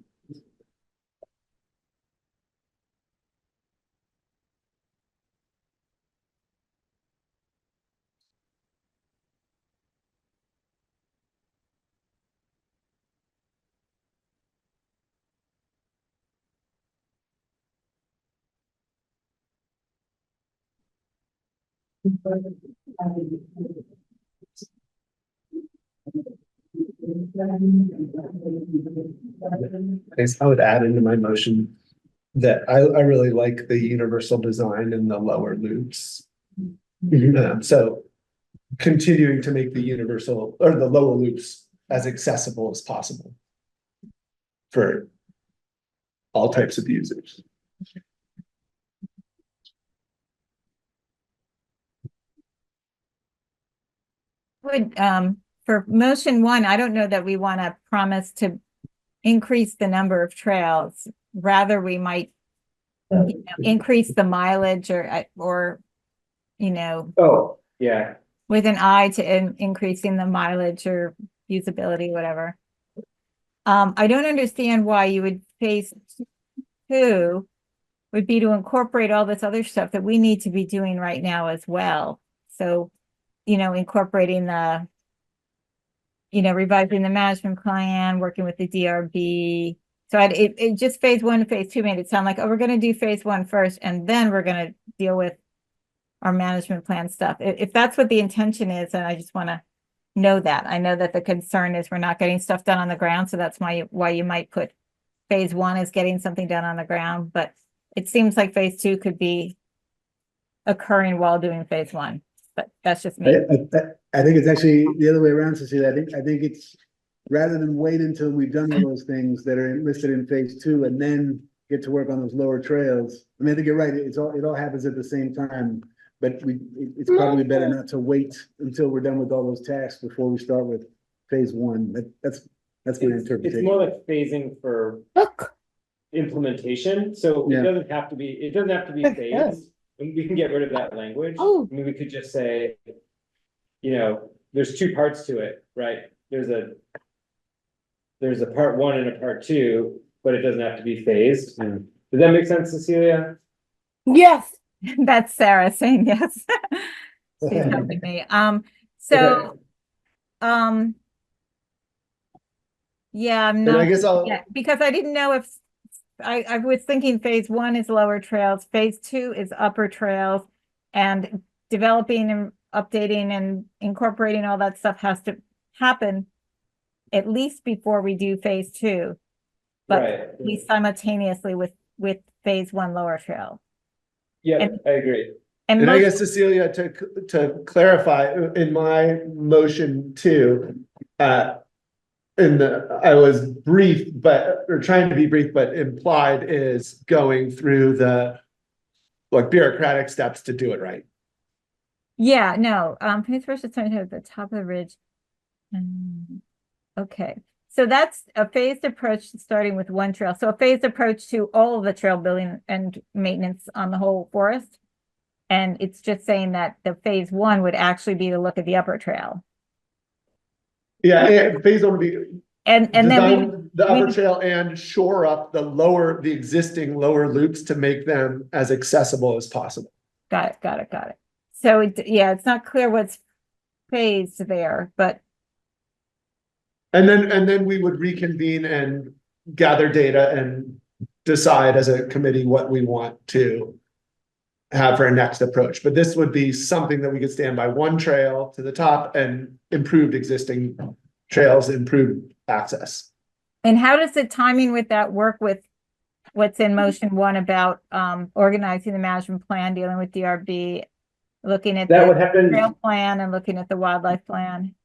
I would add into my motion that I really like the universal design in the lower loops. So continuing to make the universal or the lower loops as accessible as possible for all types of users. Would, for motion 1, I don't know that we want to promise to increase the number of trails. Rather, we might increase the mileage or, you know, Oh, yeah. with an eye to increasing the mileage or usability, whatever. I don't understand why you would phase 2 would be to incorporate all this other stuff that we need to be doing right now as well. So, you know, incorporating the, you know, revising the management plan, working with the DRB. So it just phase 1 and phase 2 made it sound like, oh, we're going to do phase 1 first, and then we're going to deal with our management plan stuff. If that's what the intention is, then I just want to know that. I know that the concern is we're not getting stuff done on the ground, so that's why you might put phase 1 is getting something done on the ground, but it seems like phase 2 could be occurring while doing phase 1. But that's just me. I think it's actually the other way around, Cecilia. I think it's rather than wait until we've done all those things that are listed in phase 2 and then get to work on those lower trails. I mean, I think you're right. It all happens at the same time, but it's probably better not to wait until we're done with all those tasks before we start with phase 1. That's my interpretation. It's more like phasing for implementation, so it doesn't have to be phased. And we can get rid of that language. I mean, we could just say, you know, there's 2 parts to it, right? There's a part 1 and a part 2, but it doesn't have to be phased. Does that make sense, Cecilia? Yes, that's Sarah saying yes. She's helping me. So, yeah, I'm not. I guess because I didn't know if I was thinking phase 1 is lower trails, phase 2 is upper trails, and developing and updating and incorporating all that stuff has to happen at least before we do phase two. But Right. at least simultaneously with phase one lower trail. Yeah, And- I agree. And And I most, guess Cecilia, to clarify, in my motion too, I was brief, or trying to be brief, but implied is going through the like bureaucratic steps to do it right. yeah, no, phase first is starting at the top of the ridge. Okay, so that's a phased approach to starting with one trail. So a phased approach to all of the trail building and maintenance on the whole forest. And it's just saying that the phase one would actually be to look at the upper trail. Yeah, and phase one would be And then design the upper we- trail and shore up the existing lower loops to make them as accessible as possible. got it. So yeah, it's not clear what's phased there, but And then we would reconvene and gather data and decide as a committee what we want to have for our next approach. But this would be something that we could stand by, one trail to the top and improved existing trails, improved access. and how does the timing with that work with what's in motion one about organizing the management plan, dealing with DRB, looking at That would the happen. trail plan and looking at the wildlife plan?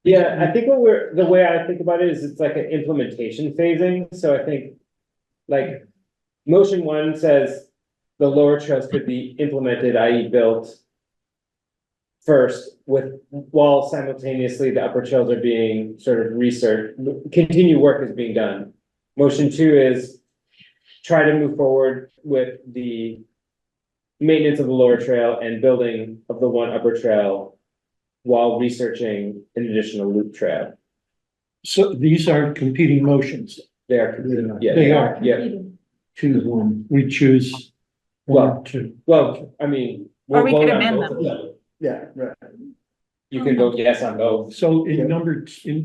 Yeah, I think the way I think about it is it's like an implementation phasing, so I think. Like, motion one says the lower trails could be implemented, i.e. built. First, while simultaneously the upper trails are being sort of researched, continued work is being done. Motion two is try to move forward with the maintenance of the lower trail and building of the one upper trail while researching an additional loop trail. So these aren't competing motions. They are, yeah. They are. Yeah, Choose one. We choose one or two. well, I mean. Or we we'll could vote on amend both them. of them. Yeah, right. You can vote yes on both. So in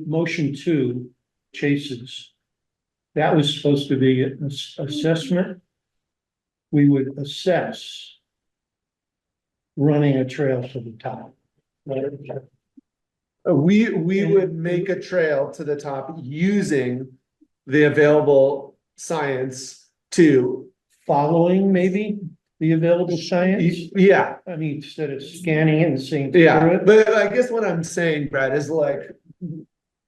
motion two, chases, that was supposed to be an assessment. We would assess running a trail to the top. We would make a trail to the top using the available science to, Following maybe the available science. yeah, I mean, instead of scanning it and seeing. yeah. through it. But I guess what I'm saying, Brad, is like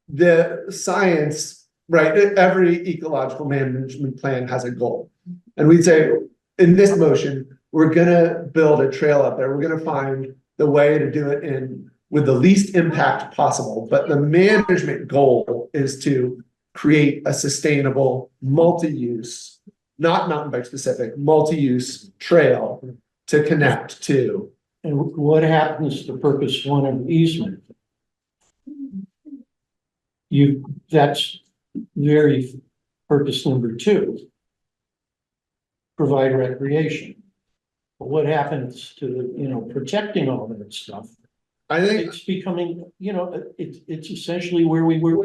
the science, right? Every ecological management plan has a goal. And we'd say, in this motion, we're gonna build a trail up there. We're gonna find the way to do it with the least impact possible. But the management goal is to create a sustainable multi-use, not mountain bike specific, multi-use trail to connect to. And what happens to purpose one of easement? That's very purpose number two. Provide recreation. But what happens to the, protecting all that stuff? I think It's becoming, it's essentially where we were.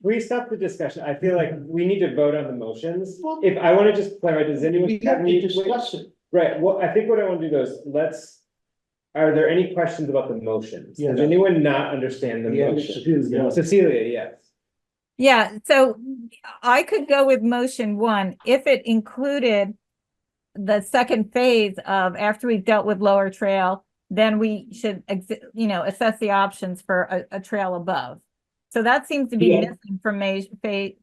We stopped the discussion. I feel like we need to vote on the motions. If I want to just clarify, does anyone? We have to discuss it. Right, well, I think what I want to do is, are there any questions about the motions? Yeah. Does anyone not understand the Yeah, motion? Cecilia, yes. Yeah, so I could go with motion one if it included the second phase of after we've dealt with lower trail, then we should, assess the options for a trail above. So that seems to be Yeah. missing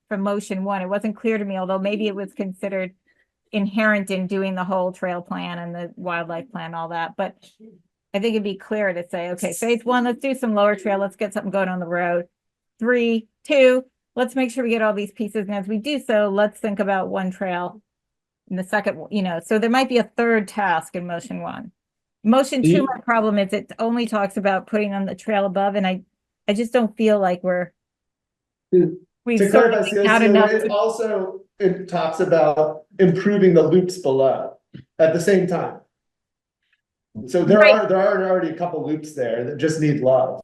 from motion one. It wasn't clear to me, although maybe it was considered inherent in doing the whole trail plan and the wildlife plan, all that. But I think it'd be clear to say, okay, phase one, let's do some lower trail. Let's get something going on the road. 3, 2, let's make sure we get all these pieces. And as we do so, let's think about one trail in the second, so there might be a third task in motion one. Motion two, my problem is it only talks about putting on the trail above, and I just don't feel like we've to sort clarify, of been out enough. it talks about improving the loops below at the same time. So there Right. are already a couple loops there that just need love.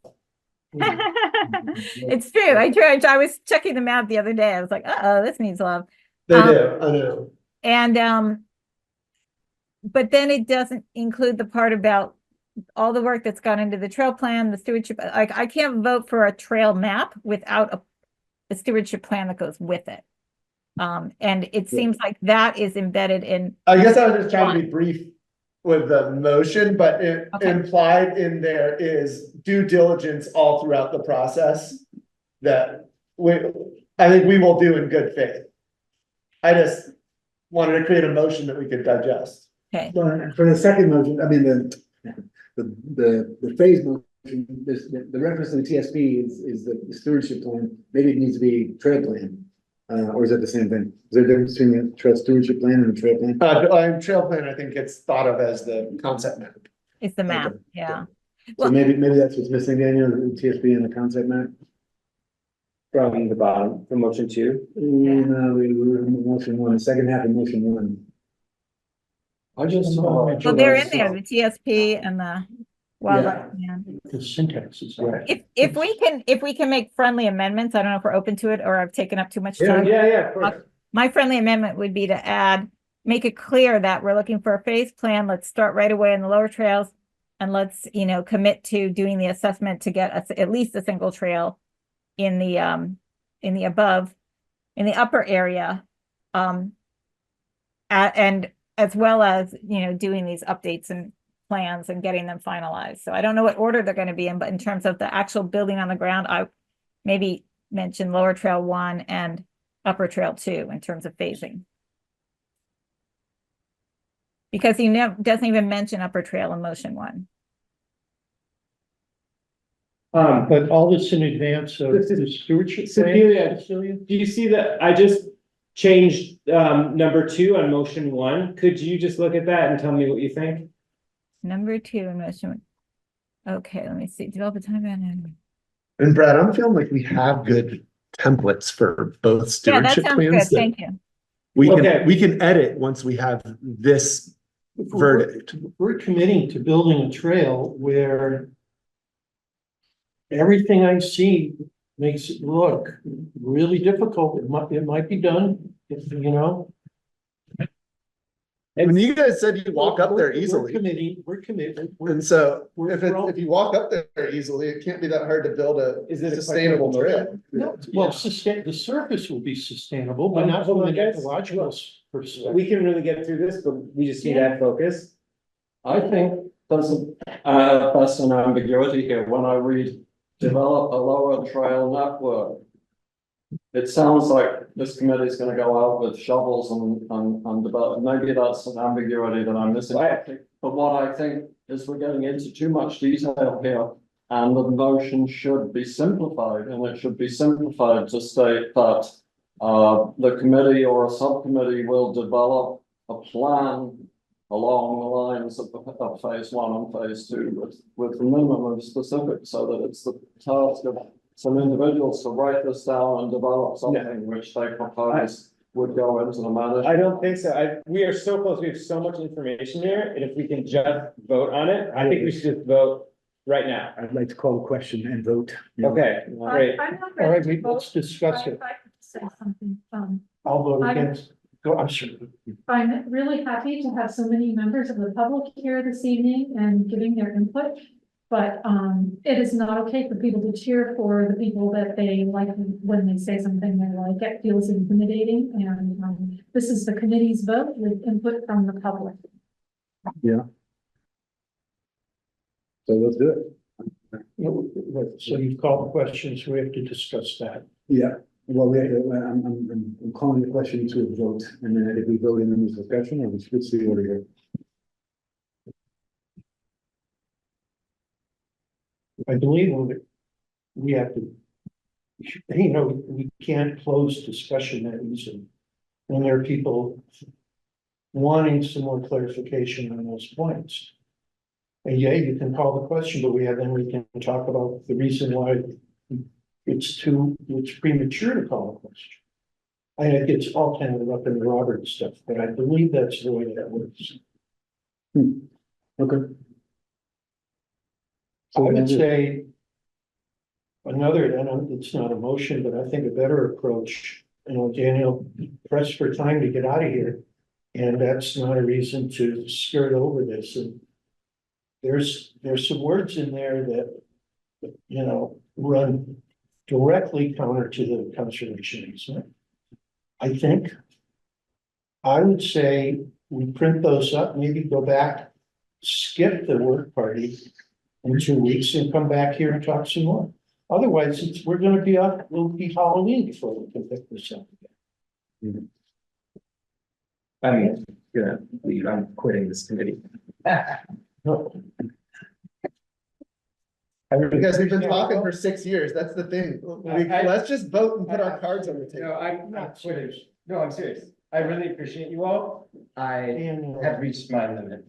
It's true. I was checking the map the other day. I was like, this needs love. They do, I know. And but then it doesn't include the part about all the work that's gone into the trail plan, the stewardship. Like, I can't vote for a trail map without the stewardship plan that goes with it. And it seems like that is embedded in, I guess I was just trying to be brief with the motion, but it implied in there is due diligence all throughout the process that I think we will do in good faith. I just wanted to create a motion that we could digest. okay, Well, for the second motion, I mean, the phase motion, the reference to the TSP is the stewardship plan, maybe it needs to be trail plan. Or is that the same thing? Is there a difference between the trail stewardship plan and the trail plan? Trail plan, I think gets thought of as the concept map. it's the map, Okay. yeah. So Well- maybe that's what's missing, Daniel, the TSP and the concept map? From the bottom, from motion 2. No, we were in motion one, the second half of motion one. I just. Well, they're in there, the TSP and the wildlife plan. The syntax is right. If we can make friendly amendments, I don't know if we're open to it or I've taken up too much Yeah, time. of course. My friendly amendment would be to add, make it clear that we're looking for a phase plan. Let's start right away in the lower trails. And let's, commit to doing the assessment to get us at least a single trail in the upper area. And as well as, doing these updates and plans and getting them finalized. So I don't know what order they're going to be in, but in terms of the actual building on the ground, I maybe mention lower trail 1 and upper trail 2 in terms of phasing. Because he doesn't even mention upper trail in motion 1. But all this in advance of the stewardship plan. Cecilia, do you see that I just changed number 2 on motion 1? Could you just look at that and tell me what you think? Number 2 in motion 1. Okay, let me see. Develop a timeline. And Brad, I'm feeling like we have good templates for both Yeah, that stewardship sounds good. plans. that Thank you. we can edit once we have this verdict. We're committing to building a trail where everything I see makes it look really difficult. It might be done, And you guys said you walk up there We're easily. We're committed. And so We're if you walk up there easily, it can't be that hard to build a Is it a sustainable trail. No, well, the surface will be sustainable, but not from an ecological perspective. We can really get through this, but we just need that focus. I think there's that's an ambiguity here. When I read develop a lower trail network, it sounds like this committee is going to go out with shovels and develop. Maybe that's an ambiguity that I'm missing. But what I think is we're getting into too much detail here, and the motion should be simplified, and it should be simplified to state that the committee or a subcommittee will develop a plan along the lines of phase 1 and phase 2 with a minimum of specifics, so that it's the task of some individuals to write this down and develop something which they propose would go into the management. I don't think so. We are so close. We have so much information here, and if we can just vote on it, I think we should just vote right now. I'd like to call the question and vote. Okay, great. I'm not All right, ready to vote. let's discuss it. If I could say something, I'll vote I'm- against. Go, I'm sorry. I'm really happy to have so many members of the public here this evening and giving their input. But it is not okay for people to cheer for the people that they like when they say something they like. It feels intimidating, and this is the committee's vote with input from the public. Yeah. So let's do it. So you've called the questions, we have to discuss that. Yeah, well, I'm calling the question to a vote, and then if we vote in this discussion, or we switch the order here. I believe we have to, we can't close discussion that easily. When there are people wanting some more clarification on those points. And yeah, you can call the question, but then we can talk about the reason why it's premature to call a question. I think it's all kind of up in the Robert stuff, but I believe that's the way that works. Okay. I would say it's not a motion, but I think a better approach, Daniel pressed for time to get out of here. And that's not a reason to skirt over this. And there's some words in there that, run directly counter to the conservation easement. I think. I would say we print those up, maybe go back, skip the work party in 2 weeks and come back here and talk some more. Otherwise, we're gonna be up, we'll be Halloween before we can pick this up again. I'm gonna leave, I'm quitting this committee. No. Because we've been talking for 6 years, that's the thing. Let's just vote and put our cards on the table. No, I'm not quitting. No, I'm serious. I really appreciate you all. I And, have reached my limit.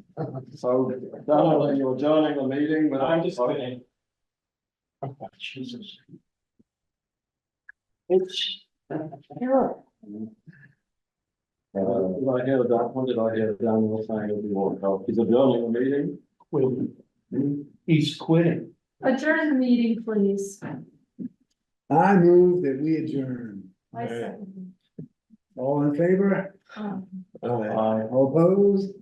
So, Daniel, you're adjourning the meeting, but I'm just quitting. oh, Jesus. It's terrible. Did I hear that? What did I hear Daniel saying as we walked off? He's adjourning the meeting? He's quitting. Adjourn the meeting, please. I move that we adjourn. I second. All in favor? Um, All opposed?